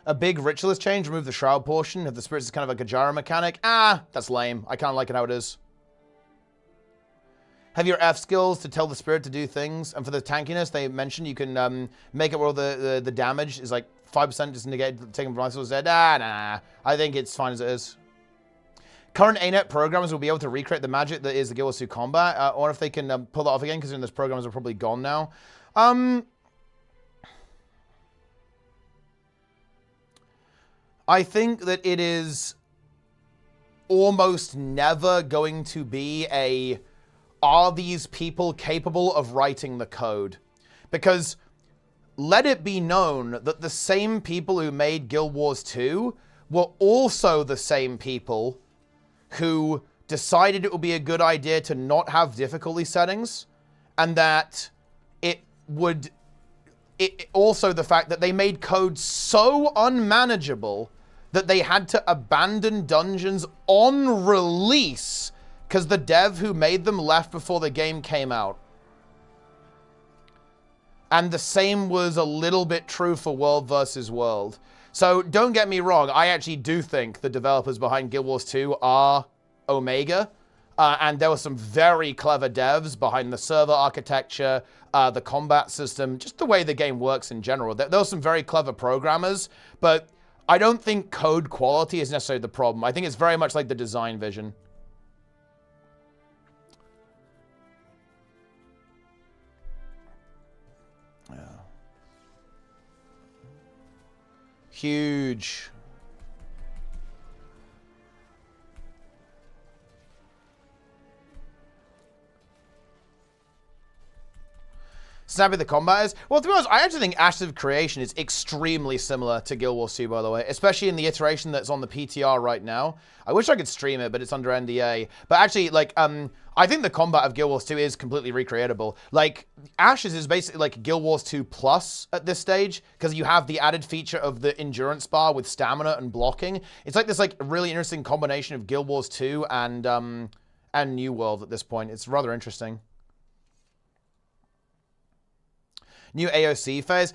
S1: A big ritualist change, remove the shroud portion. If the spirits is kind of like a gyro mechanic. That's lame. I kind of like it how it is. Have your F skills to tell the spirit to do things. And for the tankiness, they mentioned you can make it where the damage is like 5% just negate taking from life. Nah. I think it's fine as it is. Current ArenaNet programmers will be able to recreate the magic that is the Guild Wars 2 combat. Or if they can pull that off again, because those programmers are probably gone now. I think that it is almost never going to be a, are these people capable of writing the code? Because let it be known that the same people who made Guild Wars 2 were also the same people who decided it would be a good idea to not have difficulty settings, and that also the fact that they made code so unmanageable that they had to abandon dungeons on release because the dev who made them left before the game came out. And the same was a little bit true for World vs. World. So don't get me wrong, I actually do think the developers behind Guild Wars 2 are Omega. And there were some very clever devs behind the server architecture, the combat system, just the way the game works in general. There were some very clever programmers, but I don't think code quality is necessarily the problem. I think it's very much like the design vision. Yeah. Huge. Snappy the combat is? Well, to be honest, I actually think Ashes of Creation is extremely similar to Guild Wars 2, by the way, especially in the iteration that's on the PTR right now. I wish I could stream it, but it's under NDA. But actually, like, I think the combat of Guild Wars 2 is completely recreatable. Like, Ashes is basically like Guild Wars 2 Plus at this stage, because you have the added feature of the endurance bar with stamina and blocking. It's like this, like, really interesting combination of Guild Wars 2 and New World at this point. It's rather interesting. New AOC phase.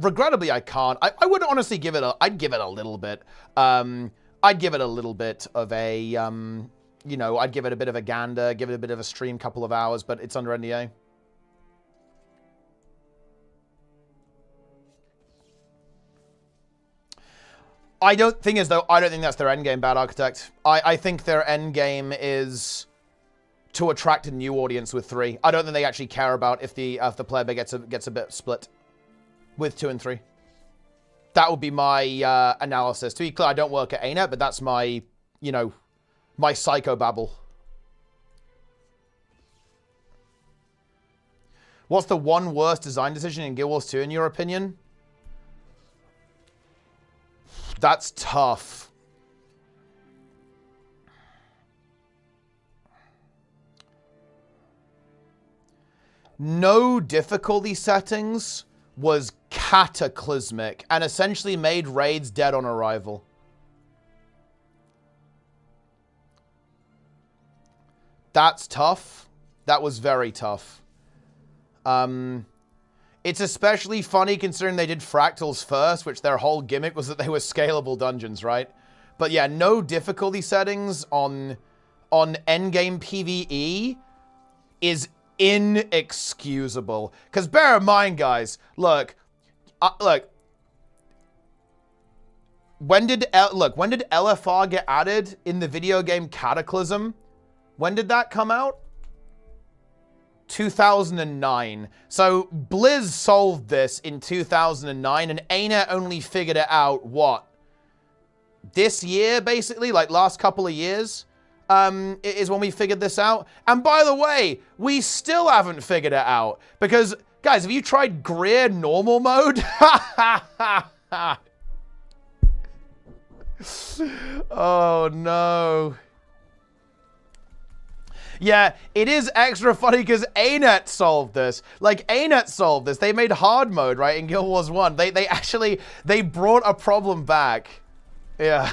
S1: Regrettably, I can't. I would honestly give it I'd give it a little bit. I'd give it a little bit of a, you know, I'd give it a bit of a gander, give it a bit of a stream, couple of hours, but it's under NDA. I don't think that's their end game, Bad Architect. I think their end game is to attract a new audience with 3. I don't think they actually care about if the player base gets a bit split with 2 and 3. That would be my analysis. To be clear, I don't work at ArenaNet, but that's my, you know, my psychobabble. What's the one worst design decision in Guild Wars 2 in your opinion? That's tough. No difficulty settings was cataclysmic and essentially made raids dead on arrival. That's tough. That was very tough. It's especially funny considering they did fractals first, which their whole gimmick was that they were scalable dungeons, right? But yeah, no difficulty settings on endgame PvE is inexcusable. Because bear in mind, guys, look, when did LFR get added in the video game Cataclysm? When did that come out? 2009. So Blizz solved this in 2009, and ArenaNet only figured it out, what? This year, basically? Like, last couple of years? Is when we figured this out. And by the way, we still haven't figured it out. Because, guys, have you tried Greer normal mode? Oh, no. Yeah, it is extra funny because ArenaNet solved this. Like, ArenaNet solved this. They made hard mode, right, in Guild Wars 1. They brought a problem back. Yeah.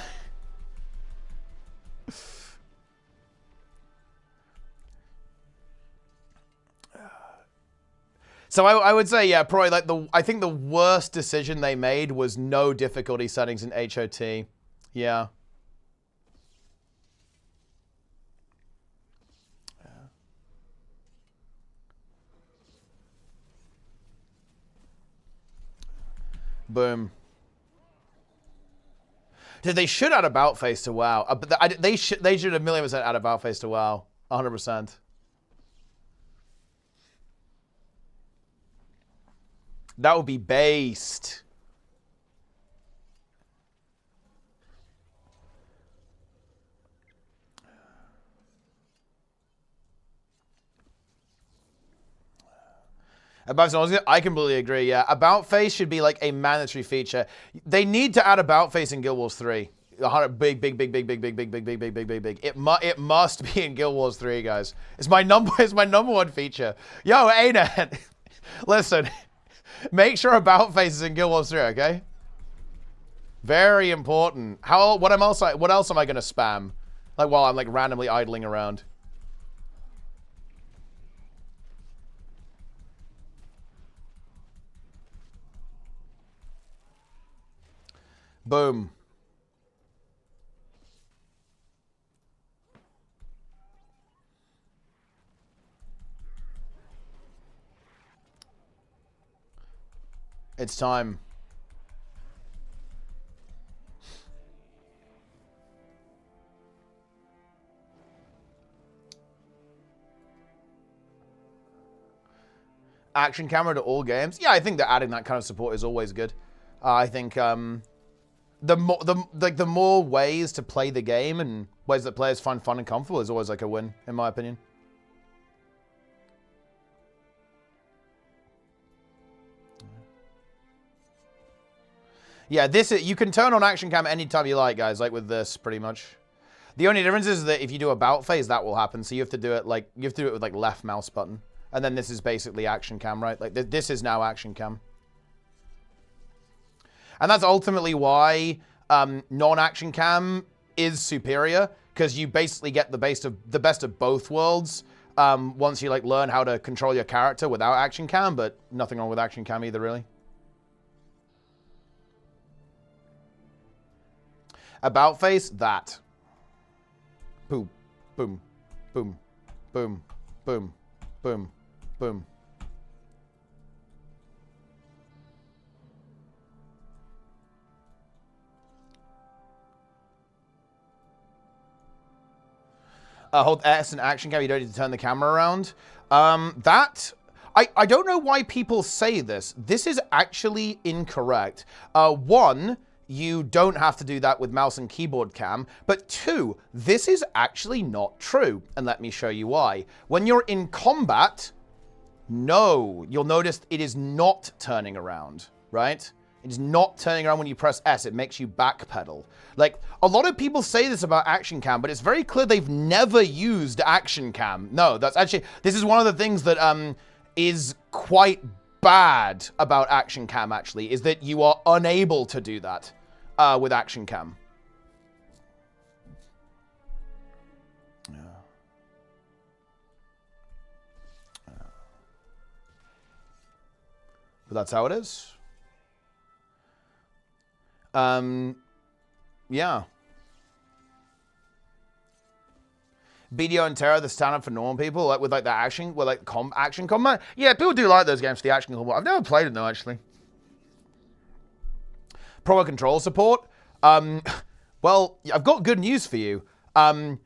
S1: So I would say, yeah, probably like I think the worst decision they made was no difficulty settings in HOT. Yeah. Boom. Dude, they should add about face to WoW. But they should 1,000,000% add about face to WoW. 100%. That would be based. I completely agree, yeah. About face should be like a mandatory feature. They need to add about face in Guild Wars 3. Big. It must be in Guild Wars 3, guys. It's my number one feature. Yo, ArenaNet. Listen, make sure about face is in Guild Wars 3, okay? Very important. What else am I gonna spam? Like while I'm like randomly idling around. Boom. It's time. Action camera to all games. Yeah, I think that adding that kind of support is always good. I think the more ways to play the game and ways that players find fun and comfortable is always like a win, in my opinion. Yeah, you can turn on action cam anytime you like, guys, like with this, pretty much. The only difference is that if you do about phase, that will happen. So you have to do it with like left mouse button. And then this is basically action cam, right? Like this is now action cam. And that's ultimately why non-action cam is superior, because you basically get the best of both worlds once you like learn how to control your character without action cam, but nothing wrong with action cam either, really. About face, that. Boom, boom, boom, boom, boom, boom, boom. Hold S and action cam, you don't need to turn the camera around. I don't know why people say this. This is actually incorrect. One, you don't have to do that with mouse and keyboard cam. But two, this is actually not true. And let me show you why. When you're in combat, no, you'll notice it is not turning around, right? It is not turning around when you press S. It makes you backpedal. Like, a lot of people say this about action cam, but it's very clear they've never used action cam. No, that's actually, this is one of the things that is quite bad about action cam, actually, is that you are unable to do that with action cam. Yeah. But that's how it is. Yeah. BDO and Terra, the standard for normal people, like with like the action, with like action combat. Yeah, people do like those games for the action combat. I've never played it though, actually. Proper control support. Well, I've got good news for you. ArenaNet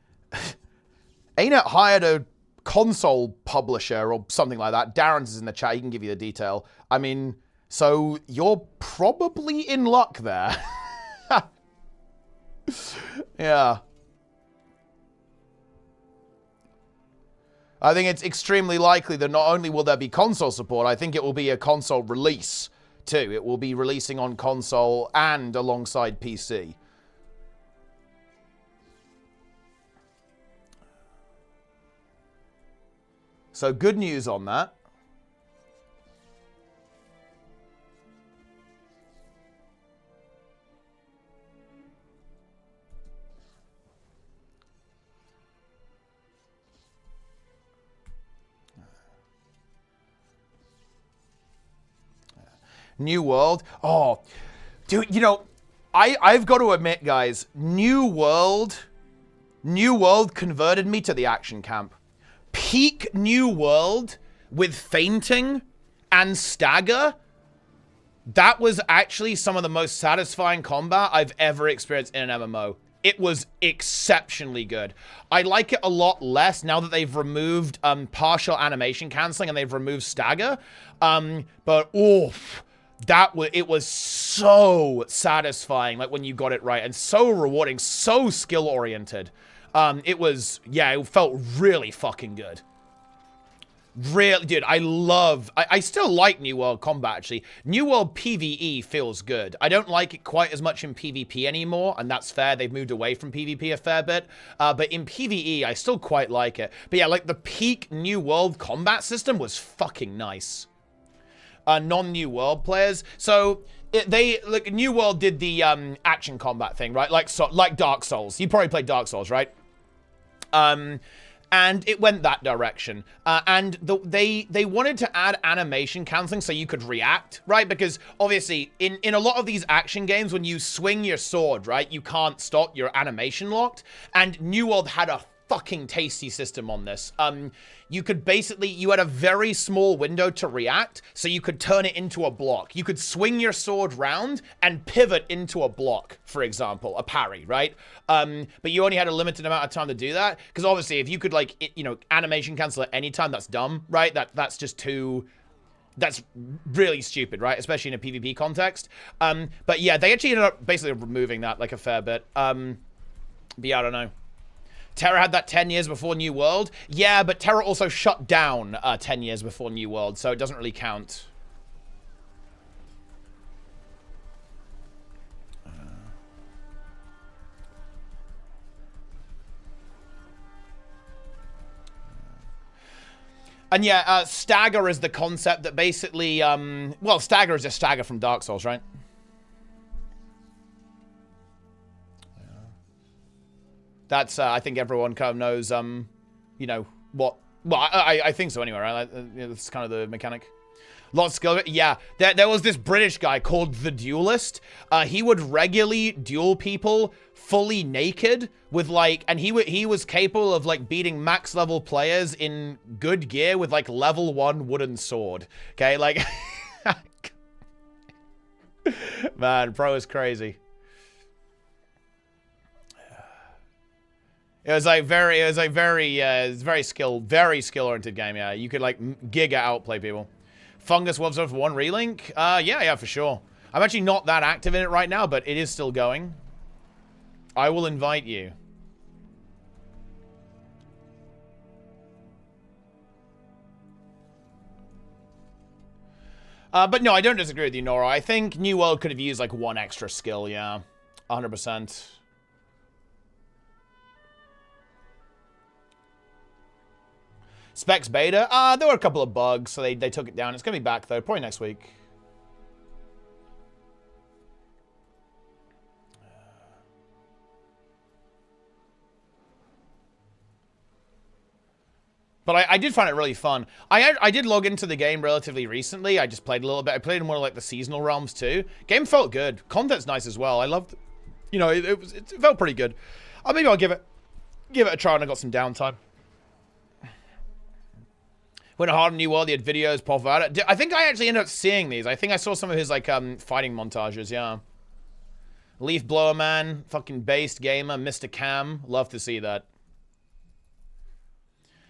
S1: hired a console publisher or something like that. Darren's is in the chat. He can give you the detail. I mean, so you're probably in luck there. Yeah. I think it's extremely likely that not only will there be console support, I think it will be a console release too. It will be releasing on console and alongside PC. So good news on that. New World. Oh, dude, you know, I've got to admit, guys, New World converted me to the action camp. Peak New World with fainting and stagger, that was actually some of the most satisfying combat I've ever experienced in an MMO. It was exceptionally good. I like it a lot less now that they've removed partial animation canceling and they've removed stagger. But oof. It was so satisfying, like when you got it right, and so rewarding, so skill oriented. It felt really fucking good. Really, dude, I still like New World combat, actually. New World PvE feels good. I don't like it quite as much in PvP anymore, and that's fair. They've moved away from PvP a fair bit. But in PvE, I still quite like it. But yeah, like the peak New World combat system was fucking nice. Non-New World players. So New World did the action combat thing, right? Like Dark Souls. You probably played Dark Souls, right? And it went that direction. And they wanted to add animation counseling so you could react, right? Because obviously, in a lot of these action games, when you swing your sword, right, you can't stop, your animation locked. And New World had a fucking tasty system on this. You had a very small window to react, so you could turn it into a block. You could swing your sword round and pivot into a block, for example, a parry, right? But you only had a limited amount of time to do that, because obviously if you could animation cancel at any time, that's dumb, right? That's just too... That's really stupid, right? Especially in a PvP context. But yeah, they actually ended up basically removing that like a fair bit. But yeah, I don't know. Terra had that 10 years before New World. Yeah, but Terra also shut down 10 years before New World, so it doesn't really count. And yeah, stagger is the concept that basically, well, stagger is just stagger from Dark Souls, right? That's, I think everyone kind of knows, you know, what... Well, I think so anyway, right? That's kind of the mechanic. Lot of skill. Yeah, there was this British guy called The Duelist. He would regularly duel people fully naked with, like... And he was capable of, like, beating max level players in good gear with, like, level 1 wooden sword. Okay, like... Man, pro is crazy. It was very skill-oriented game, yeah. You could, like, giga outplay people. Fungus Wolves for one relink? Yeah, for sure. I'm actually not that active in it right now, but it is still going. I will invite you. But no, I don't disagree with you, Nora. I think New World could have used, like, one extra skill, yeah. 100%. Specs beta? There were a couple of bugs, so they took it down. It's going to be back, though, probably next week. But I did find it really fun. I did log into the game relatively recently. I just played a little bit. I played in one of, like, the seasonal realms, too. Game felt good. Content's nice as well. I loved... You know, it felt pretty good. Maybe I'll give it a try when I got some downtime. When hard on New World, he had videos pop out. I think I actually ended up seeing these. I think I saw some of his, like, fighting montages, yeah. Leaf Blower Man, fucking based gamer, Mr. Cam. Love to see that.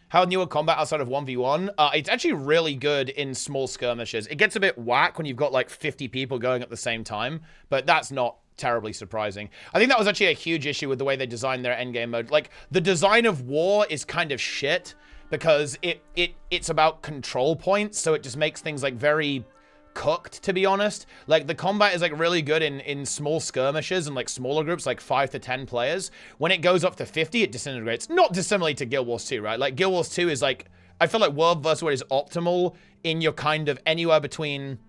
S1: How New World combat outside of 1v1? It's actually really good in small skirmishes. It gets a bit whack when you've got, like, 50 people going at the same time, but that's not terribly surprising. I think that was actually a huge issue with the way they designed their endgame mode. Like, the design of war is kind of shit, because it's about control points, so it just makes things, like, very cooked, to be honest. Like, the combat is, like, really good in small skirmishes and, like, smaller groups, like 5 to 10 players. When it goes up to 50, it disintegrates. Not dissimilar to Guild Wars 2, right? Like, Guild Wars 2 is, like... I feel like World vs. World is optimal in your kind of anywhere between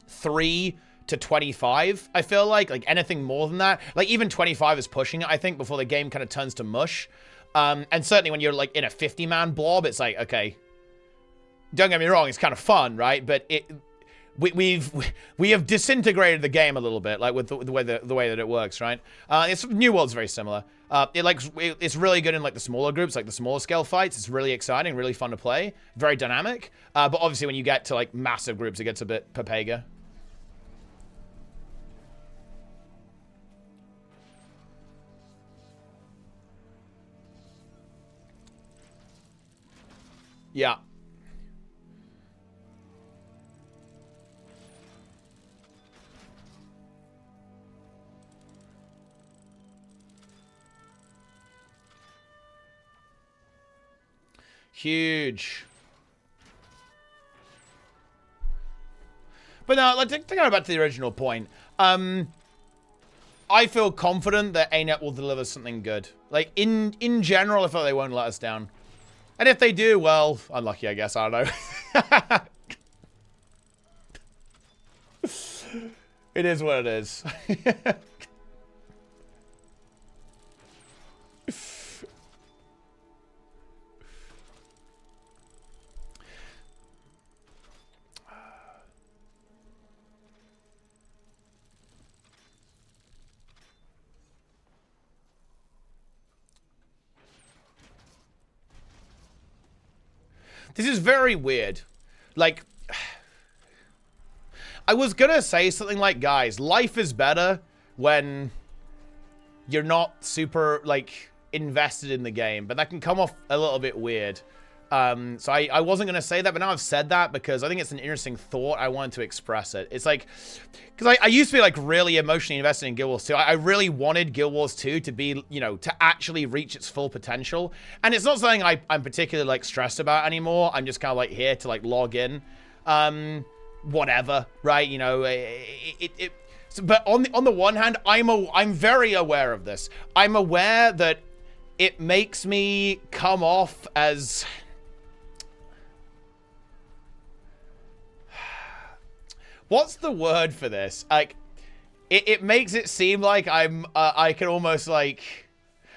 S1: 3 to 25, I feel like. Like, anything more than that. Like, even 25 is pushing it, I think, before the game kind of turns to mush. And certainly when you're, like, in a 50-man blob, it's like, okay, don't get me wrong, it's kind of fun, right? But we have disintegrated the game a little bit, like, with the way that it works, right? New World's very similar. It's really good in, like, the smaller groups, like the smaller scale fights. It's really exciting, really fun to play, very dynamic. But obviously when you get to, like, massive groups, it gets a bit papega. Yeah. Huge. But no, like, to go back to the original point, I feel confident that ArenaNet will deliver something good. Like, in general, I feel like they won't let us down. And if they do, well, unlucky, I guess. I don't know. It is what it is. This is very weird. Like, I was gonna say something like, guys, life is better when you're not super, like, invested in the game, but that can come off a little bit weird. So I wasn't gonna say that, but now I've said that because I think it's an interesting thought. I wanted to express it. It's like, because I used to be, like, really emotionally invested in Guild Wars 2. I really wanted Guild Wars 2 to be, you know, to actually reach its full potential. And it's not something I'm particularly, like, stressed about anymore. I'm just kind of, like, here to, like, log in. Whatever, right? You know, but on the one hand, I'm very aware of this. I'm aware that it makes me come off as... What's the word for this? Like, it makes it seem like I can almost, like...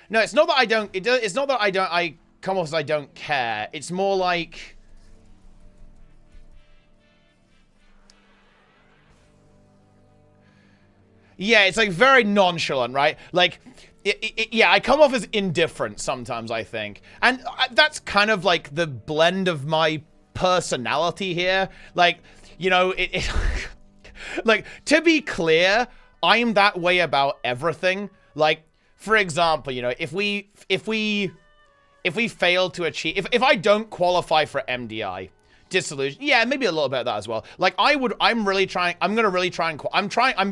S1: No, it's not that I don't... It's not that I come off as I don't care. It's more like... Yeah, it's, like, very nonchalant, right? Like, yeah, I come off as indifferent sometimes, I think. And that's kind of, like, the blend of my personality here. Like... You know, like, to be clear, I'm that way about everything. Like, for example, you know, if we fail to achieve, if I don't qualify for MDI, dissolution, yeah, maybe a little bit of that as well. Like, I'm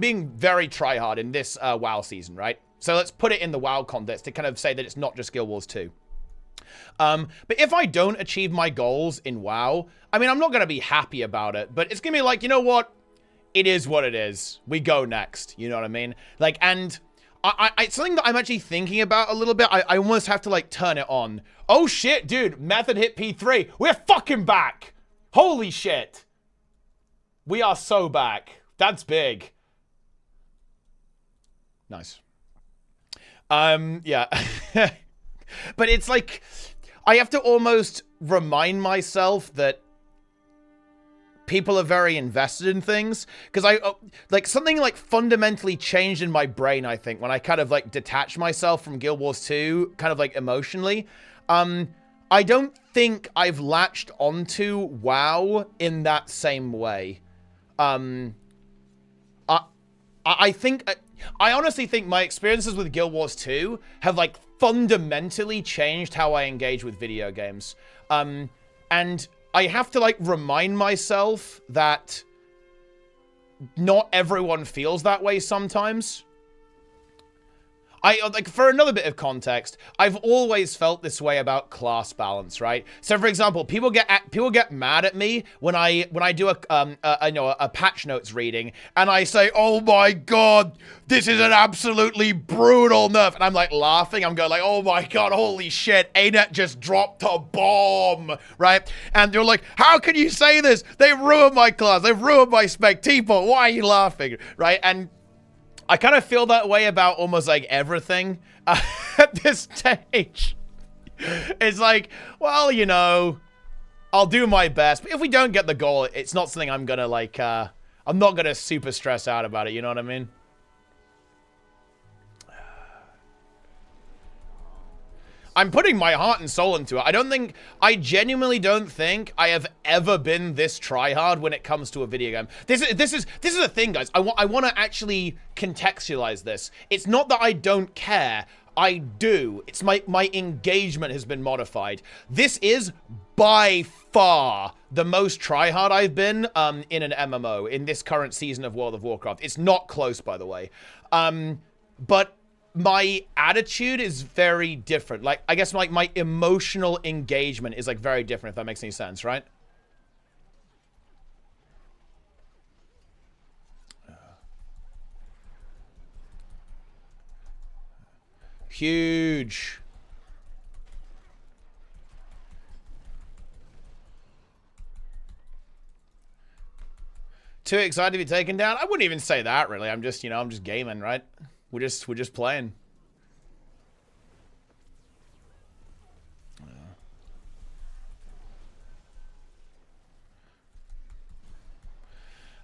S1: being very try-hard in this WoW season, right? So let's put it in the WoW context to kind of say that it's not just Guild Wars 2. But if I don't achieve my goals in WoW, I mean, I'm not going to be happy about it, but it's going to be like, you know what? It is what it is. We go next. You know what I mean? Like, and it's something that I'm actually thinking about a little bit. I almost have to, like, turn it on. Oh, shit, dude. Method hit P3. We're fucking back. Holy shit. We are so back. That's big. Nice. Yeah. But it's like, I have to almost remind myself that people are very invested in things. Because like, something, like, fundamentally changed in my brain, I think, when I kind of, like, detached myself from Guild Wars 2, kind of, like, emotionally. I don't think I've latched onto WoW in that same way. I honestly think my experiences with Guild Wars 2 have, like, fundamentally changed how I engage with video games. And I have to, like, remind myself that not everyone feels that way sometimes. Like, for another bit of context, I've always felt this way about class balance, right? So, for example, people get mad at me when I do a patch notes reading, and I say, "Oh my god, this is an absolutely brutal nerf," and I'm, like, laughing. I'm going, like, "Oh my god, holy shit, ArenaNet just dropped a bomb," right? And you're like, "How can you say this? They've ruined my class. They've ruined my spec. Teapot, why are you laughing?" Right? And I kind of feel that way about almost, like, everything at this stage. It's like, well, you know, I'll do my best. But if we don't get the goal, it's not something I'm going to, like, I'm not going to super stress out about it. You know what I mean? I'm putting my heart and soul into it. I genuinely don't think I have ever been this tryhard when it comes to a video game. This is the thing, guys. I want to actually contextualize this. It's not that I don't care. I do. It's my engagement has been modified. This is by far the most tryhard I've been in an MMO in this current season of World of Warcraft. It's not close, by the way. But my attitude is very different. Like, I guess, like, my emotional engagement is, like, very different, if that makes any sense, right? Huge. Too excited to be taken down? I wouldn't even say that, really. I'm just, you know, I'm just gaming, right? We're just playing.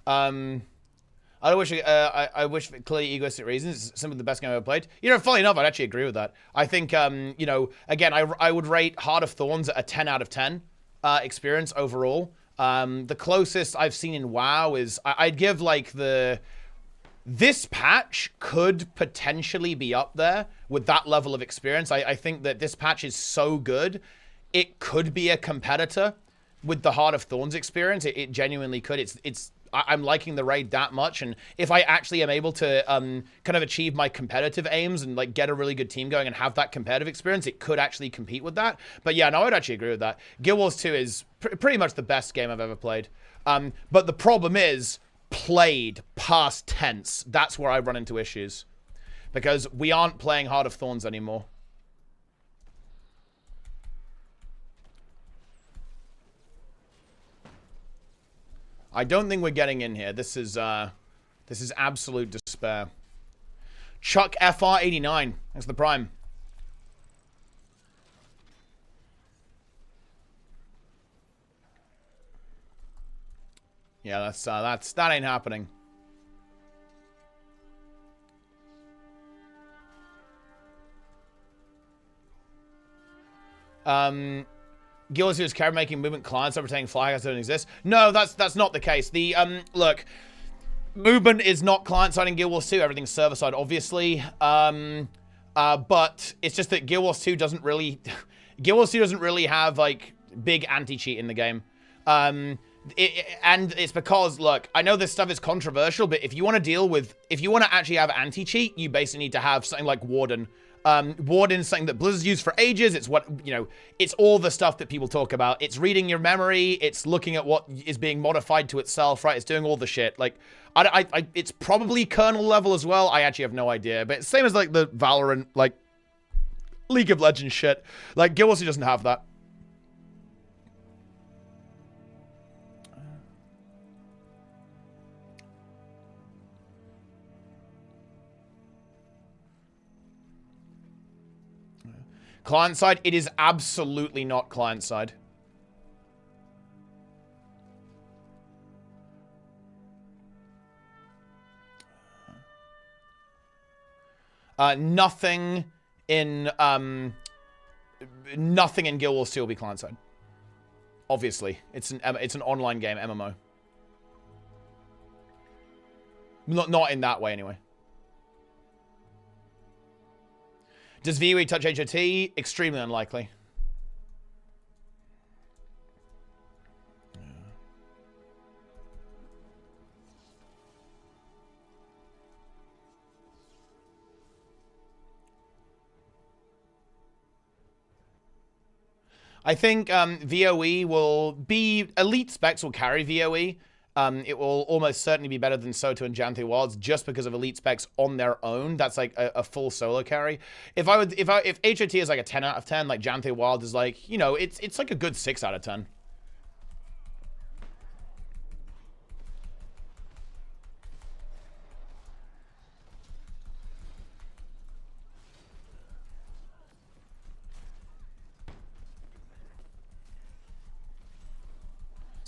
S1: I wish for clearly egoistic reasons, it's some of the best game I've ever played. You know, funnily enough, I'd actually agree with that. I think, you know, again, I would rate Heart of Thorns a 10 out of 10 experience overall. The closest I've seen in WoW is, I'd give like this patch could potentially be up there with that level of experience. I think that this patch is so good, it could be a competitor with the Heart of Thorns experience. It genuinely could. I'm liking the raid that much, and if I actually am able to kind of achieve my competitive aims and like get a really good team going and have that competitive experience, it could actually compete with that. But yeah, no, I would actually agree with that. Guild Wars 2 is pretty much the best game I've ever played. But the problem is, played past tense. That's where I run into issues. Because we aren't playing Heart of Thorns anymore. I don't think we're getting in here. This is absolute despair. Chuck FR89. That's the prime. Yeah, that ain't happening. Guild Wars 2's carry making movement clients overtaking flag don't exist. No, that's not the case. The look, movement is not client side in Guild Wars 2. Everything's server side, obviously. But it's just that Guild Wars 2 doesn't really have like big anti-cheat in the game. And it's because, look, I know this stuff is controversial, but if you want to actually have anti-cheat, you basically need to have something like Warden. Warden is something that Blizzard's used for ages. It's what, you know, it's all the stuff that people talk about. It's reading your memory. It's looking at what is being modified to itself, right? It's doing all the shit. Like, it's probably kernel level as well. I actually have no idea. But it's same as, like, the Valorant, like, League of Legends shit. Like, Guild Wars doesn't have that. Client side, it is absolutely not client side. Nothing in Guild Wars 2 will be client side. Obviously, it's an online game, MMO. Not in that way anyway. Does VOE touch HOT? Extremely unlikely. I think VOE will be... Elite specs will carry VOE. It will almost certainly be better than Soto and Janthe Wilds just because of elite specs on their own. That's like a full solo carry. If HOT is like a 10 out of 10, like Janthe Wild is like, you know, it's like a good 6 out of 10.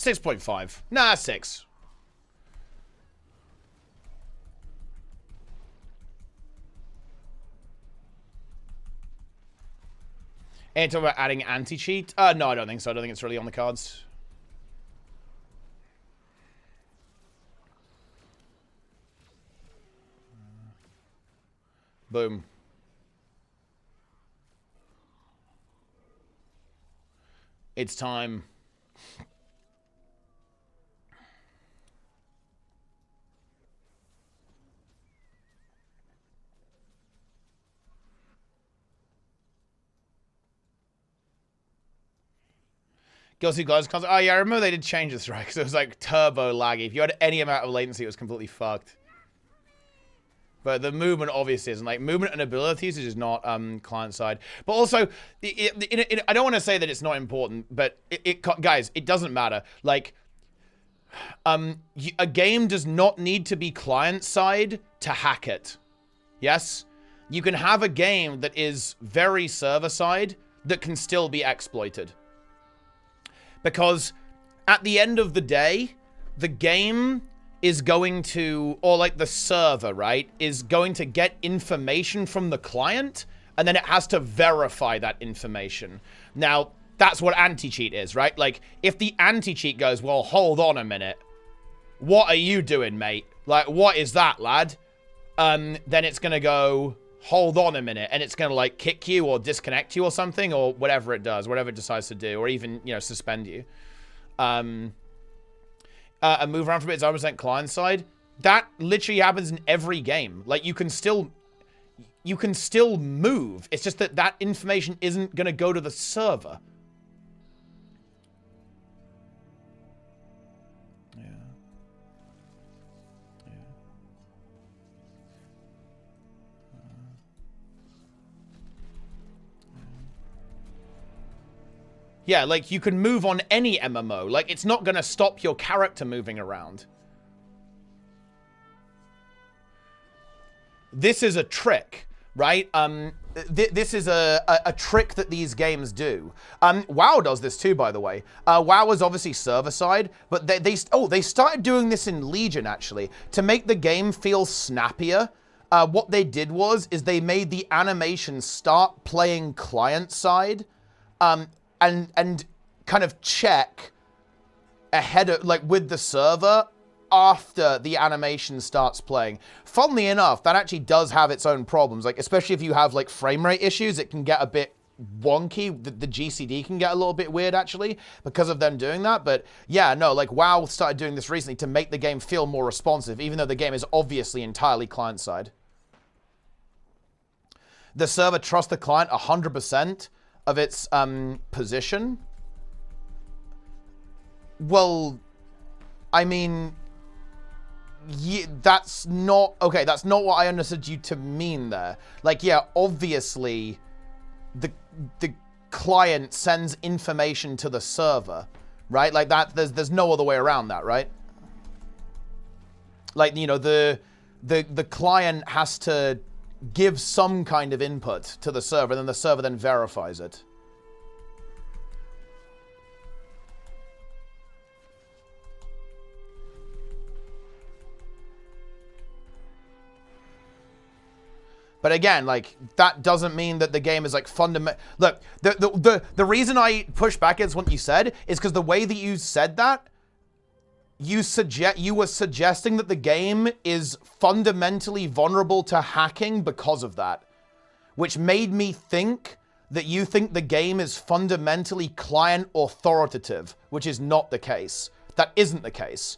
S1: .5. Nah, 6. And talk about adding anti-cheat? No, I don't think so. I don't think it's really on the cards. Boom. It's time. Guilty Guys console. Oh yeah, I remember they did change this, right? Because it was like turbo laggy. If you had any amount of latency, it was completely fucked. But the movement obviously isn't. Like, movement and abilities is just not client-side. But also, I don't want to say that it's not important, but guys, it doesn't matter. Like, a game does not need to be client-side to hack it. Yes? You can have a game that is very server-side that can still be exploited. Because at the end of the day, the game is going to, or like the server, right, is going to get information from the client, and then it has to verify that information. Now, that's what anti-cheat is, right? Like, if the anti-cheat goes, well, hold on a minute. What are you doing, mate? Like, what is that, lad? Then it's going to go, hold on a minute, and it's going to, like, kick you or disconnect you or something, or whatever it does, whatever it decides to do, or even, you know, suspend you. And move around for a bit is 100% client side. That literally happens in every game. Like, you can still move. It's just that that information isn't going to go to the server. Yeah. Yeah. Yeah, like, you can move on any MMO. Like, it's not going to stop your character moving around. This is a trick, right? This is a trick that these games do. WoW does this too, by the way. WoW is obviously server-side, but they started doing this in Legion, actually, to make the game feel snappier. What they did is they made the animation start playing client-side, and kind of check ahead of, like, with the server after the animation starts playing. Funnily enough, that actually does have its own problems. Like, especially if you have, like, frame rate issues, it can get a bit wonky. The GCD can get a little bit weird, actually, because of them doing that. But yeah, no, like, WoW started doing this recently to make the game feel more responsive, even though the game is obviously entirely client-side. The server trusts the client 100% of its position. Well, I mean, yeah, that's not okay. That's not what I understood you to mean there. Like, yeah, obviously, the client sends information to the server, right? Like that. There's no other way around that, right? Like, you know, the client has to give some kind of input to the server, and then the server then verifies it. But again, like, that doesn't mean that the game is, like, fundamental. Look, the reason I push back against what you said is because the way that you said that, you were suggesting that the game is fundamentally vulnerable to hacking because of that, which made me think that you think the game is fundamentally client authoritative, which is not the case. That isn't the case.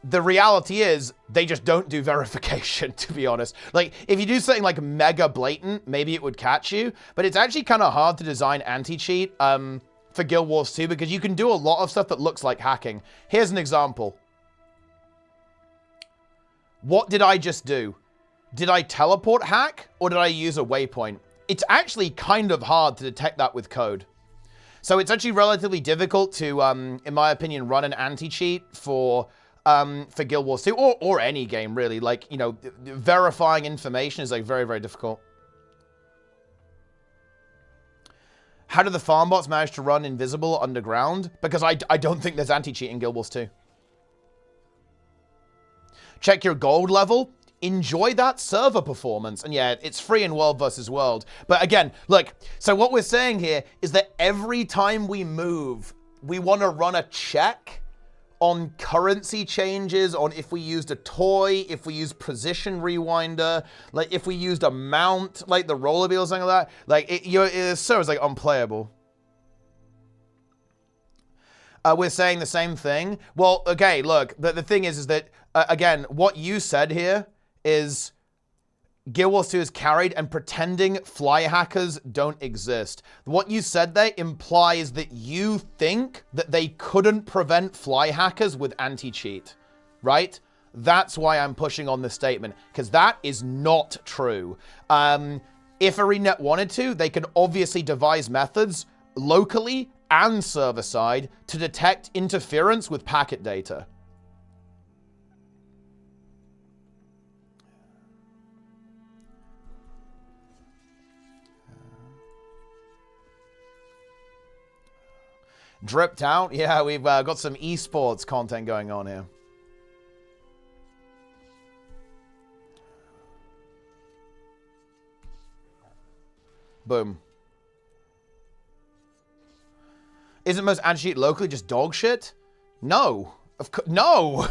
S1: The reality is they just don't do verification, to be honest. Like, if you do something like mega blatant, maybe it would catch you, but it's actually kind of hard to design anti-cheat for Guild Wars 2 because you can do a lot of stuff that looks like hacking. Here's an example. What did I just do? Did I teleport hack or did I use a waypoint? It's actually kind of hard to detect that with code. So it's actually relatively difficult to, in my opinion, run an anti-cheat for Guild Wars 2 or any game really. Like, you know, verifying information is like very, very difficult. How do the farm bots manage to run invisible underground? Because I don't think there's anti-cheat in Guild Wars 2. Check your gold level. Enjoy that server performance. And yeah, it's free in World versus World. But again, look, so what we're saying here is that every time we move, we want to run a check on currency changes, on if we used a toy, if we used position rewinder, like if we used a mount, like the roller wheel or something like that. Like, it serves like unplayable. We're saying the same thing. Well, okay, look, the thing is that, again, what you said here is Guild Wars 2 is carried and pretending fly hackers don't exist. What you said there implies that you think that they couldn't prevent fly hackers with anti-cheat, right? That's why I'm pushing on this statement, because that is not true. If ArenaNet wanted to, they could obviously devise methods locally and server-side to detect interference with packet data. Dripped out? Yeah, we've got some esports content going on here. Boom. Isn't most anti-cheat locally just dog shit? No. No!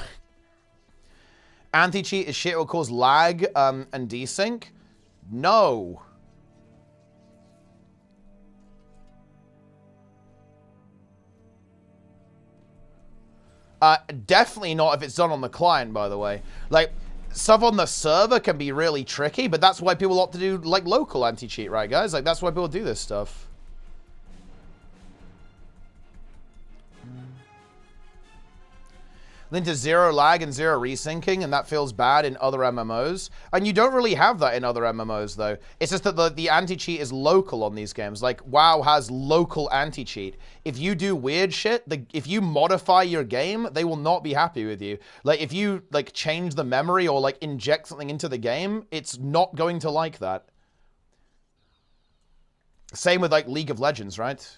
S1: Anti-cheat is shit, will cause lag and desync? No. Definitely not if it's done on the client, by the way. Like, stuff on the server can be really tricky, but that's why people opt to do, like, local anti-cheat, right, guys? Like, that's why people do this stuff. Then to zero lag and zero resyncing, and that feels bad in other MMOs. And you don't really have that in other MMOs, though. It's just that the anti-cheat is local on these games. Like, WoW has local anti-cheat. If you do weird shit, if you modify your game, they will not be happy with you. Like, if you, like, change the memory or, like, inject something into the game, it's not going to like that. Same with, like, League of Legends, right?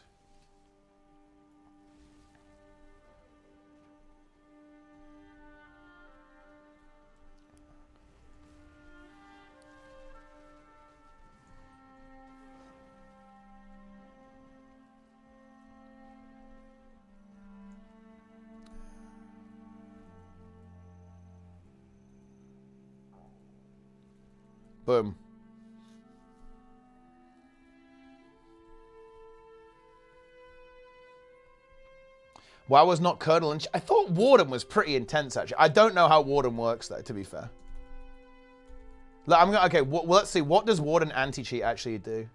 S1: Boom. WoW was not kernel and I thought Warden was pretty intense, actually. I don't know how Warden works, though, to be fair. Look, okay, well, let's see. What does Warden anti-cheat actually do?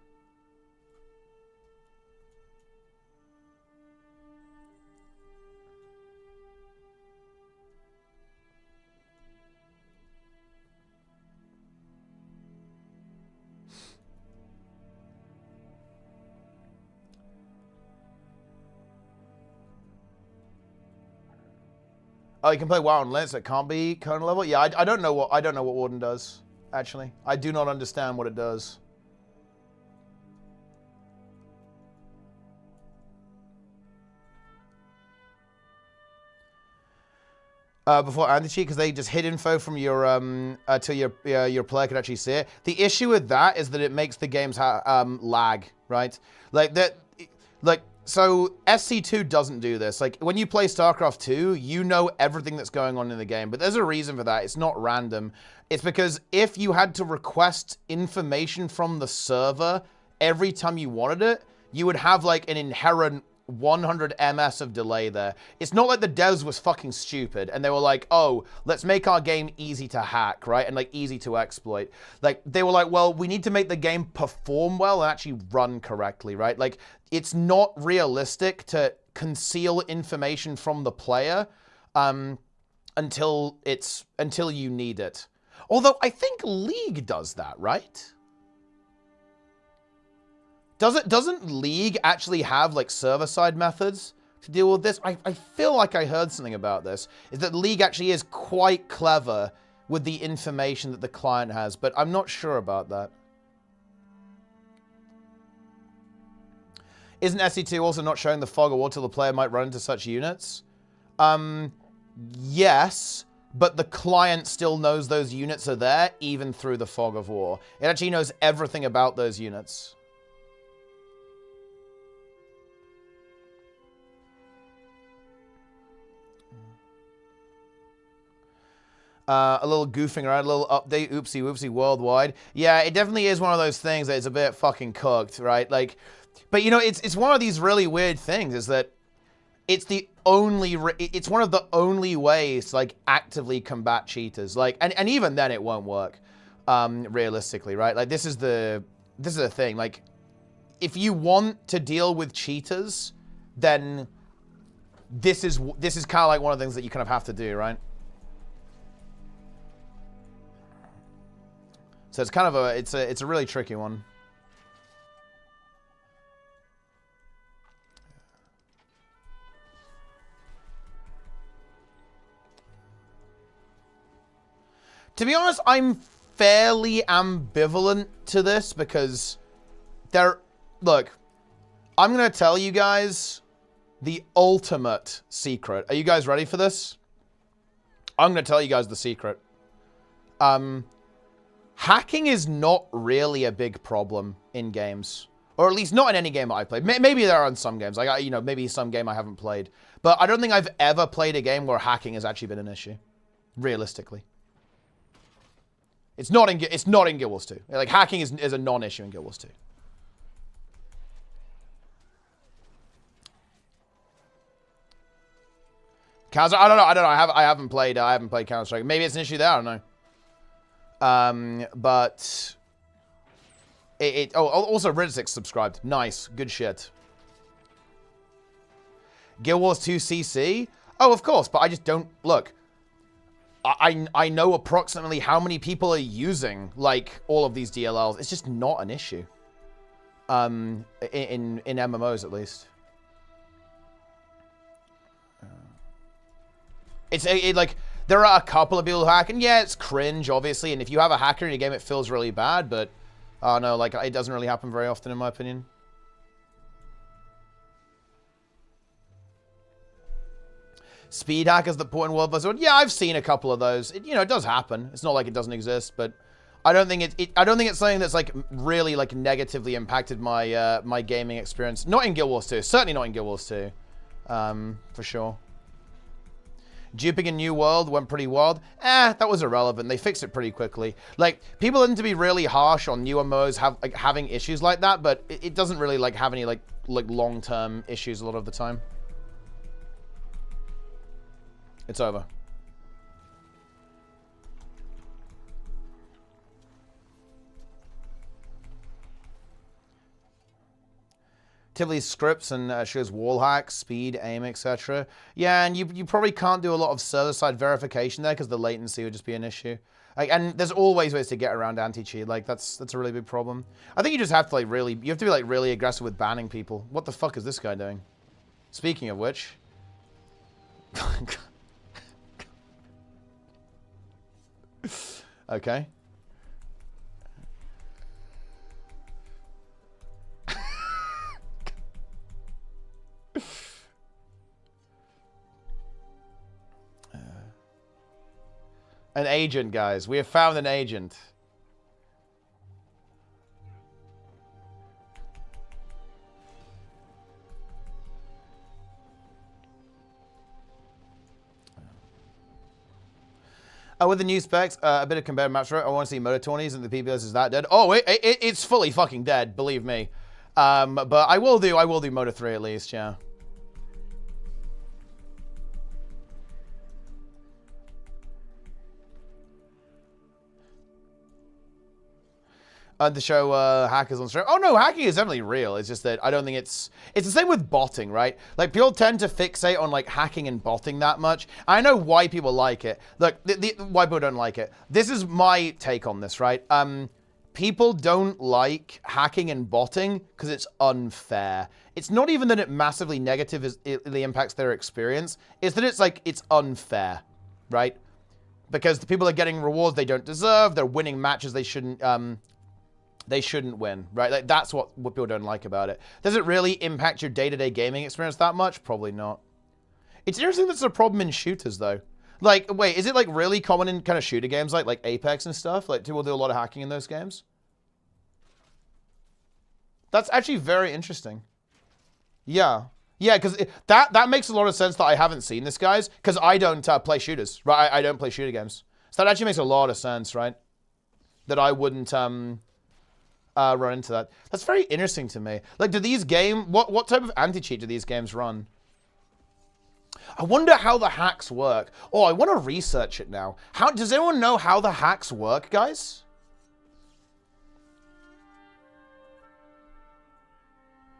S1: Oh, you can play WoW on Linux. It can't be kernel level. Yeah, I don't know what Warden does. Actually, I do not understand what it does. Before anti-cheat, because they just hid info from your till your player can actually see it. The issue with that is that it makes the games lag, right? Like that, like. So, SC2 doesn't do this. Like, when you play StarCraft 2, you know everything that's going on in the game. But there's a reason for that. It's not random. It's because if you had to request information from the server every time you wanted it, you would have, like, an inherent 100 ms of delay there. It's not like the devs was fucking stupid and they were like, oh, let's make our game easy to hack, right? And like easy to exploit. Like they were like, well, we need to make the game perform well and actually run correctly, right? Like it's not realistic to conceal information from the player until you need it. Although I think League does that, right? Doesn't League actually have like server-side methods to deal with this? I feel like I heard something about this. Is that League actually is quite clever with the information that the client has, but I'm not sure about that. Isn't SC2 also not showing the fog of war till the player might run into such units? Yes, but the client still knows those units are there even through the fog of war. It actually knows everything about those units. A little goofing around, a little update, oopsie whoopsie worldwide. Yeah, it definitely is one of those things that is a bit fucking cooked, right? Like, but you know, it's one of these really weird things is that it's it's one of the only ways to like actively combat cheaters. Like, and even then it won't work, realistically, right? Like this is the thing. Like, if you want to deal with cheaters, then this is kind of like one of the things that you kind of have to do, right? So it's kind of it's a really tricky one. To be honest, I'm fairly ambivalent to this because look, I'm going to tell you guys the ultimate secret. Are you guys ready for this? I'm going to tell you guys the secret. Hacking is not really a big problem in games. Or at least not in any game I've played. Maybe there are in some games. Like, you know, maybe some game I haven't played. But I don't think I've ever played a game where hacking has actually been an issue. Realistically. It's not in Guild Wars 2. Like, hacking is a non-issue in Guild Wars 2. Counter, I don't know. I haven't played Counter-Strike. Maybe it's an issue there. I don't know. But oh, also Riddick subscribed. Nice, good shit. Guild Wars 2 CC. Oh, of course, but I just don't look. I know approximately how many people are using like all of these DLLs. It's just not an issue. In MMOs at least. It's like there are a couple of people who hack, and yeah, it's cringe, obviously. And if you have a hacker in your game, it feels really bad. But no, like it doesn't really happen very often, in my opinion. Speed hackers that put in World Buzzword. Yeah, I've seen a couple of those. It does happen. It's not like it doesn't exist, but I don't think I don't think it's something that's like really like negatively impacted my my gaming experience. Not in Guild Wars 2. Certainly not in Guild Wars 2. For sure. Duping in New World went pretty wild. That was irrelevant. They fixed it pretty quickly. Like, people tend to be really harsh on new MMOs having issues like that, but it doesn't really like have any like long-term issues a lot of the time. It's over. Typically scripts and shows wall hacks, speed, aim, etc. Yeah, and you probably can't do a lot of server-side verification there because the latency would just be an issue. Like, and there's always ways to get around anti-cheat. Like, that's a really big problem. I think you just have to like really, you have to be like really aggressive with banning people. What the fuck is this guy doing? Speaking of which. Okay. An agent, guys. We have found an agent. With the new specs, a bit of compared maps, right? I want to see Motor 20s and the PBS is that dead. Oh, it's fully fucking dead, believe me. But I will do Motor 3 at least, yeah. To show hackers on stream. Oh no, hacking is definitely real. It's just that I don't think it's the same with botting, right? Like, people tend to fixate on like hacking and botting that much. I know why people like it. Look, why people don't like it. This is my take on this, right? People don't like hacking and botting because it's unfair. It's not even that it massively negatively impacts their experience. It's that it's unfair, right? Because the people are getting rewards they don't deserve. They're winning matches they shouldn't win, right? Like, that's what people don't like about it. Does it really impact your day-to-day gaming experience that much? Probably not. It's interesting that's a problem in shooters, though. Like, wait, is it, like, really common in kind of shooter games like Apex and stuff? Like, people do a lot of hacking in those games? That's actually very interesting. Yeah. Yeah, because that makes a lot of sense that I haven't seen this, guys, because I don't play shooters, right? I don't play shooter games. So that actually makes a lot of sense, right? That I wouldn't... run into that. That's very interesting to me. Like, do these what type of anti-cheat do these games run? I wonder how the hacks work. Oh, I want to research it now. Does anyone know how the hacks work, guys?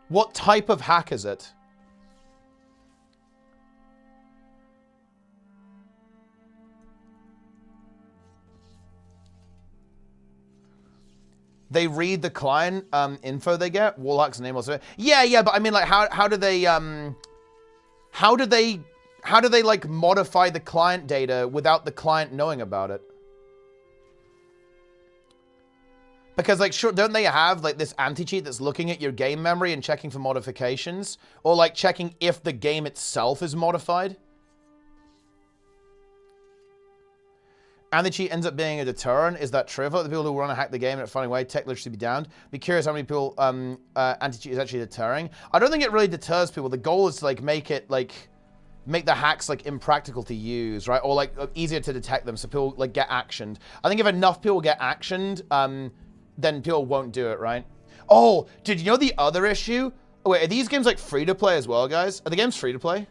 S1: What type of hack is it? They read the client info they get, wallhacks and name also. Yeah, but I mean, like, how do they like modify the client data without the client knowing about it? Because, like, sure, don't they have, like, this anti-cheat that's looking at your game memory and checking for modifications? Or, like, checking if the game itself is modified? Anti-cheat ends up being a deterrent. Is that true? I thought the people who want to hack the game in a funny way, tech literacy be damned. Be curious how many people anti-cheat is actually deterring. I don't think it really deters people. The goal is to, like, make the hacks, like, impractical to use, right? Or, like, easier to detect them so people, like, get actioned. I think if enough people get actioned, then people won't do it, right? Oh, did you know the other issue? Oh, wait, are these games, like, free-to-play as well, guys? Are the games free-to-play?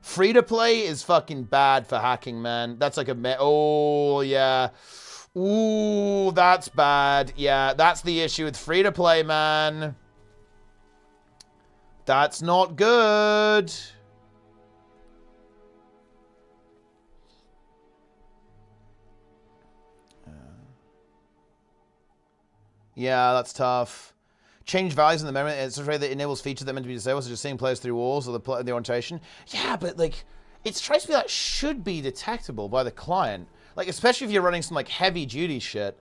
S1: Free-to-play is fucking bad for hacking, man. That's like oh, yeah. Ooh, that's bad. Yeah, that's the issue with free-to-play, man. That's not good. Yeah, that's tough. Change values in the memory in such a way that enables features that are meant to be disabled, such as seeing players through walls or the orientation. Yeah, but, like, it strikes me that should be detectable by the client. Like, especially if you're running some, like, heavy-duty shit.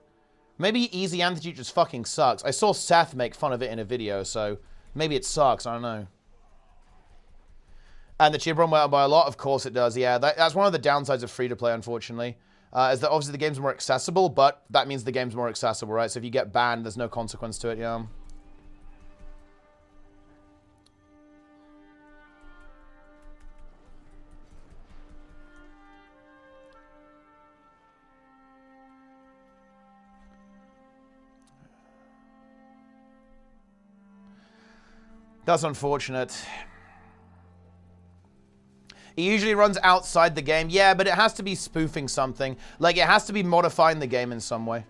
S1: Maybe easy anti-cheat just fucking sucks. I saw Seth make fun of it in a video, so maybe it sucks. I don't know. And the cheat problem went up by a lot? Of course it does, yeah. That's one of the downsides of free-to-play, unfortunately. Is that obviously the game's more accessible, but that means the game's more accessible, right? So if you get banned, there's no consequence to it, yeah. That's unfortunate. It usually runs outside the game. Yeah, but it has to be spoofing something. Like, it has to be modifying the game in some way.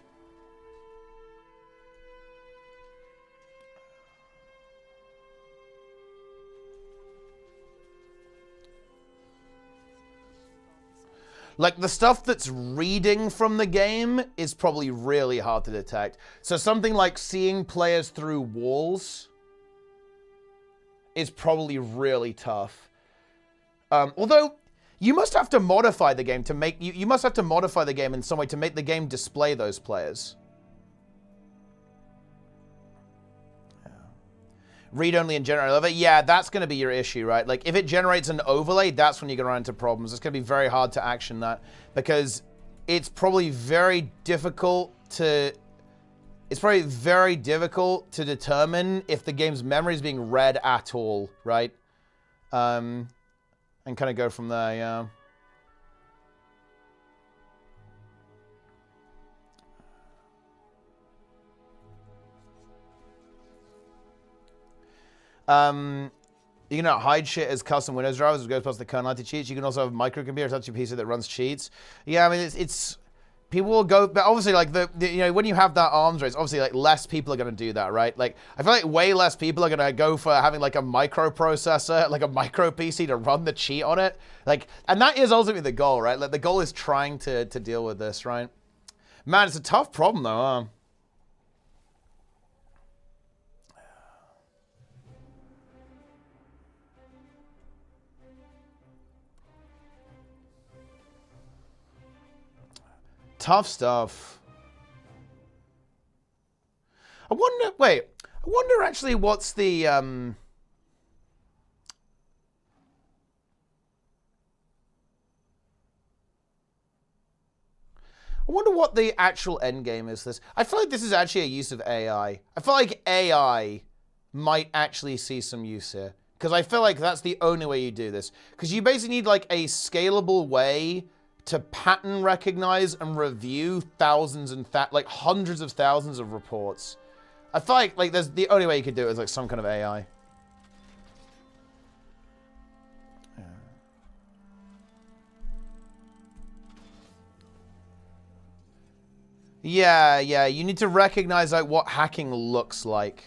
S1: Like, the stuff that's reading from the game is probably really hard to detect. So something like seeing players through walls is probably really tough. Although, you must have to modify the game to make... You must have to modify the game in some way to make the game display those players. Yeah. Read-only and generate overlay. Yeah, that's going to be your issue, right? Like, if it generates an overlay, that's when you're going to run into problems. It's going to be very hard to action that. Because it's probably very difficult to... It's probably very difficult to determine if the game's memory is being read at all, right? And kind of go from there, yeah. You can not hide shit as custom Windows drivers, which goes past the kernel anti-cheats. You can also have a microcomputer touch your PC that runs cheats. Yeah, I mean, it's people will go, but obviously, like, you know, when you have that arms race, obviously, like, less people are going to do that, right? Like, I feel like way less people are going to go for having, like, a microprocessor, like a micro PC to run the cheat on it. Like, and that is ultimately the goal, right? Like, the goal is trying to deal with this, right? Man, it's a tough problem, though, huh? Tough stuff. I wonder actually what's the, I wonder what the actual end game is this. I feel like this is actually a use of AI. I feel like AI might actually see some use here. Because I feel like that's the only way you do this. Because you basically need like a scalable way to pattern recognize and review thousands and like hundreds of thousands of reports. I feel like there's the only way you could do it is like some kind of AI. Yeah, you need to recognize like what hacking looks like.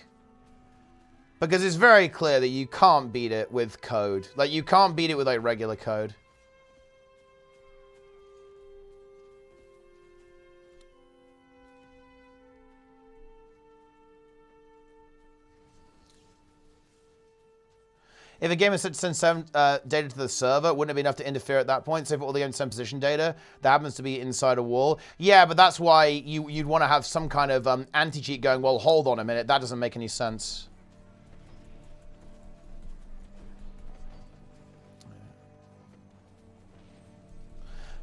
S1: Because it's very clear that you can't beat it with code. Like you can't beat it with like regular code. If a game is set to send data to the server, wouldn't it be enough to interfere at that point? So if all the games send position data, that happens to be inside a wall. Yeah, but that's why you'd want to have some kind of anti-cheat going, well, hold on a minute, that doesn't make any sense.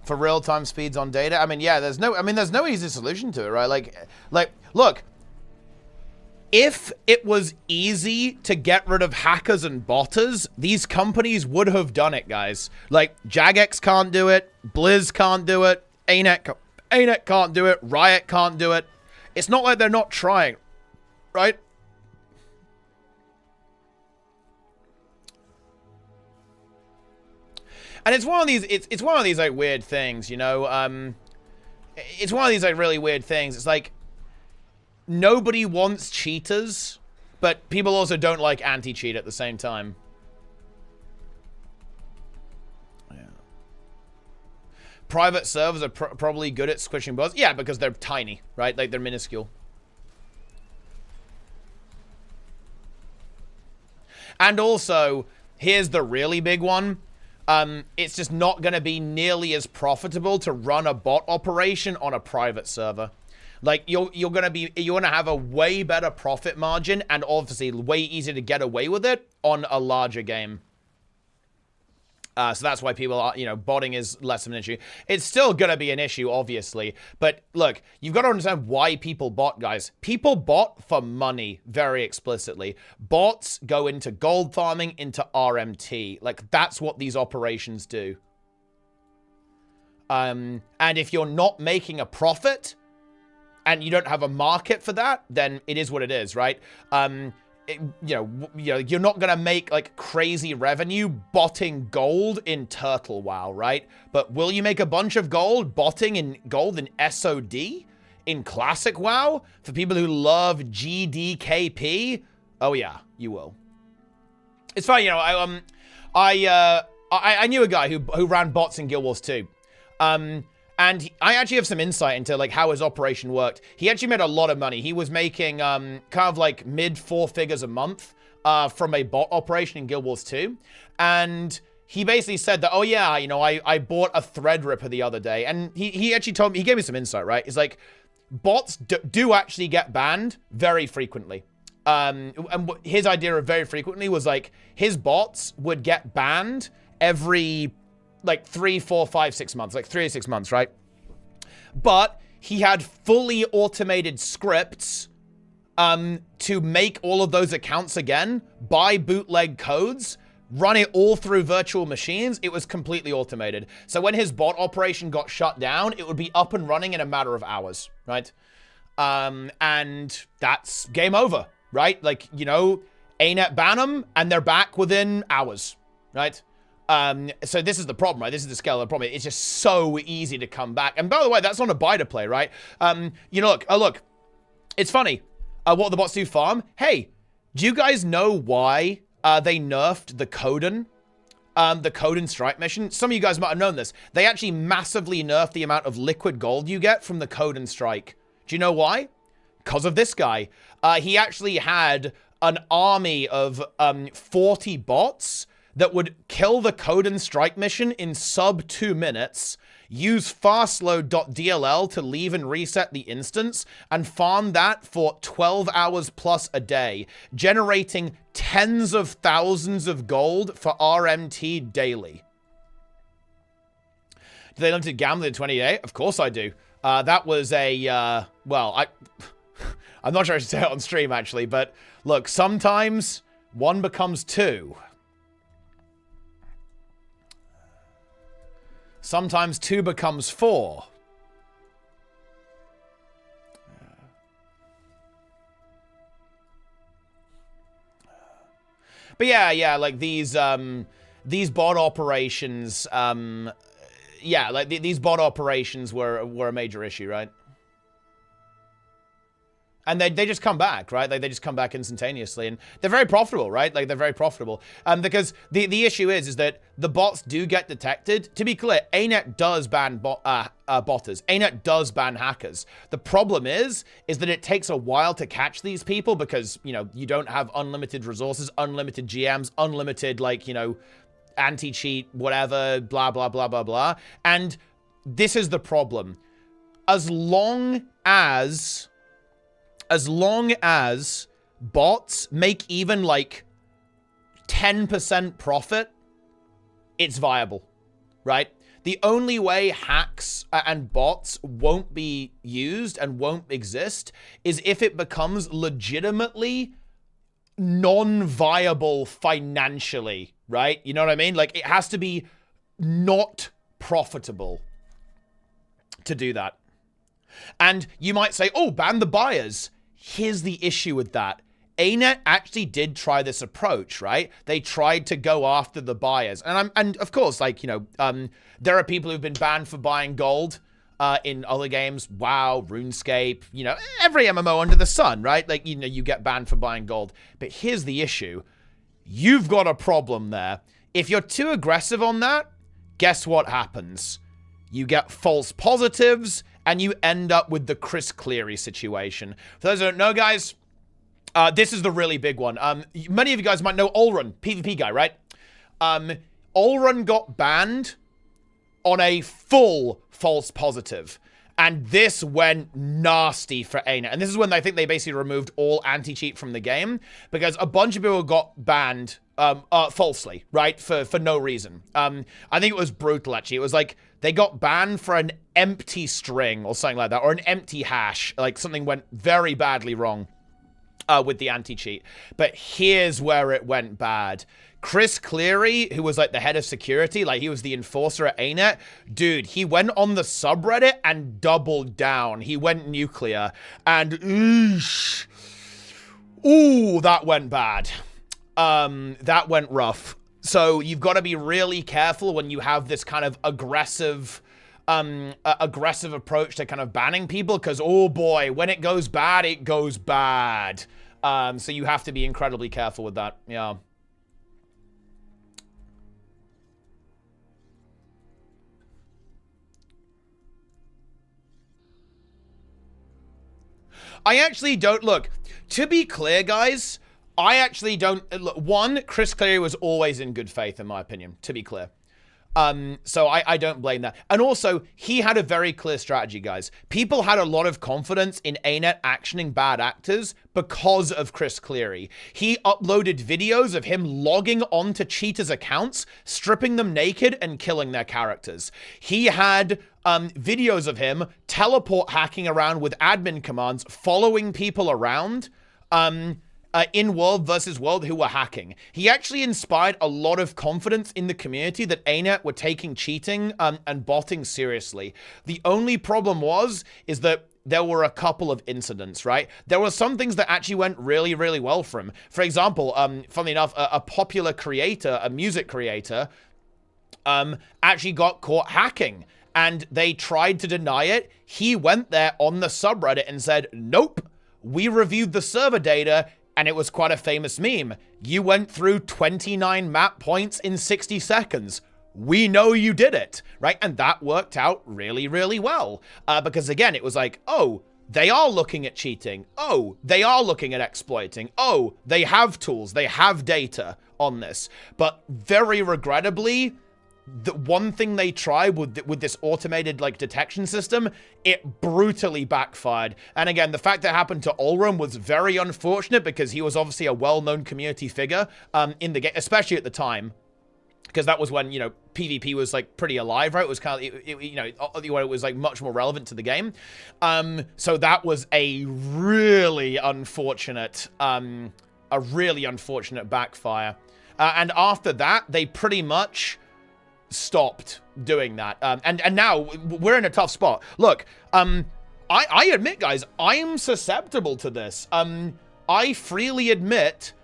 S1: For real-time speeds on data, I mean, yeah, there's no easy solution to it, right? Like, look, if it was easy to get rid of hackers and botters, these companies would have done it, guys. Like, Jagex can't do it, Blizz can't do it, ArenaNet can't do it, Riot can't do it. It's not like they're not trying, right? And it's one of these, it's one of these like weird things, you know. It's one of these like really weird things. It's like nobody wants cheaters, but people also don't like anti-cheat at the same time. Yeah. Private servers are probably good at squishing bots. Yeah, because they're tiny, right? Like they're minuscule. And also, here's the really big one. It's just not going to be nearly as profitable to run a bot operation on a private server. Like you're going to have a way better profit margin and obviously way easier to get away with it on a larger game. So that's why people are, you know, botting is less of an issue. It's still going to be an issue, obviously. But look, you've got to understand why people bot, guys. People bot for money, very explicitly. Bots go into gold farming, into RMT. Like, that's what these operations do. And if you're not making a profit and you don't have a market for that, then it is what it is, right? You know, you're not going to make, like, crazy revenue botting gold in Turtle WoW, right? But will you make a bunch of gold botting in gold in SOD? In Classic WoW? For people who love GDKP? Oh, yeah, you will. It's funny, you know, I knew a guy who ran bots in Guild Wars 2. And I actually have some insight into, like, how his operation worked. He actually made a lot of money. He was making kind of, like, mid 4 figures a month from a bot operation in Guild Wars 2. And he basically said that, oh, yeah, you know, I bought a Threadripper the other day. And he actually told me, he gave me some insight, right? He's like, bots do actually get banned very frequently. And his idea of very frequently was, like, his bots would get banned every, like, 3, 4, 5, 6 months, like 3 or 6 months, right? But he had fully automated scripts to make all of those accounts again, buy bootleg codes, run it all through virtual machines. It was completely automated. So when his bot operation got shut down, it would be up and running in a matter of hours, right? And that's game over, right? Like, you know, ArenaNet ban them and they're back within hours, right? So this is the problem, right? This is the scale of the problem. It's just so easy to come back. And by the way, that's not a buy to play, right? You know, look, it's funny. What the bots do farm. Hey, do you guys know why they nerfed the Coden strike mission? Some of you guys might have known this. They actually massively nerfed the amount of liquid gold you get from the Coden strike. Do you know why? Because of this guy. He actually had an army of 40 bots that would kill the Coden strike mission in sub 2 minutes, use fastload.dll to leave and reset the instance, and farm that for 12 hours plus a day, generating tens of thousands of gold for RMT daily. Do they limited gambling in 28? Of course I do. That was a, well, I'm not sure I should say it on stream, actually, but look, sometimes 1 becomes 2. Sometimes 2 becomes 4. But yeah, like these bot operations, yeah, like these bot operations were a major issue, right? And they just come back, right? Like, they just come back instantaneously. And they're very profitable, right? Like, they're very profitable. Because the issue is that the bots do get detected. To be clear, ArenaNet does ban botters. ArenaNet does ban hackers. The problem is that it takes a while to catch these people because, you know, you don't have unlimited resources, unlimited GMs, unlimited, like, you know, anti-cheat, whatever, blah, blah, blah, blah, blah. And this is the problem. As long as bots make even like 10% profit, it's viable, right? The only way hacks and bots won't be used and won't exist is if it becomes legitimately non-viable financially, right? You know what I mean? Like, it has to be not profitable to do that. And you might say, oh, ban the buyers. Here's the issue with that. ArenaNet actually did try this approach, right? They tried to go after the buyers. And of course, like, you know, there are people who've been banned for buying gold in other games. WoW, RuneScape, you know, every MMO under the sun, right? Like, you know, you get banned for buying gold. But here's the issue. You've got a problem there. If you're too aggressive on that, guess what happens? You get false positives, and you end up with the Chris Cleary situation. For those who don't know, guys, this is the really big one. Many of you guys might know Olrun, PvP guy, right? Olrun got banned on a full false positive. And this went nasty for ArenaNet. And this is when I think they basically removed all anti-cheat from the game. Because a bunch of people got banned falsely, right? For no reason. I think it was brutal, actually. It was like they got banned for an empty string or something like that. Or an empty hash. Like, something went very badly wrong with the anti-cheat. But here's where it went bad. Chris Cleary, who was like the head of security, like he was the enforcer at ArenaNet, dude, he went on the subreddit and doubled down. He went nuclear. And ooh, that went bad. That went rough. So you've got to be really careful when you have this kind of aggressive approach to kind of banning people, because oh boy, when it goes bad, it goes bad. So you have to be incredibly careful with that. Yeah. I actually don't, look, to be clear, guys, I actually don't, look, one, Chris Cleary was always in good faith, in my opinion, to be clear. So I don't blame that. And also, he had a very clear strategy, guys. People had a lot of confidence in ArenaNet actioning bad actors because of Chris Cleary. He uploaded videos of him logging onto cheaters' accounts, stripping them naked, and killing their characters. He had videos of him teleport hacking around with admin commands, following people around, in world versus world who were hacking. He actually inspired a lot of confidence in the community that ArenaNet were taking cheating and botting seriously. The only problem is that there were a couple of incidents, right? There were some things that actually went really, really well for him. For example, funnily enough, a popular creator, a music creator, actually got caught hacking. And they tried to deny it. He went there on the subreddit and said, nope, we reviewed the server data. And it was quite a famous meme. You went through 29 map points in 60 seconds. We know you did it, right? And that worked out really, really well. Because again, it was like, oh, they are looking at cheating. Oh, they are looking at exploiting. Oh, they have tools. They have data on this. But very regrettably, the one thing they tried with this automated like detection system, it brutally backfired. And again, the fact that happened to Olrun was very unfortunate because he was obviously a well-known community figure in the game, especially at the time, because that was when, you know, PvP was like pretty alive, right? It was kind of, you know, it was like much more relevant to the game. So that was a really unfortunate backfire. And after that, they pretty much stopped doing that. And now we're in a tough spot. Look, I admit, guys, I'm susceptible to this. I freely admit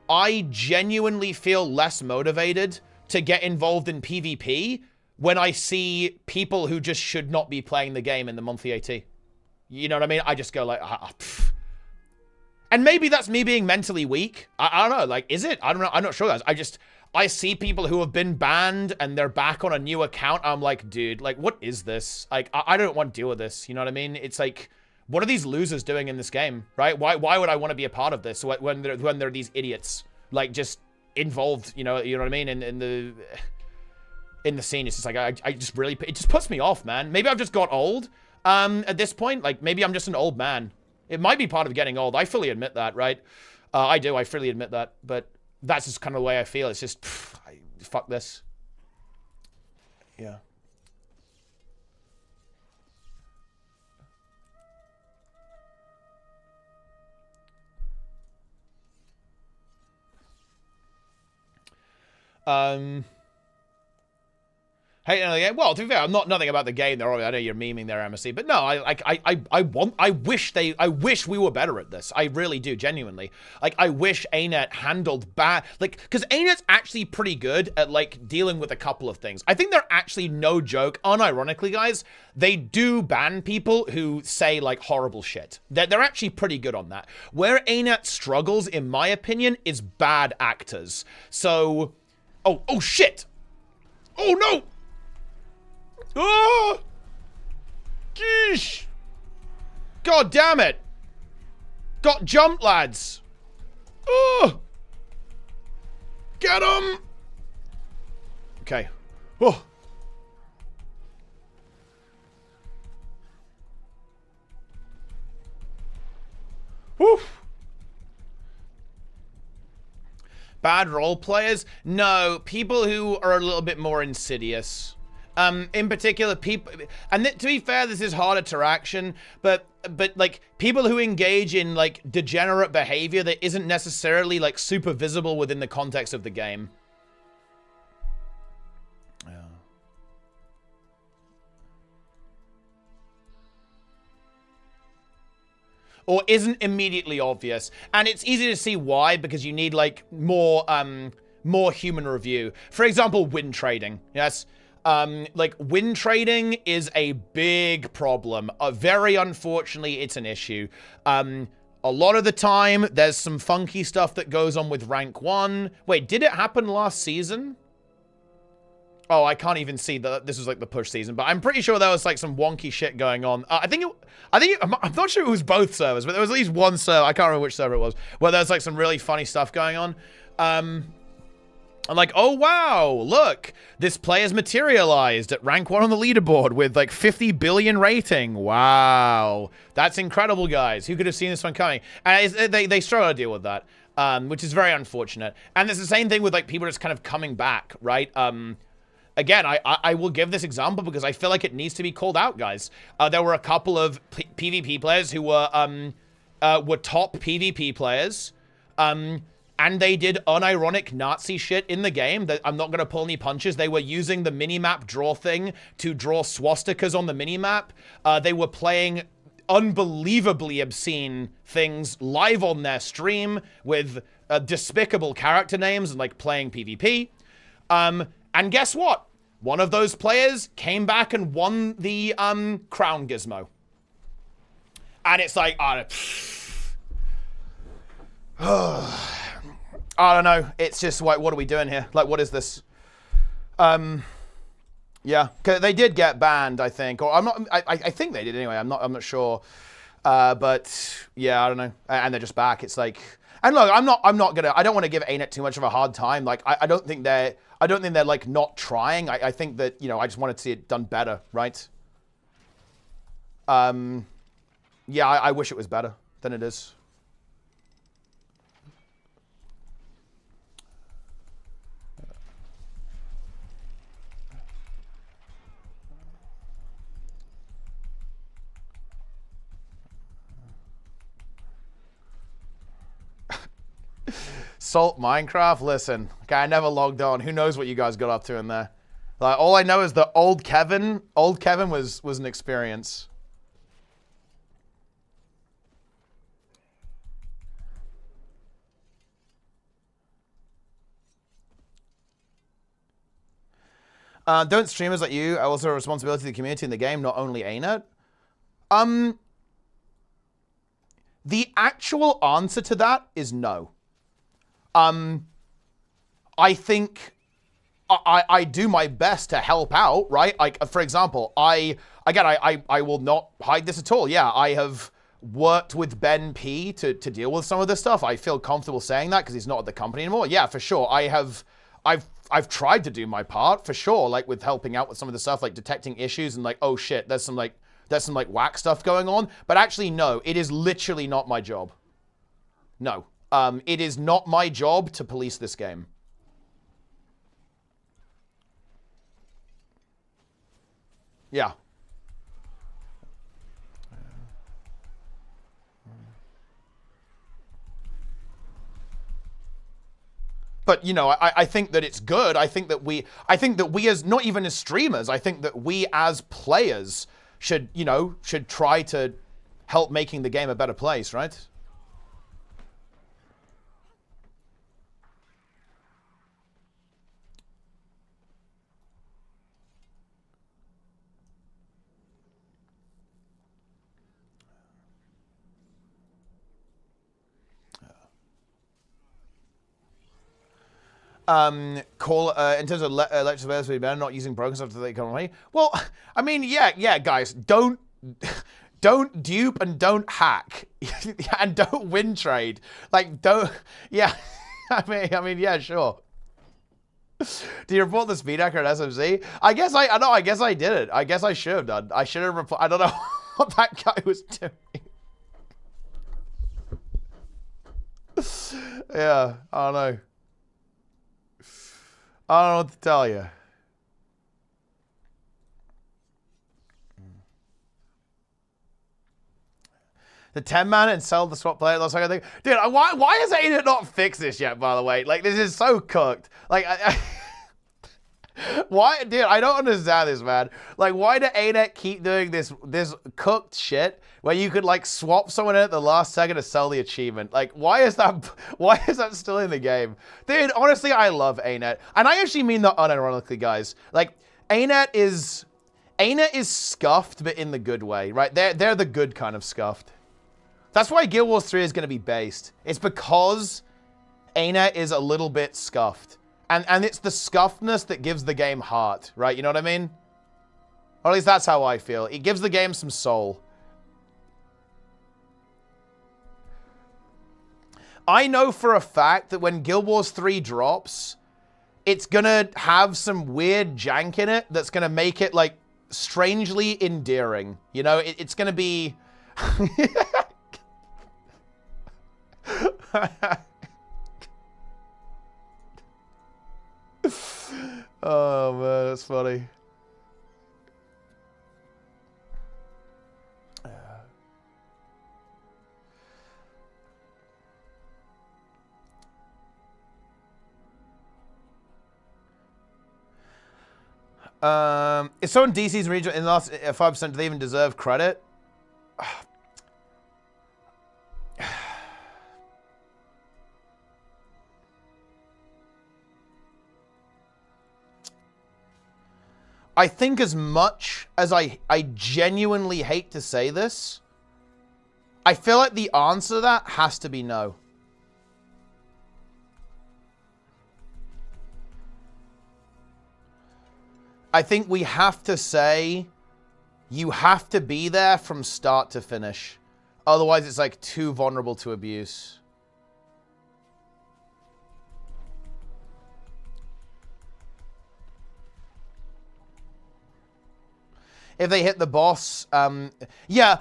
S1: I genuinely feel less motivated to get involved in PvP when I see people who just should not be playing the game in the monthly AT. You know what I mean? I just go like, And maybe that's me being mentally weak. I don't know. Like, is it? I don't know. I'm not sure, guys. I see people who have been banned and they're back on a new account. I'm like, dude, like, what is this? Like, I don't want to deal with this. You know what I mean? It's like, what are these losers doing in this game, right? Why would I want to be a part of this when there are these idiots, like, just involved, you know what I mean? In the scene, it's just like, I just really, it just puts me off, man. Maybe I've just got old at this point. Like, maybe I'm just an old man. It might be part of getting old. I fully admit that, right? I fully admit that. But that's just kind of the way I feel. It's just, fuck this. Yeah. Hey, well, to be fair, I'm not nothing about the game. I know you're memeing there, MSC, but no, I wish we were better at this. I really do, genuinely. Like, I wish ArenaNet handled bad, like, because ArenaNet's actually pretty good at, like, dealing with a couple of things. I think they're actually, no joke, unironically, guys, they do ban people who say, like, horrible shit. They're actually pretty good on that. Where ArenaNet struggles, in my opinion, is bad actors. So, oh shit! Oh no! Oh! Geesh! God damn it! Got jumped, lads! Oh! Get him! Okay. Oh! Woo! Bad role players? No, people who are a little bit more insidious. In particular, people, and to be fair, this is harder to action, but like people who engage in like degenerate behavior that isn't necessarily like super visible within the context of the game. Yeah. Or isn't immediately obvious, and it's easy to see why, because you need like more human review. For example, win trading. Yes. Like, win trading is a big problem. Very unfortunately, it's an issue. A lot of the time, there's some funky stuff that goes on with rank 1. Wait, did it happen last season? Oh, I can't even see that this was like the push season, but I'm pretty sure there was like some wonky shit going on. I'm not sure it was both servers, but there was at least one server, I can't remember which server it was, where there was like some really funny stuff going on. I'm like, oh wow, look, this player's materialized at rank 1 on the leaderboard with like 50 billion rating. Wow, that's incredible, guys. Who could have seen this one coming? And they struggle to deal with that, which is very unfortunate. And it's the same thing with like people just kind of coming back, right? Again, I will give this example because I feel like it needs to be called out, guys. There were a couple of PvP players who were top PvP players, and they did unironic Nazi shit in the game. I'm not going to pull any punches. They were using the minimap draw thing to draw swastikas on the minimap. They were playing unbelievably obscene things live on their stream with despicable character names and like playing PvP. And guess what? One of those players came back and won the crown gizmo. And it's like, I don't know. It's just like, what are we doing here? Like, what is this? Yeah, cause they did get banned, I think, or I think they did anyway. I'm not sure. But yeah, I don't know. And they're just back. It's like, and look, I don't want to give ArenaNet too much of a hard time. Like, I don't think they're like not trying. I think that, you know, I just wanted to see it done better, right? Yeah, I wish it was better than it is. Salt Minecraft? Listen, okay, I never logged on. Who knows what you guys got up to in there? Like, all I know is that old Kevin was an experience. Don't streamers like you also have a responsibility to the community in the game, not only ArenaNet? The actual answer to that is no. I think I do my best to help out, right? Like, for example, I will not hide this at all. Yeah, I have worked with Ben P to deal with some of this stuff. I feel comfortable saying that because he's not at the company anymore. Yeah, for sure. I've tried to do my part, for sure, like with helping out with some of the stuff, like detecting issues and like, oh shit, there's some whack stuff going on. But actually, no, it is literally not my job. No. It is not my job to police this game. Yeah. But, you know, I think that it's good. I think that we as, not even as streamers, I think that we as players should try to help making the game a better place, right? In terms of electric better not using broken stuff to the economy. Well, I mean, yeah, guys, don't dupe and don't hack and don't win trade. Like, don't, yeah. I mean, yeah, sure. Do you report the speed hacker at SMC? I guess I did it. I guess I should have done. I should have reported. I don't know what that guy was doing. Yeah, I don't know. I don't know what to tell you. The 10-man and sell the swap player. That's like I think, dude. Why has ArenaNet not fixed this yet? By the way, like this is so cooked. Like, why, dude? I don't understand this, man. Like, why do ArenaNet keep doing this cooked shit where you could like swap someone in at the last second to sell the achievement? Like, why is that still in the game, dude? Honestly, I love ArenaNet, and I actually mean that unironically, guys. Like, ArenaNet is scuffed, but in the good way, right? They're the good kind of scuffed. That's why Guild Wars 3 is going to be based. It's because ArenaNet is a little bit scuffed. And it's the scuffedness that gives the game heart, right? You know what I mean? Or at least that's how I feel. It gives the game some soul. I know for a fact that when Guild Wars 3 drops, it's going to have some weird jank in it that's going to make it, like, strangely endearing. You know, it's going to be... Oh man, that's funny. If someone DC's region in the last 5%, do they even deserve credit? I think as much as I genuinely hate to say this, I feel like the answer to that has to be no. I think we have to say you have to be there from start to finish. Otherwise, it's like too vulnerable to abuse. If they hit the boss, yeah.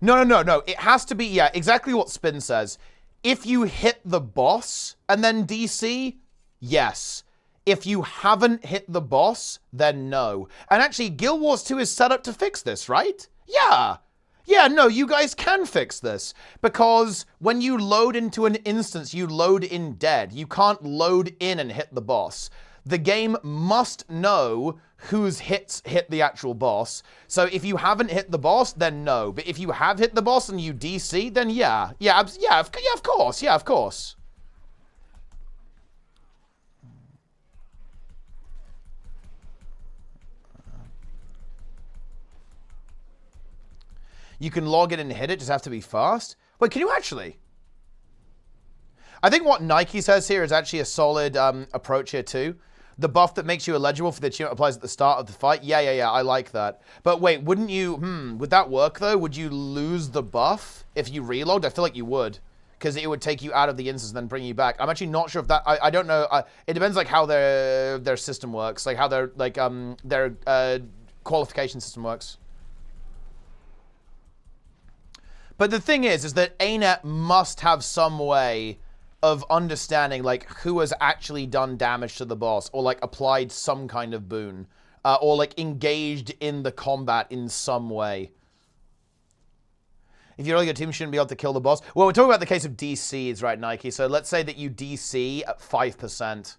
S1: No. It has to be, yeah, exactly what Spin says. If you hit the boss and then DC, yes. If you haven't hit the boss, then no. And actually, Guild Wars 2 is set up to fix this, right? Yeah. Yeah, no, you guys can fix this. Because when you load into an instance, you load in dead. You can't load in and hit the boss. The game must know whose hits hit the actual boss. So if you haven't hit the boss, then no. But if you have hit the boss and you DC, then yeah. Yeah, of course. You can log in and hit it, just have to be fast. Wait, can you actually? I think what Nike says here is actually a solid approach here too. The buff that makes you eligible for the achievement applies at the start of the fight. Yeah, I like that. But wait, wouldn't you, would that work though? Would you lose the buff if you reload? I feel like you would. Because it would take you out of the instance and then bring you back. I'm actually not sure if that, I don't know. It depends like how their system works. Like how their qualification system works. But the thing is that ArenaNet must have some way of understanding like who has actually done damage to the boss or like applied some kind of boon or like engaged in the combat in some way. If you're a really good team, you shouldn't be able to kill the boss. Well, we're talking about the case of DCs, right, Nike? So let's say that you DC at 5%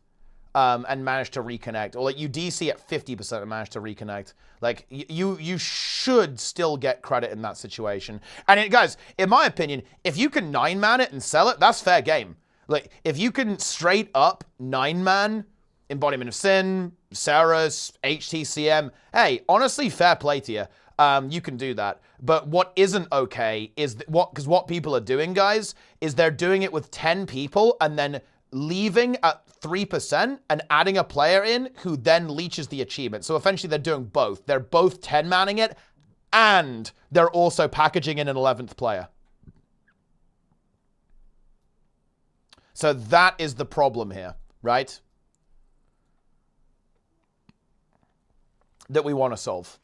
S1: and manage to reconnect, or like you DC at 50% and manage to reconnect. Like you should still get credit in that situation. And guys, in my opinion, if you can 9-man it and sell it, that's fair game. Like, if you can straight up 9-man, Embodiment of Sin, Ceres, HTCM, hey, honestly, fair play to you. You can do that. But what isn't okay is because what people are doing, guys, is they're doing it with 10 people and then leaving at 3% and adding a player in who then leeches the achievement. So essentially, they're doing both. They're both 10-manning it, and they're also packaging in an 11th player. So that is the problem here, right? That we want to solve.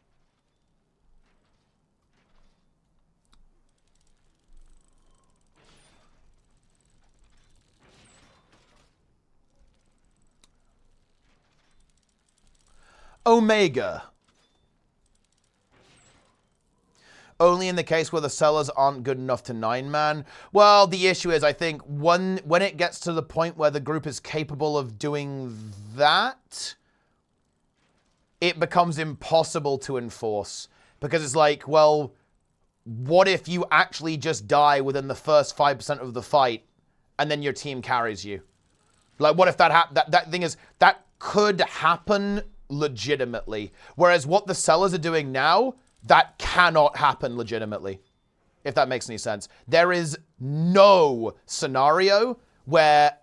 S1: Omega. Only in the case where the sellers aren't good enough to 9-man. Well, the issue is, I think, when it gets to the point where the group is capable of doing that, it becomes impossible to enforce. Because it's like, well, what if you actually just die within the first 5% of the fight, and then your team carries you? Like, what if that thing is, that could happen legitimately. Whereas what the sellers are doing now, that cannot happen legitimately, if that makes any sense. There is no scenario where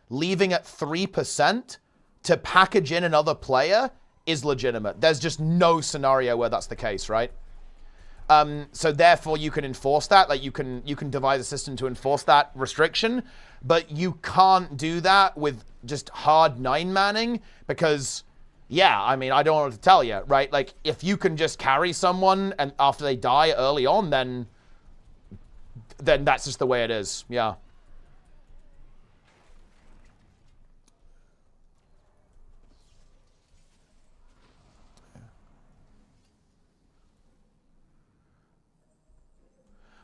S1: leaving at 3% to package in another player is legitimate. There's just no scenario where that's the case, right? So therefore, you can enforce that. Like you can devise a system to enforce that restriction, but you can't do that with just hard 9-manning because, yeah, I mean, I don't know what to tell you, right? Like, if you can just carry someone and after they die early on, then that's just the way it is. Yeah.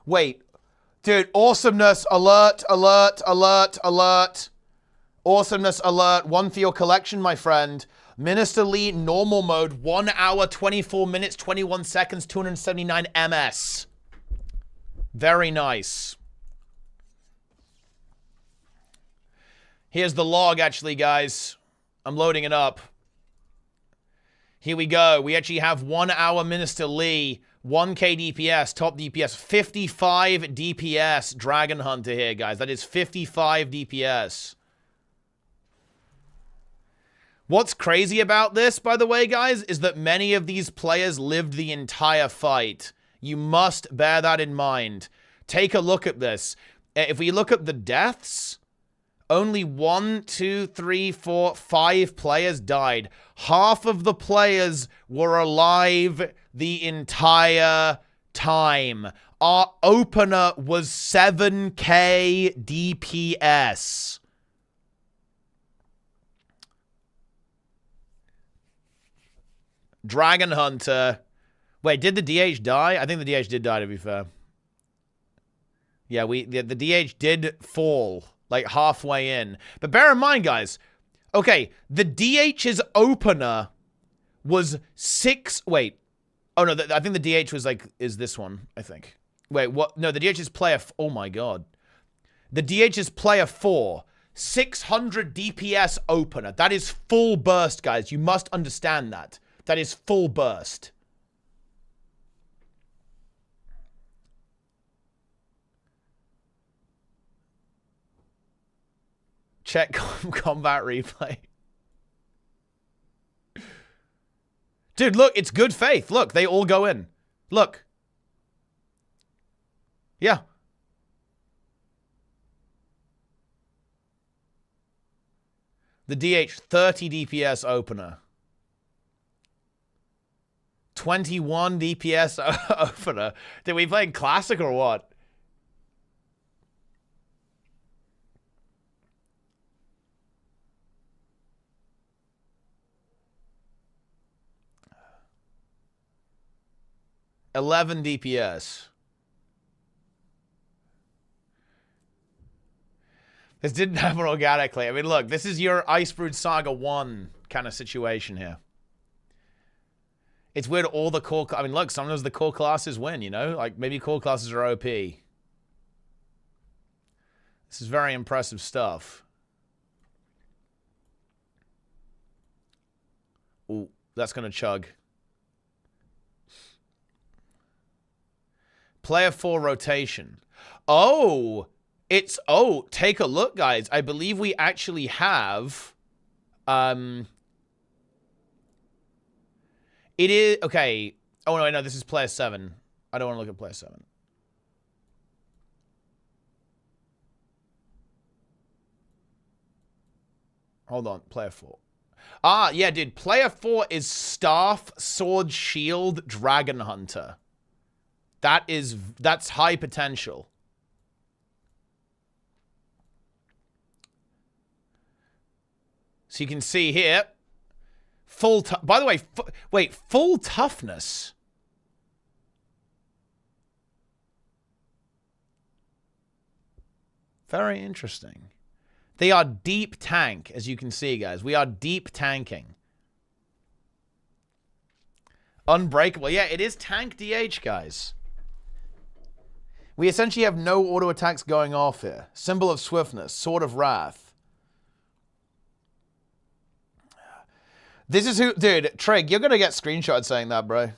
S1: Wait, dude, awesomeness alert, alert, alert, alert. Awesomeness alert. One for your collection, my friend. Minister Lee, normal mode, 1 hour, 24 minutes, 21 seconds, 279 MS. Very nice. Here's the log, actually, guys. I'm loading it up. Here we go. We actually have 1 hour Minister Lee, 1k DPS, top DPS, 55 DPS Dragon Hunter here, guys. That is 55 DPS. What's crazy about this, by the way, guys, is that many of these players lived the entire fight. You must bear that in mind. Take a look at this. If we look at the deaths, only 1, 2, 3, 4, 5 players died. Half of the players were alive the entire time. Our opener was 7k DPS. Dragon Hunter. Wait, did the DH die? I think the DH did die, to be fair. Yeah, the DH did fall, like, halfway in. But bear in mind, guys, okay, the DH's opener was 6... Wait. Oh, no, I think the DH was, like, is this one, I think. Wait, what? No, the DH's player... Oh, my God. The DH's player 4. 600 DPS opener. That is full burst, guys. You must understand that. That is full burst. Check combat replay. Dude, look, it's good faith. Look, they all go in. Look. Yeah. The DH 30 DPS opener. 21 DPS opener. Did we play classic or what? $11 DPS. This didn't happen organically. I mean, look, this is your Icebrood Saga 1 kind of situation here. It's weird all the core... I mean, look, sometimes the core classes win, you know? Like, maybe core classes are OP. This is very impressive stuff. Ooh, that's going to chug. Player 4 rotation. Oh! It's... Oh, take a look, guys. I believe we actually have... It is... Okay. Oh, no, this is player 7. I don't want to look at player 7. Hold on. Player 4. Ah, yeah, dude. Player 4 is Staff, Sword, Shield, Dragon Hunter. That's high potential. So you can see here... By the way, wait, full toughness. Very interesting. They are deep tank, as you can see, guys. We are deep tanking. Unbreakable. Yeah, it is tank DH, guys. We essentially have no auto attacks going off here. Symbol of Swiftness, Sword of Wrath. This is who... Dude, Trig, you're going to get screenshots saying that, bro.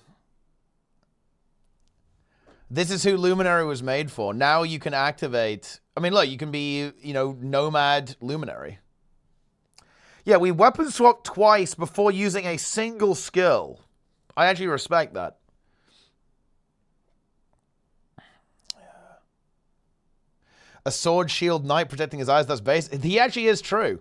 S1: This is who Luminary was made for. Now you can activate... I mean, look, you can be, you know, Nomad Luminary. Yeah, we weapon swapped twice before using a single skill. I actually respect that. A sword, shield, knight protecting his eyes, that's base. He actually is true.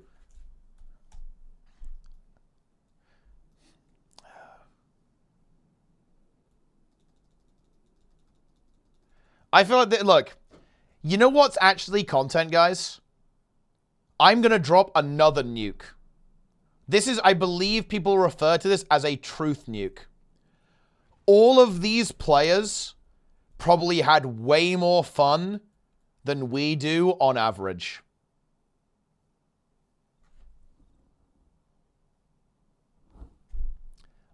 S1: I feel like, look, you know what's actually content, guys? I'm going to drop another nuke. This is, I believe people refer to this as a truth nuke. All of these players probably had way more fun than we do on average.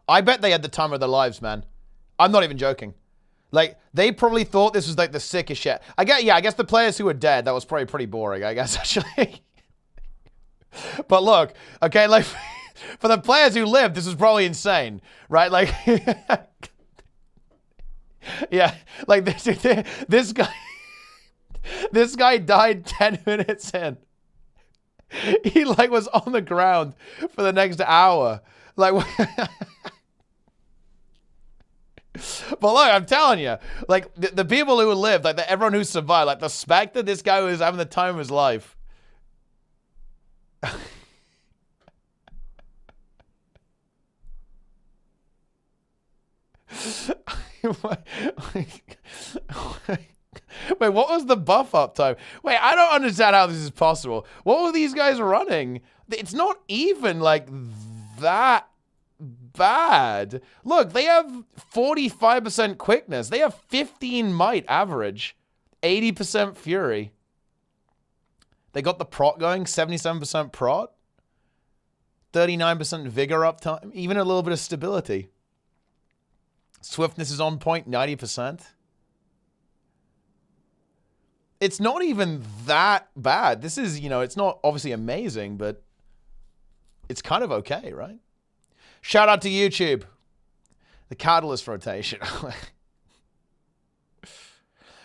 S1: I bet they had the time of their lives, man. I'm not even joking. Like, they probably thought this was, like, the sickest shit. I guess the players who were dead, that was probably pretty boring, I guess, actually. But look, okay, like, for the players who lived, this was probably insane, right? Like, yeah, like, this guy died 10 minutes in. He, like, was on the ground for the next hour. Like... But look, I'm telling you, like, the people who lived, like, everyone who survived, like, the spec that this guy was having the time of his life. Wait, what was the buff up time? Wait, I don't understand how this is possible. What were these guys running? It's not even, like, that bad. Look, they have 45% quickness. They have 15 might average. 80% fury. They got the prot going, 77% prot. 39% vigor uptime. Even a little bit of stability. Swiftness is on point, 90%. It's not even that bad. This is, you know, it's not obviously amazing, but it's kind of okay, right? Shout out to YouTube. The catalyst rotation.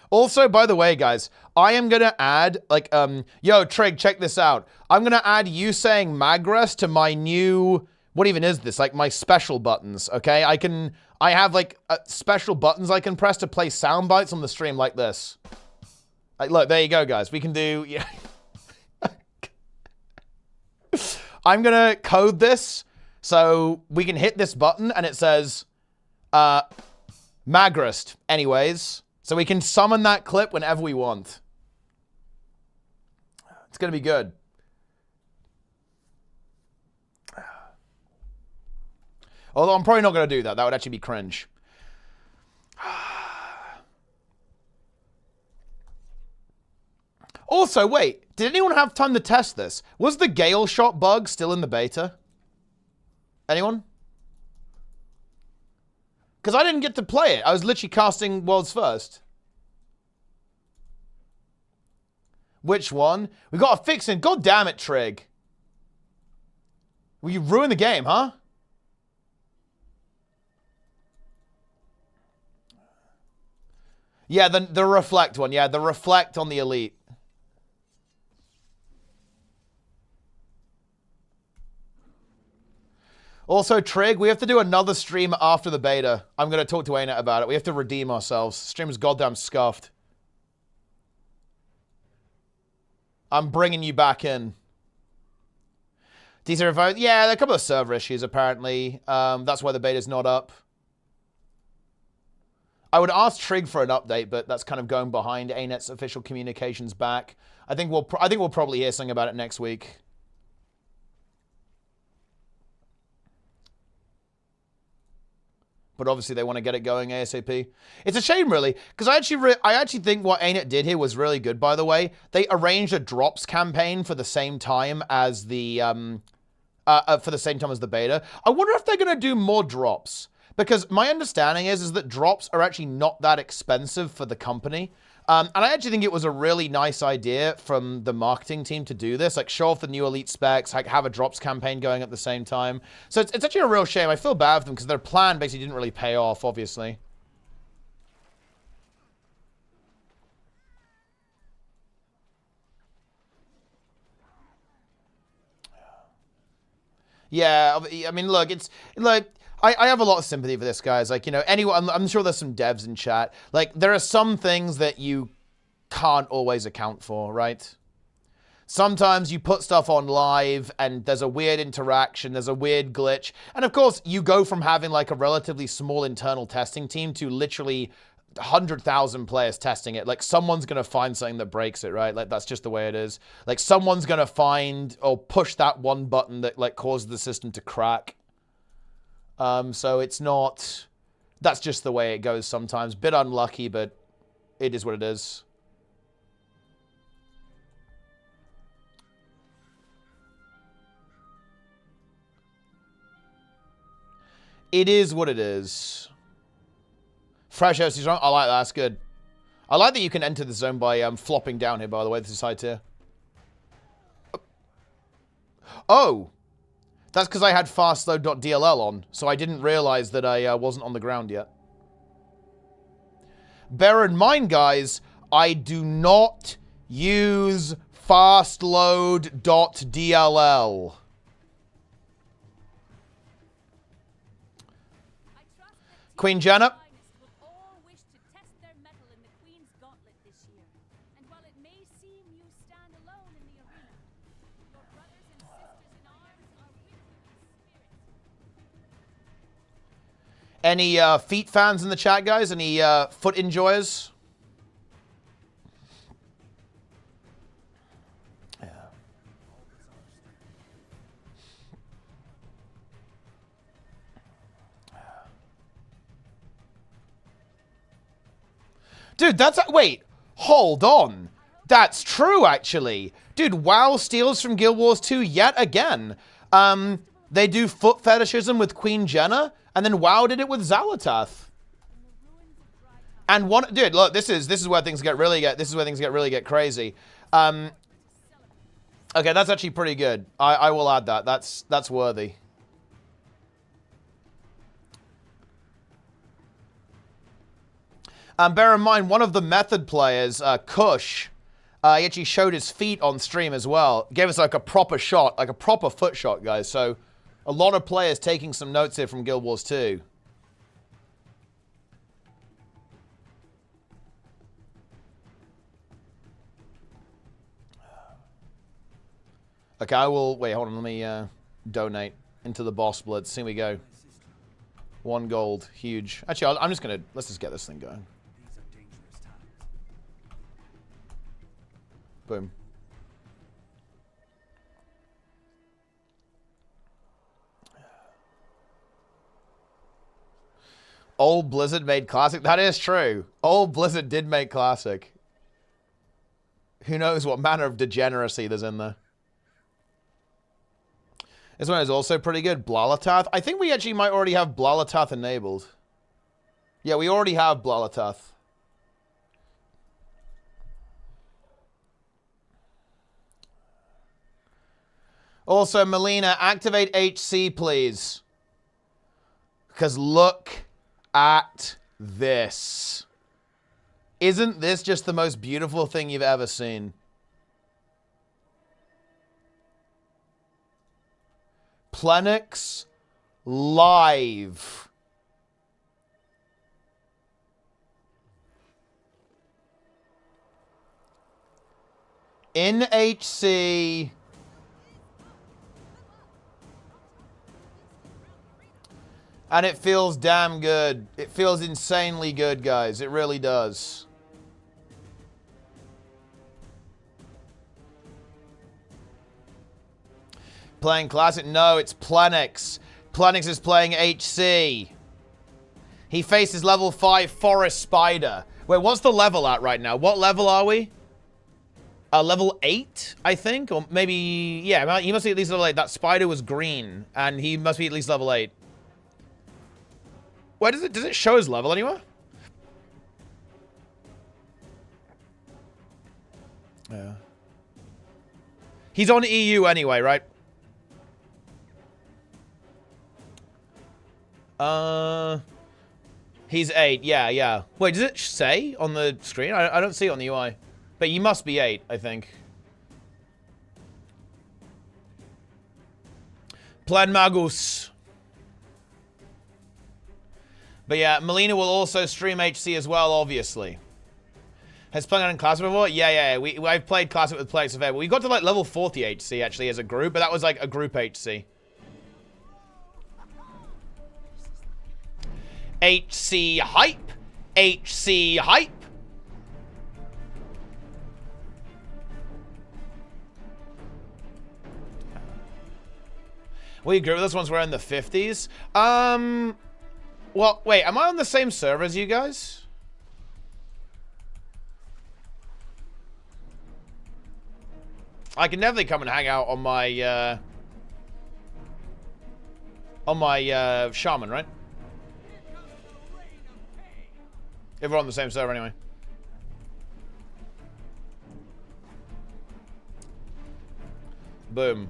S1: Also, by the way, guys, I am going to add, like, yo, Trig, check this out. I'm going to add you saying Magres to my new, what even is this? Like, my special buttons, okay? I have, like, special buttons I can press to play sound bites on the stream like this. Like, look, there you go, guys. We can do, yeah. I'm going to code this so we can hit this button and it says, Magrist, anyways. So we can summon that clip whenever we want. It's going to be good. Although I'm probably not going to do that. That would actually be cringe. Also, wait. Did anyone have time to test this? Was the Gale Shot bug still in the beta? Anyone? Because I didn't get to play it. I was literally casting World's First. Which one? We got to fix it. God damn it, Trig. Well, you ruined the game, huh? Yeah, the reflect one. Yeah, the reflect on the elite. Also, Trig, we have to do another stream after the beta. I'm going to talk to ArenaNet about it. We have to redeem ourselves. Stream is goddamn scuffed. I'm bringing you back in. Decent vote. Yeah, there are a couple of server issues, apparently. That's why the beta's not up. I would ask Trig for an update, but that's kind of going behind ArenaNet's official communications back. I think we'll probably hear something about it next week. But obviously they want to get it going ASAP. It's a shame, really, because I actually think what ArenaNet did here was really good. By the way, they arranged a drops campaign for the same time as the beta. I wonder if they're going to do more drops, because my understanding is that drops are actually not that expensive for the company. And I actually think it was a really nice idea from the marketing team to do this, like show off the new elite specs, like have a drops campaign going at the same time. So it's actually a real shame. I feel bad for them because their plan basically didn't really pay off, obviously. Yeah, I mean, look, it's like, I have a lot of sympathy for this, guys. Like, you know, anyone, I'm sure there's some devs in chat. Like, there are some things that you can't always account for, right? Sometimes you put stuff on live and there's a weird interaction, there's a weird glitch. And of course, you go from having like a relatively small internal testing team to literally 100,000 players testing it. Like, someone's going to find something that breaks it, right? Like, that's just the way it is. Like, someone's going to find or push that one button that like causes the system to crack. So it's not, that's just the way it goes sometimes. Bit unlucky, but it is what it is. It is what it is. Fresh house is wrong. I like that. That's good. I like that you can enter the zone by flopping down here, by the way. This is high tier. Oh! That's because I had fastload.dll on, so I didn't realize that I wasn't on the ground yet. Bear in mind, guys, I do not use fastload.dll. Queen Jenna. Any feet fans in the chat, guys? Any foot enjoyers? Yeah. Dude, that's... Wait. Hold on. That's true, actually. Dude, WoW steals from Guild Wars 2 yet again. They do foot fetishism with Queen Jenna, and then WoW did it with Xalatath. And one, dude, look, this is where things get really crazy. Okay, that's actually pretty good. I will add that. That's worthy. Bear in mind, one of the method players, Kush, He actually showed his feet on stream as well. Gave us like a proper shot, like a proper foot shot, guys. So a lot of players taking some notes here from Guild Wars 2. Okay, I will... Wait, hold on. Let me donate into the boss blitz. Here we go. 1 gold. Huge. Actually, I'm just going to... Let's just get this thing going.
S2: These are dangerous times.
S1: Boom. Old Blizzard made Classic. That is true. Old Blizzard did make Classic. Who knows what manner of degeneracy there's in there. This one is also pretty good. Blalatath. I think we actually might already have Blalatath enabled. Yeah, we already have Blalatath. Also, Melina, activate HC, please. Because look at this. Isn't this just the most beautiful thing you've ever seen? Plenix live. In HC. And it feels damn good. It feels insanely good, guys. It really does. Playing Classic? No, it's Plenix. Plenix is playing HC. He faces level 5 Forest Spider. Wait, what's the level at right now? What level are we? Level 8, I think? Or maybe... Yeah, he must be at least level 8. That spider was green. And he must be at least level 8. Where does it show his level anywhere? Yeah. He's on EU anyway, right? He's 8. Yeah, yeah. Wait, does it say on the screen? I don't see it on the UI. But you must be 8, I think. Plan Magus. But yeah, Melina will also stream HC as well, obviously. Has played in Classic before? Yeah. I've played Classic with players of but we got to like level 40 HC actually as a group, but that was like a group HC. HC hype! HC hype! We agree with this once we're in the 50s. Well, wait, am I on the same server as you guys? I can definitely come and hang out on my, shaman, right? If we're on the same server anyway. Boom.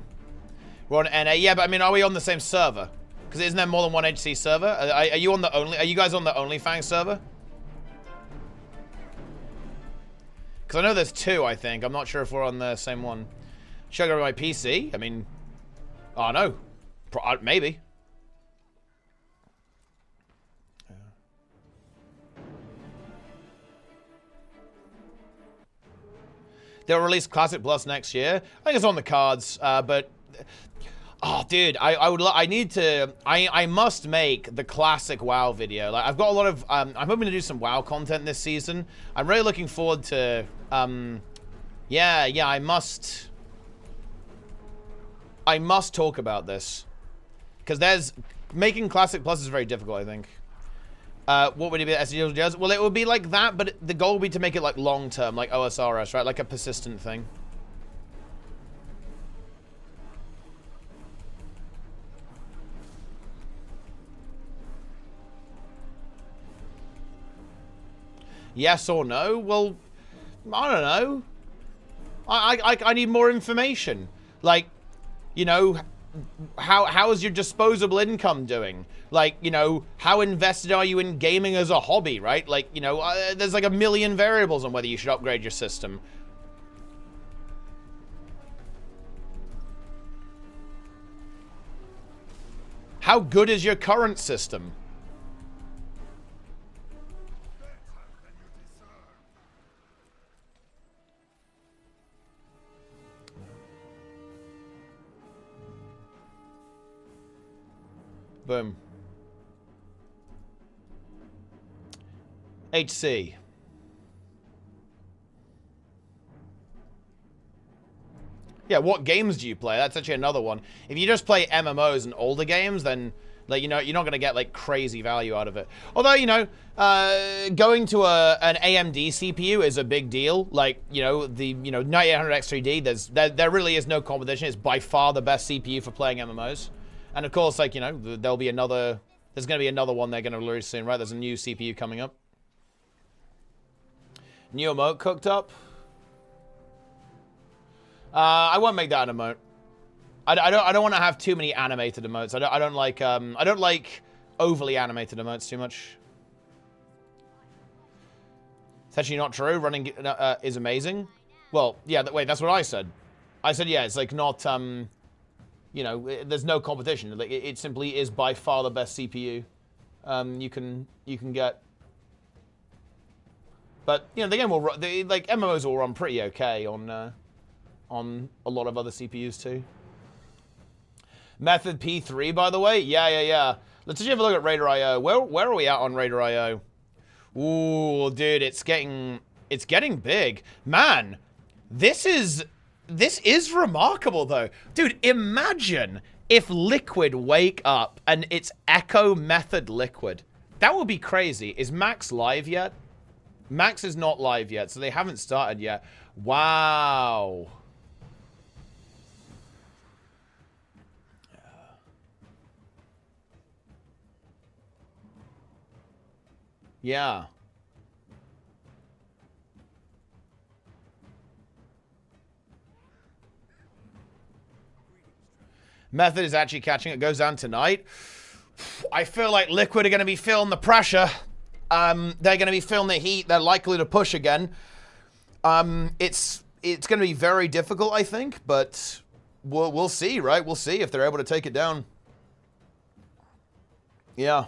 S1: We're on NA. Yeah, but I mean, are we on the same server? Because isn't there more than one HC server? Are you on the only? Are you guys on the OnlyFans server? Because I know there's 2. I think I'm not sure if we're on the same one. Should I go to my PC? I mean, oh no, maybe. They'll release Classic Plus next year. I think it's on the cards, but. Oh, dude, I must make the classic WoW video. Like, I've got a lot of, I'm hoping to do some WoW content this season. I'm really looking forward to, yeah, I must talk about this. Because making Classic Plus is very difficult, I think. What would it be as usual does? Well, it would be like that, but the goal would be to make it like long-term, like OSRS, right? Like a persistent thing. Yes or no? Well, I don't know. I need more information. Like, you know, how is your disposable income doing? Like, you know, how invested are you in gaming as a hobby, right? Like, you know, there's like a million variables on whether you should upgrade your system. How good is your current system? Boom. HC. Yeah, what games do you play? That's actually another one. If you just play MMOs and older games, then, like, you know, you're not going to get, like, crazy value out of it. Although, you know, going to an AMD CPU is a big deal. Like, you know, the 9800 X3D, there really is no competition. It's by far the best CPU for playing MMOs. And, of course, like, you know, there's going to be another one they're going to release soon, right? There's a new CPU coming up. New emote cooked up. I won't make that an emote. I don't want to have too many animated emotes. I don't like overly animated emotes too much. It's actually not true. Running is amazing. Well, yeah. Wait, that's what I said. I said yeah. It's like not you know, there's no competition. Like it simply is by far the best CPU you can get. But you know, the game will run, like MMOs will run pretty okay on a lot of other CPUs too. Method P3, by the way, yeah. Let's just have a look at Raider.io. Where are we at on Raider.io? Ooh, dude, it's getting big, man. This is remarkable though, dude. Imagine if Liquid wake up and it's Echo Method Liquid. That would be crazy. Is Max live yet? Max is not live yet, so they haven't started yet. Wow. Yeah. Method is actually catching. It goes down tonight. I feel like Liquid are going to be feeling the pressure. They're going to be feeling the heat. They're likely to push again. It's going to be very difficult, I think, but we'll see, right? We'll see if they're able to take it down. Yeah.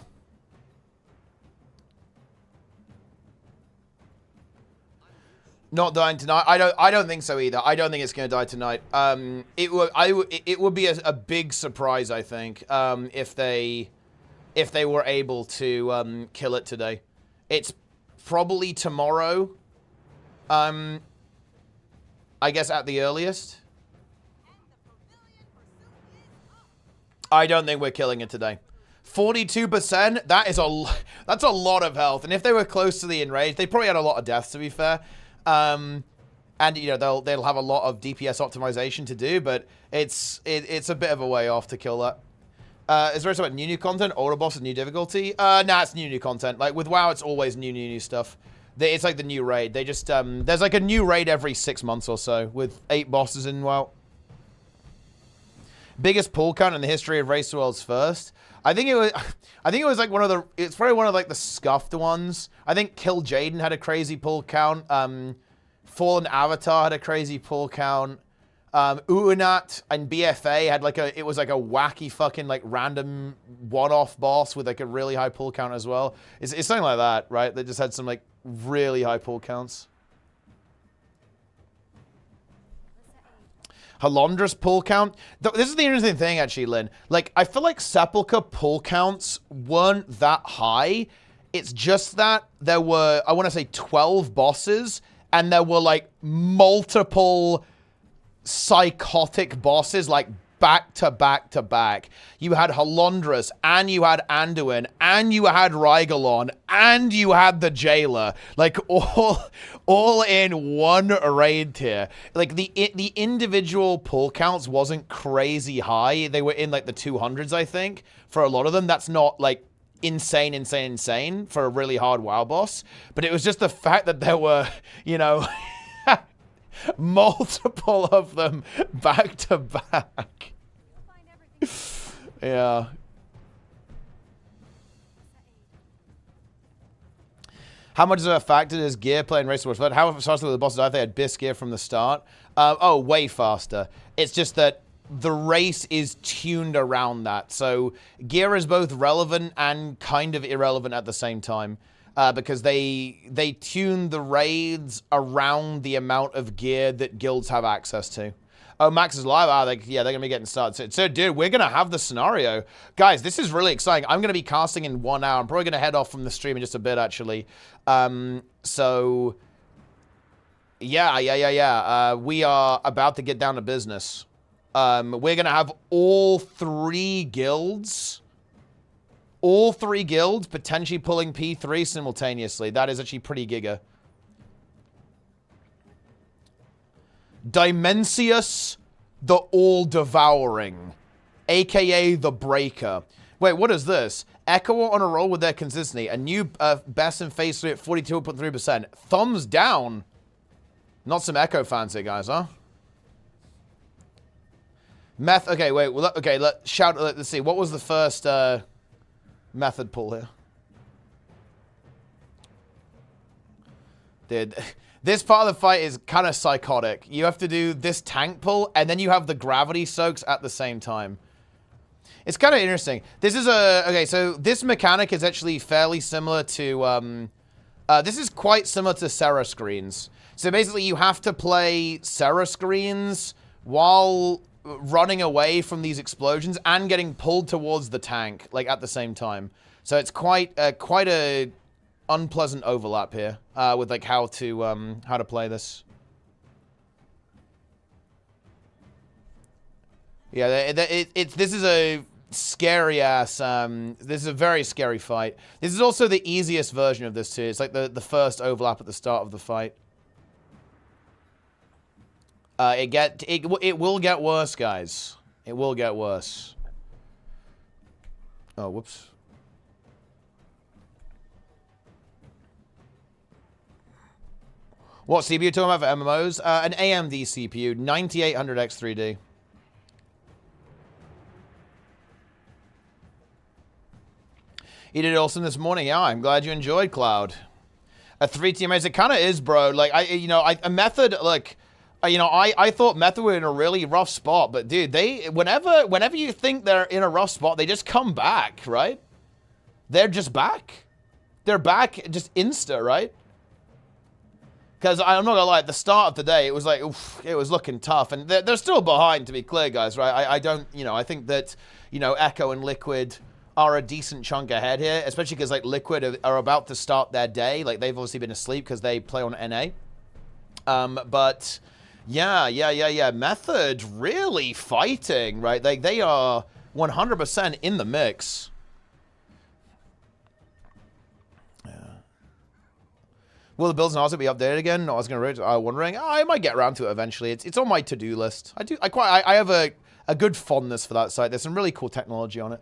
S1: Not dying tonight. I don't think so either. I don't think it's going to die tonight. It would be a big surprise, I think, if they were able to kill it today. It's probably tomorrow. I guess at the earliest. I don't think we're killing it today. 42%. That's a lot of health. And if they were close to the enraged, they probably had a lot of deaths, to be fair. And you know they'll have a lot of DPS optimization to do, but it's a bit of a way off to kill that. Is there something new content? Older boss and new difficulty? Nah, it's new content. Like with WoW, it's always new stuff. It's like the new raid. They just there's like a new raid every 6 months or so with 8 bosses in WoW. Biggest pull count in the history of Race to Worlds First. I think it was like one of the. It's probably one of like the scuffed ones. I think Kill Jaden had a crazy pull count. Fallen Avatar had a crazy pull count. Uunat and BFA had like it was like a wacky fucking like random one-off boss with like a really high pull count as well. It's something like that, right? They just had some like really high pull counts. Halondra's pull count. This is the interesting thing, actually, Lynn. Like, I feel like Sepulchre pull counts weren't that high. It's just that there were, I want to say, 12 bosses, and there were, like, multiple psychotic bosses, like, back to back to back. You had Halondras, and you had Anduin, and you had Rygalon, and you had the Jailer. Like, all in one raid tier. Like, the individual pull counts wasn't crazy high. They were in, like, the 200s, I think, for a lot of them. That's not, like, insane for a really hard WoW boss. But it was just the fact that there were, you know... multiple of them back to back. Yeah. How much is a factor is gear playing Race Wars? How fast were the bosses? I think they had BIS gear from the start. Oh, way faster. It's just that the race is tuned around that. So gear is both relevant and kind of irrelevant at the same time. Because they tune the raids around the amount of gear that guilds have access to. Oh, Max is live. Yeah, they're going to be getting started. So, dude, we're going to have the scenario. Guys, this is really exciting. I'm going to be casting in 1 hour. I'm probably going to head off from the stream in just a bit, actually. So, yeah. We are about to get down to business. We're going to have all 3 guilds. All 3 guilds potentially pulling P3 simultaneously. That is actually pretty giga. Dimensius the All-Devouring, a.k.a. the Breaker. Wait, what is this? Echo on a roll with their consistency. A new best in phase 3 at 42.3%. Thumbs down. Not some Echo fans here, guys, huh? Okay, wait. Well, okay, let's see. What was the first method pull here? Dude, this part of the fight is kind of psychotic. You have to do this tank pull, and then you have the gravity soaks at the same time. It's kind of interesting. This is okay, so this mechanic is actually fairly similar to, this is quite similar to Serra screens. So basically, you have to play Serra screens while running away from these explosions and getting pulled towards the tank, like, at the same time. So it's quite a unpleasant overlap here with like how to play this. Yeah, this is a scary ass. This is a very scary fight. This is also the easiest version of this too. It's like the first overlap at the start of the fight. It will get worse, guys. It will get worse. Oh, whoops. What CPU are you talking about for MMOs? An AMD CPU, 9800X3D. You did awesome this morning. Yeah, I'm glad you enjoyed, Cloud. A 3TMAs, it kind of is, bro. Like, a method, like, I thought method were in a really rough spot, but dude, whenever you think they're in a rough spot, they just come back, right? They're just back. They're back just insta, right? Because I'm not gonna lie, at the start of the day, it was like, oof, it was looking tough, and they're still behind, to be clear, guys, right? I think that, Echo and Liquid are a decent chunk ahead here, especially because, like, Liquid are about to start their day. Like, they've obviously been asleep because they play on NA. But, yeah. Method really fighting, right? Like, they are 100% in the mix. Will the builds and also be updated again? No, I was wondering. I might get around to it eventually. It's on my to-do list. I have a good fondness for that site. There's some really cool technology on it.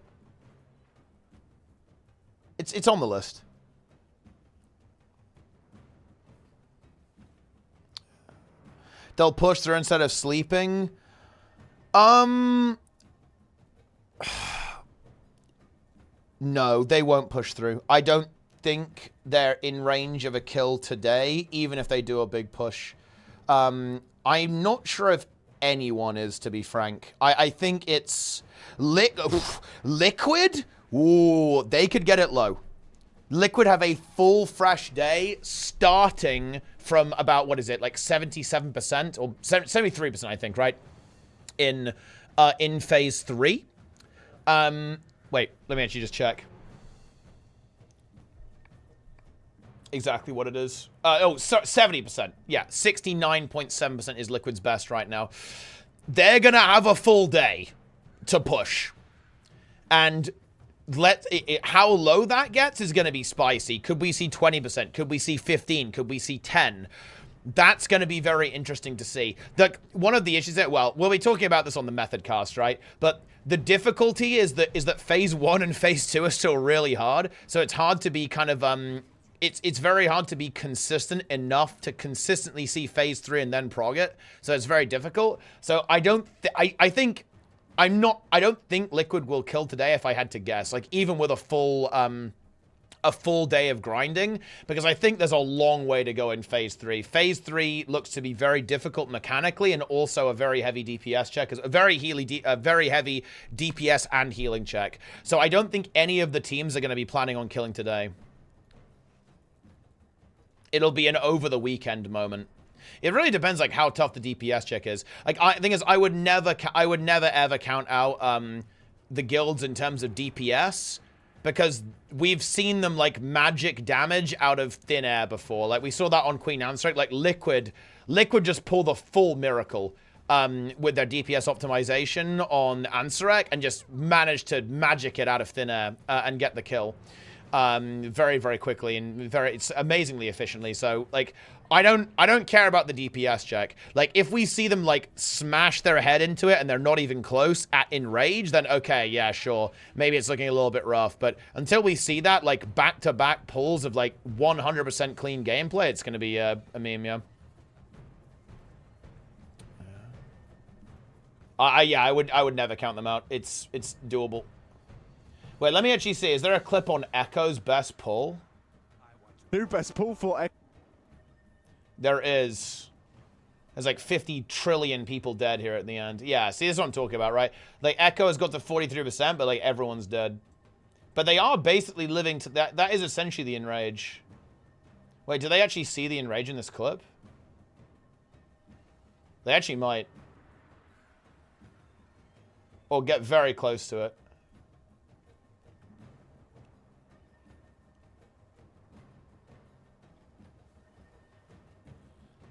S1: It's on the list. They'll push through instead of sleeping. No, they won't push through. I don't think they're in range of a kill today, even if they do a big push. I'm not sure if anyone is, to be frank. I think it's Liquid. Ooh, they could get it low. Liquid have a full fresh day starting from about, what is it, like 77% or 73%, I think, right? In phase 3. Wait, let me actually just check exactly what it is. 70%. Yeah, 69.7% is Liquid's best right now. They're gonna have a full day to push. And how low that gets is gonna be spicy. Could we see 20%? Could we see 15? Could we see 10? That's going to be very interesting to see. One of the issues that, well, we'll be talking about this on the method cast, right? But the difficulty is that phase 1 and phase 2 are still really hard. So it's hard to be kind of, it's very hard to be consistent enough to consistently see phase 3 and then prog it. So it's very difficult. So I don't think Liquid will kill today if I had to guess. Like, even with a full a full day of grinding, because I think there's a long way to go in Phase 3. Phase 3 looks to be very difficult mechanically and also a very heavy DPS check, a very heavy DPS and healing check. So I don't think any of the teams are going to be planning on killing today. It'll be an over the weekend moment. It really depends like how tough the DPS check is. Like the thing is, I would never ever count out the guilds in terms of DPS, because we've seen them like magic damage out of thin air before. Like we saw that on Queen Anne. Like Liquid just pulled the full miracle with their DPS optimization on Ansarek and just managed to magic it out of thin air and get the kill very, very quickly and it's amazingly efficiently. So like I don't care about the DPS check. Like if we see them like smash their head into it and they're not even close in rage, then okay, yeah, sure, maybe it's looking a little bit rough. But until we see that like back-to-back pulls of like 100% clean gameplay, it's gonna be a meme, yeah. Yeah, I would never count them out. It's doable. Wait, let me actually see. Is there a clip on Echo's best pull?
S6: New best pull for Echo.
S1: There is. There's like 50 trillion people dead here at the end. Yeah, see, this is what I'm talking about, right? Like, Echo has got to 43%, but like everyone's dead. But they are basically living to that. That is essentially the enrage. Wait, do they actually see the enrage in this clip? They actually might. Or get very close to it.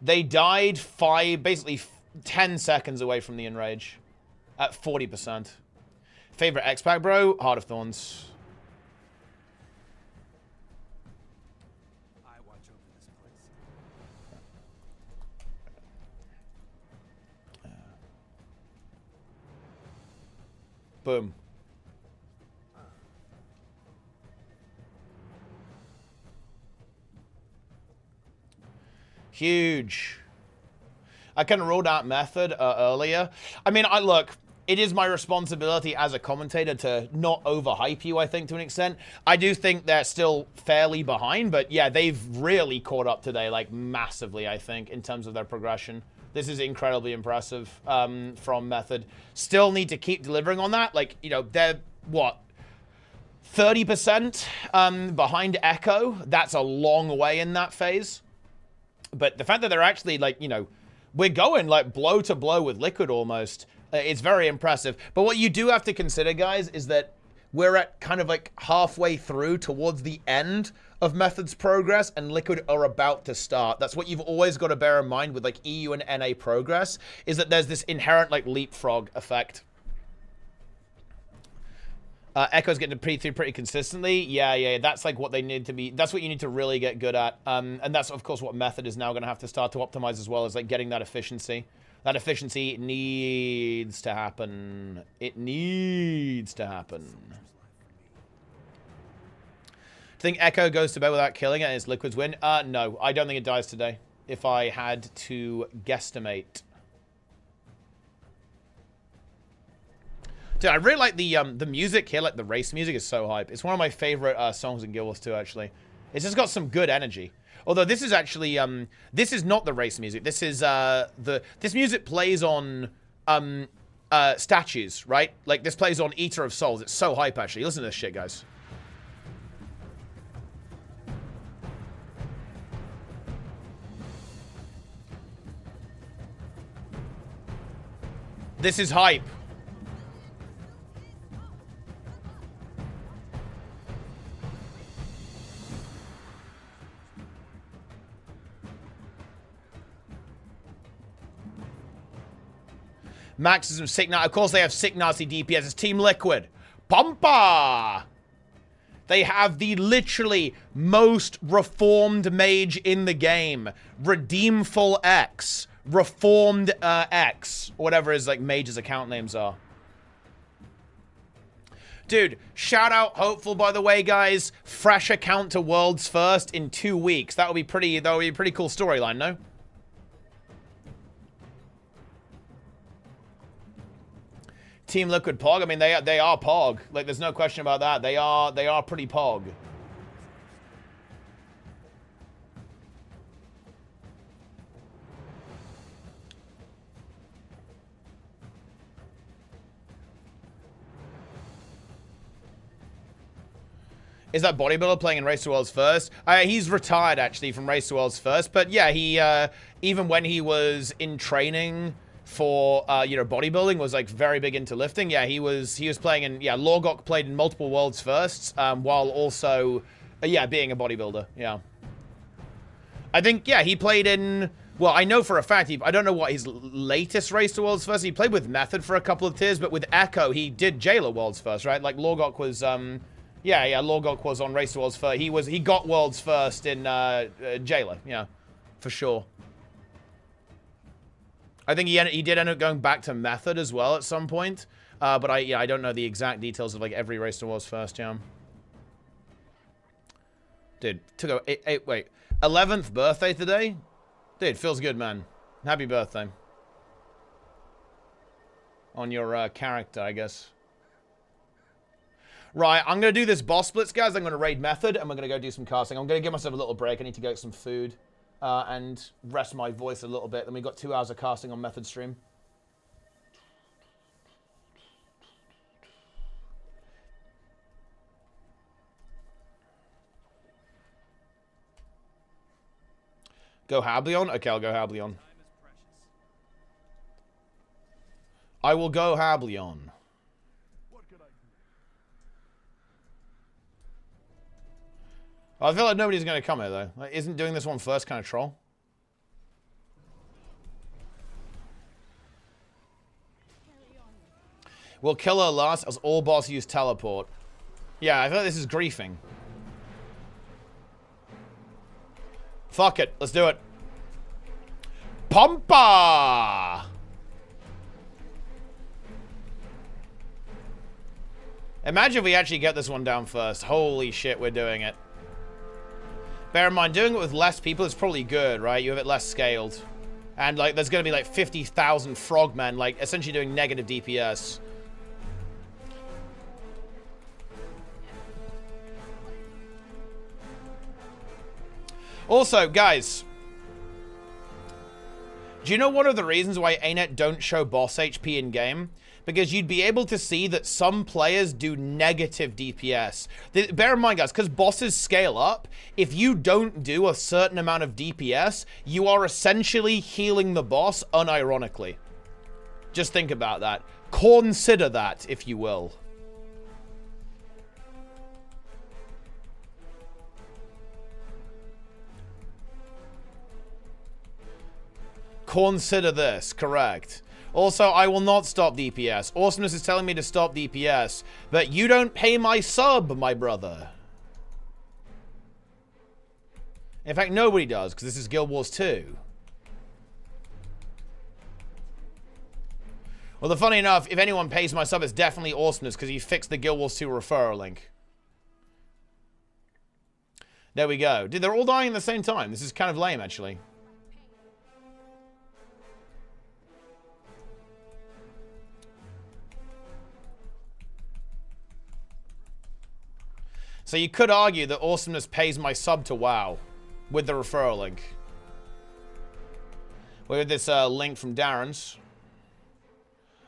S1: They died basically 10 seconds away from the enrage at 40%. Favorite X-Pack, bro? Heart of Thorns.
S2: I watch over this place.
S1: Boom. Huge. I kind of rolled out Method earlier. I mean, look, it is my responsibility as a commentator to not overhype you, I think, to an extent. I do think they're still fairly behind, but yeah, they've really caught up today, like, massively, I think, in terms of their progression. This is incredibly impressive from Method. Still need to keep delivering on that. Like, you know, they're, what, 30% behind Echo? That's a long way in that phase. But the fact that they're actually, like, you know, we're going, like, blow to blow with Liquid almost. It's very impressive. But what you do have to consider, guys, is that we're at kind of, like, halfway through towards the end of Method's progress, and Liquid are about to start. That's what you've always got to bear in mind with, like, EU and NA progress, is that there's this inherent, like, leapfrog effect. Echo's getting through pretty consistently. Yeah, that's like what they need to be. That's what you need to really get good at. And that's, of course, what Method is now going to have to start to optimize as well, is like getting that efficiency. That efficiency needs to happen. It needs to happen. Think Echo goes to bed without killing it and it's Liquid's win? No, I don't think it dies today, if I had to guesstimate. Dude, I really like the music here, like the race music is so hype. It's one of my favorite songs in Guild Wars 2, actually. It's just got some good energy. Although this is actually, this is not the race music. This is, this music plays on, statues, right? Like, this plays on Eater of Souls. It's so hype, actually. Listen to this shit, guys. This is hype. Max is some sick now. Of course they have sick nasty DPS. It's Team Liquid. Pampa! They have the literally most reformed mage in the game. Redeemful X. Reformed X. Or whatever his like mage's account names are. Dude, shout out Hopeful, by the way, guys. Fresh account to Worlds First in 2 weeks. That would be a pretty cool storyline, no? Team Liquid Pog. I mean, they are Pog. Like, there's no question about that. They are pretty Pog. Is that bodybuilder playing in Race to Worlds First? He's retired, actually, from Race to Worlds First. But, yeah, he, even when he was in training for, you know, bodybuilding, was, like, very big into lifting. Yeah, he was playing in, yeah, Lorgok played in multiple Worlds Firsts, while also, yeah, being a bodybuilder. Yeah. I think, yeah, he played in... Well, I know for a fact, I don't know what his latest Race to Worlds First. He played with Method for a couple of tiers, but with Echo, he did Jailer Worlds First, right? Like, Lorgok was, yeah, Lorgok was on Race to Worlds First. He got Worlds First in, Jailer, yeah, for sure. I think he did end up going back to Method as well at some point, but I don't know the exact details of, like, every Race to Worlds First, yeah. Dude, took a, wait, 11th birthday today? Dude, feels good, man. Happy birthday. On your character, I guess. Right, I'm going to do this boss splits, guys. I'm going to raid Method, and we're going to go do some casting. I'm going to give myself a little break. I need to go get some food and rest my voice a little bit. Then we've got 2 hours of casting on Method stream. Go Hablion? Okay, I'll go Hablion. I will go Hablion. I feel like nobody's going to come here, though. Like, isn't doing this one first kind of troll? We'll kill her last as all boss use teleport. Yeah, I feel like this is griefing. Fuck it. Let's do it. Pumpa! Imagine if we actually get this one down first. Holy shit, we're doing it. Bear in mind, doing it with less people is probably good, right? You have it less scaled. And, like, there's going to be, like, 50,000 frogmen, like, essentially doing negative DPS. Also, guys, do you know one of the reasons why ArenaNet don't show boss HP in-game? Because you'd be able to see that some players do negative DPS. Bear in mind, guys, because bosses scale up, if you don't do a certain amount of DPS, you are essentially healing the boss unironically. Just think about that. Consider that, if you will. Consider this, correct. Also, I will not stop DPS. Awesomeness is telling me to stop DPS, but you don't pay my sub, my brother. In fact, nobody does, because this is Guild Wars 2. Well, funny enough, if anyone pays my sub, it's definitely Awesomeness, because he fixed the Guild Wars 2 referral link. There we go. Dude, they're all dying at the same time. This is kind of lame, actually. So you could argue that Awesomeness pays my sub to WoW with the referral link. We have this link from Darren's.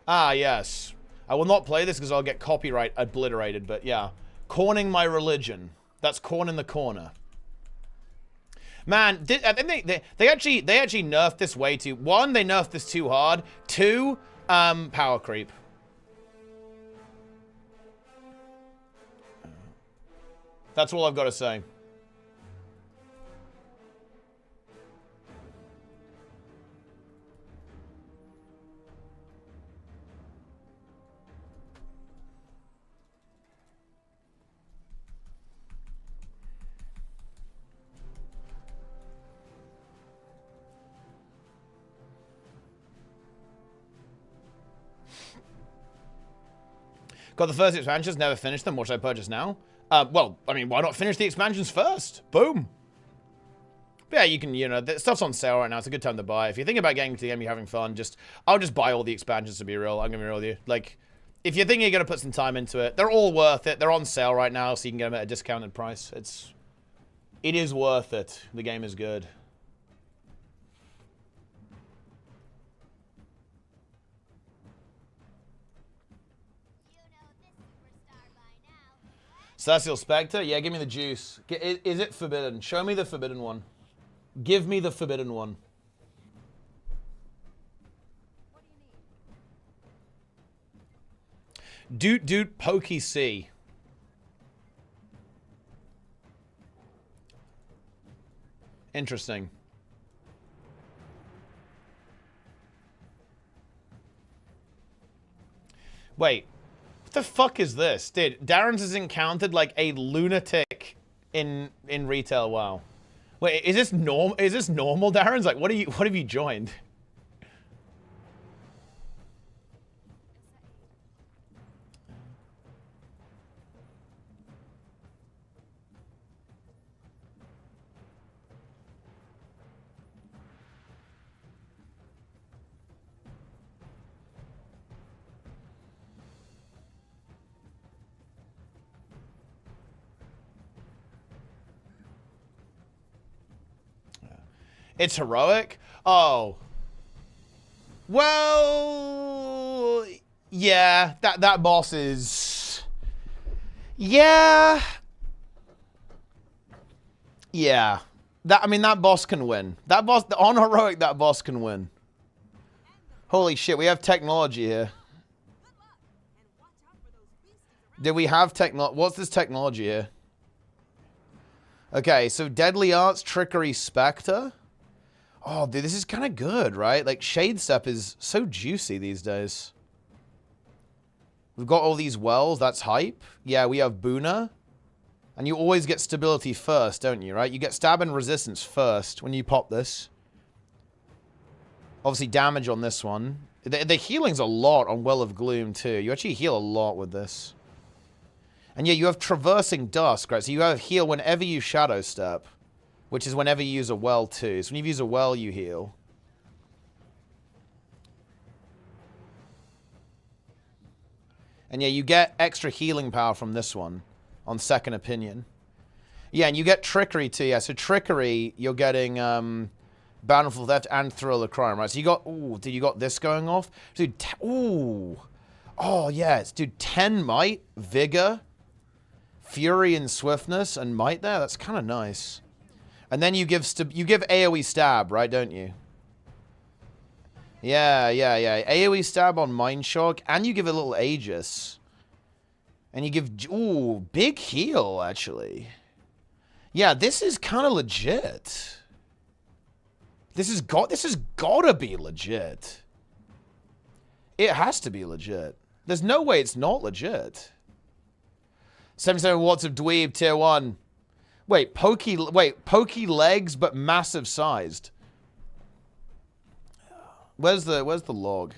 S1: Ah, yes. I will not play this because I'll get copyright obliterated, but yeah. Corning my religion. That's corn in the corner. Man, I think they actually nerfed this way too. One, they nerfed this too hard. Two, power creep. That's all I've got to say. Got the first expansions, never finished them. What should I purchase now? Well, I mean, why not finish the expansions first? Boom. But yeah, you can, you know, the stuff's on sale right now. It's a good time to buy. If you think about getting to the game, you're having fun, I'll just buy all the expansions to be real. I'm going to be real with you. Like, if you think you're going to put some time into it, they're all worth it. They're on sale right now, so you can get them at a discounted price. It is worth it. The game is good. Celestial Spectre? Yeah, give me the juice. Is it forbidden? Show me the forbidden one. Give me the forbidden one. Dude, Pokey C. Interesting. Wait. What the fuck is this? Dude, Darren's has encountered like a lunatic in retail. Wow. Wait, is this normal? Is this normal, Darren's? Like, what have you joined? It's heroic? Oh. Well, yeah, that boss is... Yeah. Yeah. I mean, that boss can win. That boss, on heroic, that boss can win. Holy shit, we have technology here. Did we have technology? What's this technology here? Okay, so Deadly Arts, Trickery, Spectre. Oh, dude, this is kind of good, right? Like, Shade Step is so juicy these days. We've got all these wells. That's hype. Yeah, we have Boona. And you always get stability first, don't you, right? You get stab and resistance first when you pop this. Obviously, damage on this one. The healing's a lot on Well of Gloom, too. You actually heal a lot with this. And yeah, you have Traversing Dusk, right? So you have heal whenever you Shadow Step. Which is whenever you use a well, too. So when you use a well, you heal. And yeah, you get extra healing power from this one. On Second Opinion. Yeah, and you get Trickery, too. Yeah, so Trickery, you're getting Bountiful Theft and Thrill of Crime, right? So you got... Ooh, dude, you got this going off? Dude, ooh. Oh, yes. Dude, 10 Might, Vigor, Fury and Swiftness, and Might there? That's kind of nice. And then you give AoE stab, right, don't you? Yeah. AoE stab on Mind Shock, and you give a little Aegis. And you give... Ooh, big heal, actually. Yeah, this is kind of legit. This has gotta be legit. It has to be legit. There's no way it's not legit. 77 watts of dweeb, tier 1. Wait, pokey legs, but massive sized. Where's the log?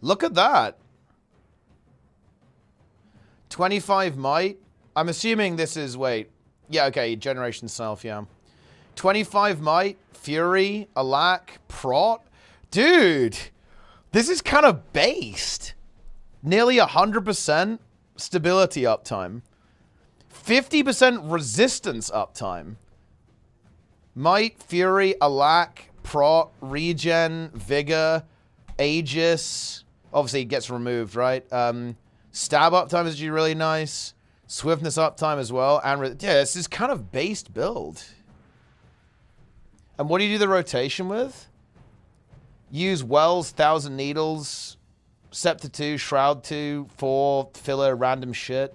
S1: Look at that. 25 might. I'm assuming this is, wait. Yeah, okay, Generation Self, yeah. 25 might, Fury, Alack, Prot. Dude, this is kind of based. Nearly 100% stability uptime. 50% resistance uptime. Might, Fury, Alack, Prot, Regen, Vigor, Aegis. Obviously, it gets removed, right? Stab uptime is actually really nice. Swiftness uptime as well. And yeah, this is kind of based build. And what do you do the rotation with? Use Wells, Thousand Needles, Scepter 2, Shroud 2, 4, filler, random shit.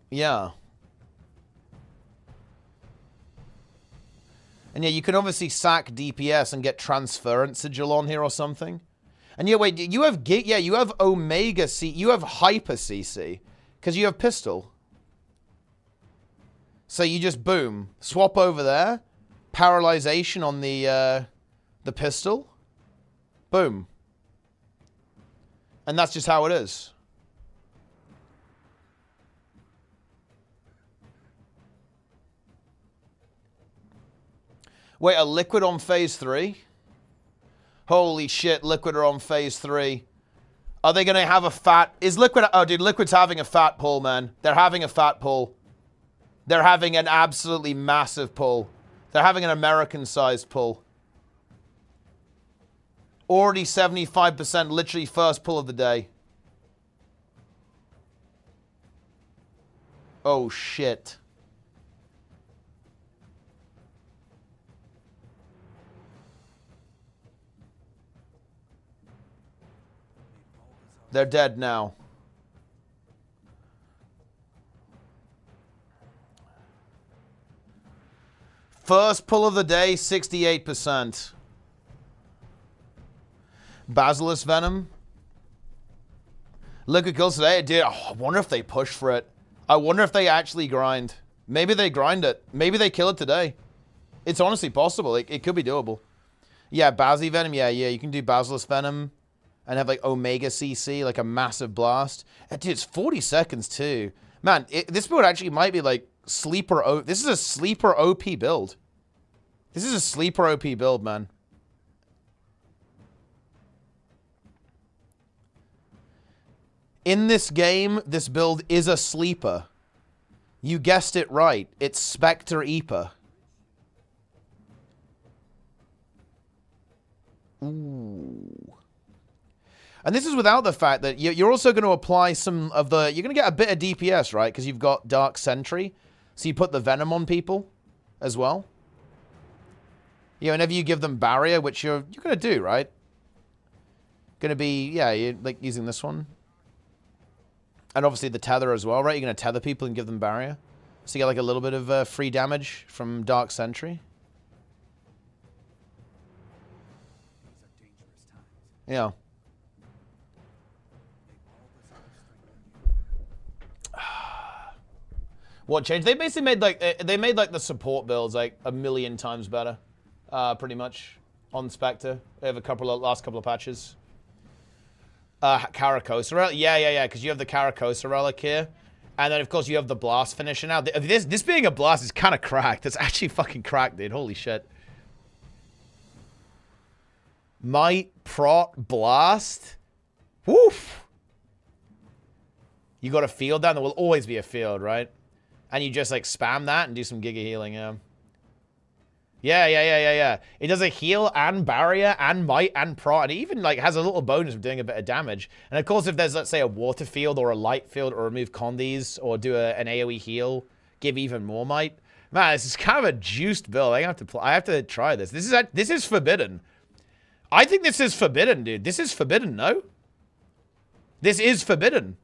S1: Yeah. And yeah, you can obviously sack DPS and get Transference Sigil on here or something. And yeah, wait, you have Omega C, you have Hyper CC, because you have Pistol. So you just, boom, swap over there, Paralyzation on the Pistol, boom. And that's just how it is. Wait, a Liquid on phase 3? Holy shit, Liquid are on phase 3. Are they going to have a fat... Is Liquid... Oh, dude, Liquid's having a fat pull, man. They're having a fat pull. They're having an absolutely massive pull. They're having an American-sized pull. Already 75%, literally first pull of the day. Oh, shit. They're dead now. First pull of the day, 68%. Basilisk Venom. Liquid kills today. Dude, I wonder if they push for it. I wonder if they actually grind. Maybe they grind it. Maybe they kill it today. It's honestly possible. It could be doable. Yeah, Basi Venom. Yeah. You can do Basilisk Venom and have like Omega CC, like a massive blast. And dude, it's 40 seconds too. Man, this build actually might be like sleeper. This is a sleeper OP build. This is a sleeper OP build, man. In this game, this build is a sleeper. You guessed it right. It's Spectre Epa. Ooh. And this is without the fact that you're also going to apply some of the... You're going to get a bit of DPS, right? Because you've got Dark Sentry. So you put the Venom on people as well. Yeah, whenever you give them Barrier, which you're going to do, right? Going to be... Yeah, you're like using this one. And obviously the tether as well, right? You're going to tether people and give them Barrier. So you get like a little bit of free damage from Dark Sentry. Yeah. What changed? They basically made like the support builds like a million times better, pretty much on Spectre. They have last couple of patches. Caracosa relic, yeah, because you have the Caracosa relic here, and then of course you have the blast finisher now. This being a blast is kind of cracked. It's actually fucking cracked, dude. Holy shit. Might prot blast. Woof. You got a field down. There will always be a field, right? And you just like spam that and do some Giga healing, yeah. Yeah. It does a heal and barrier and might and prot, and it even like has a little bonus of doing a bit of damage. And of course, if there's, let's say, a water field or a light field or remove condies or do an AoE heal, give even more might. Man, this is kind of a juiced build. I have to try this. This is forbidden. I think this is forbidden, dude. This is forbidden, no? This is forbidden,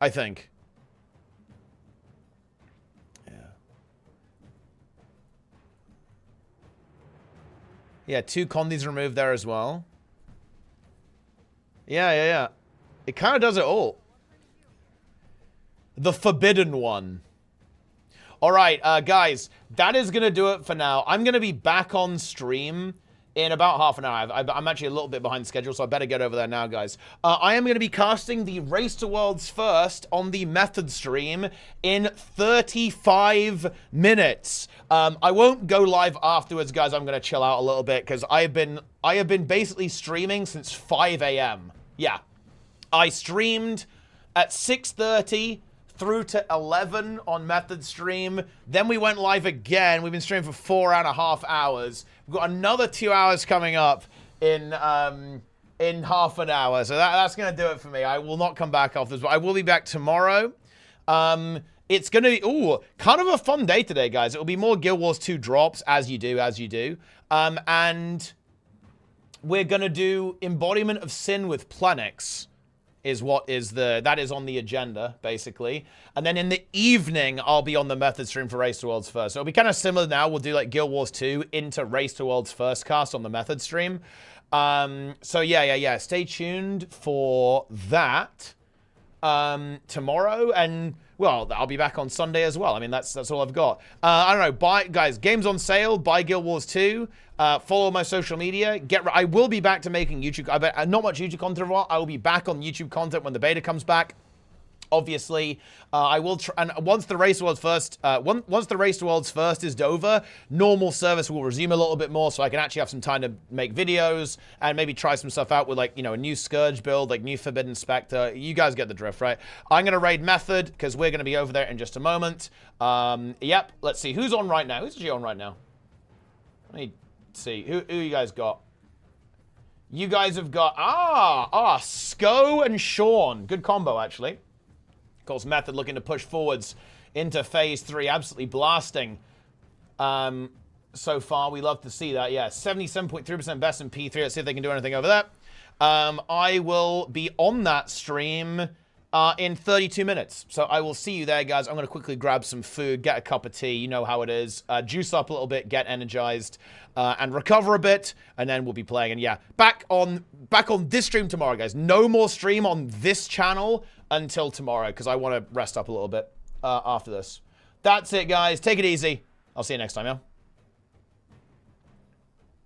S1: I think. Yeah, 2 condies removed there as well. Yeah. It kind of does it all. The forbidden one. All right, guys, that is going to do it for now. I'm going to be back on stream in about half an hour. I'm actually a little bit behind schedule, so I better get over there now, guys. I am going to be casting the Race to Worlds First on the Method stream in 35 minutes. I won't go live afterwards, guys. I'm going to chill out a little bit because I have been basically streaming since 5 a.m. Yeah. I streamed at 6:30 through to 11 on Method stream. Then we went live again. We've been streaming for 4.5 hours. We've got another 2 hours coming up in half an hour. So that's going to do it for me. I will not come back after this, but I will be back tomorrow. It's going to be, kind of a fun day today, guys. It will be more Guild Wars 2 drops, as you do. And we're going to do Embodiment of Sin with Plenix. That is on the agenda, basically. And then in the evening, I'll be on the Method stream for Race to Worlds First. So it'll be kind of similar now. We'll do like Guild Wars 2 into Race to Worlds First cast on the Method stream. So yeah. Stay tuned for that tomorrow. And, well, I'll be back on Sunday as well. I mean, that's all I've got. I don't know. Guys, games on sale. Buy Guild Wars 2. Follow my social media. I will be back to making YouTube. I bet not much YouTube content for a while. I will be back on YouTube content when the beta comes back. Obviously, I will try, and once the Race to Worlds First, once the Race to Worlds First is over, normal service will resume a little bit more, so I can actually have some time to make videos and maybe try some stuff out with, like, a new Scourge build, like new Forbidden Spectre. You guys get the drift, right? I'm gonna raid Method because we're gonna be over there in just a moment. Yep. Let's see who's on right now. Who's actually on right now? Let me see who you guys got. You guys have got, Sko and Sean. Good combo, actually. Of course, Method looking to push forwards into phase 3. Absolutely blasting so far. We love to see that. Yeah, 77.3% best in P3. Let's see if they can do anything over there. I will be on that stream in 32 minutes. So I will see you there, guys. I'm going to quickly grab some food, get a cup of tea. You know how it is. Juice up a little bit, get energized, and recover a bit, and then we'll be playing. And yeah, back on this stream tomorrow, guys. No more stream on this channel until tomorrow, because I want to rest up a little bit after this. That's it, guys. Take it easy. I'll see you next time, yeah?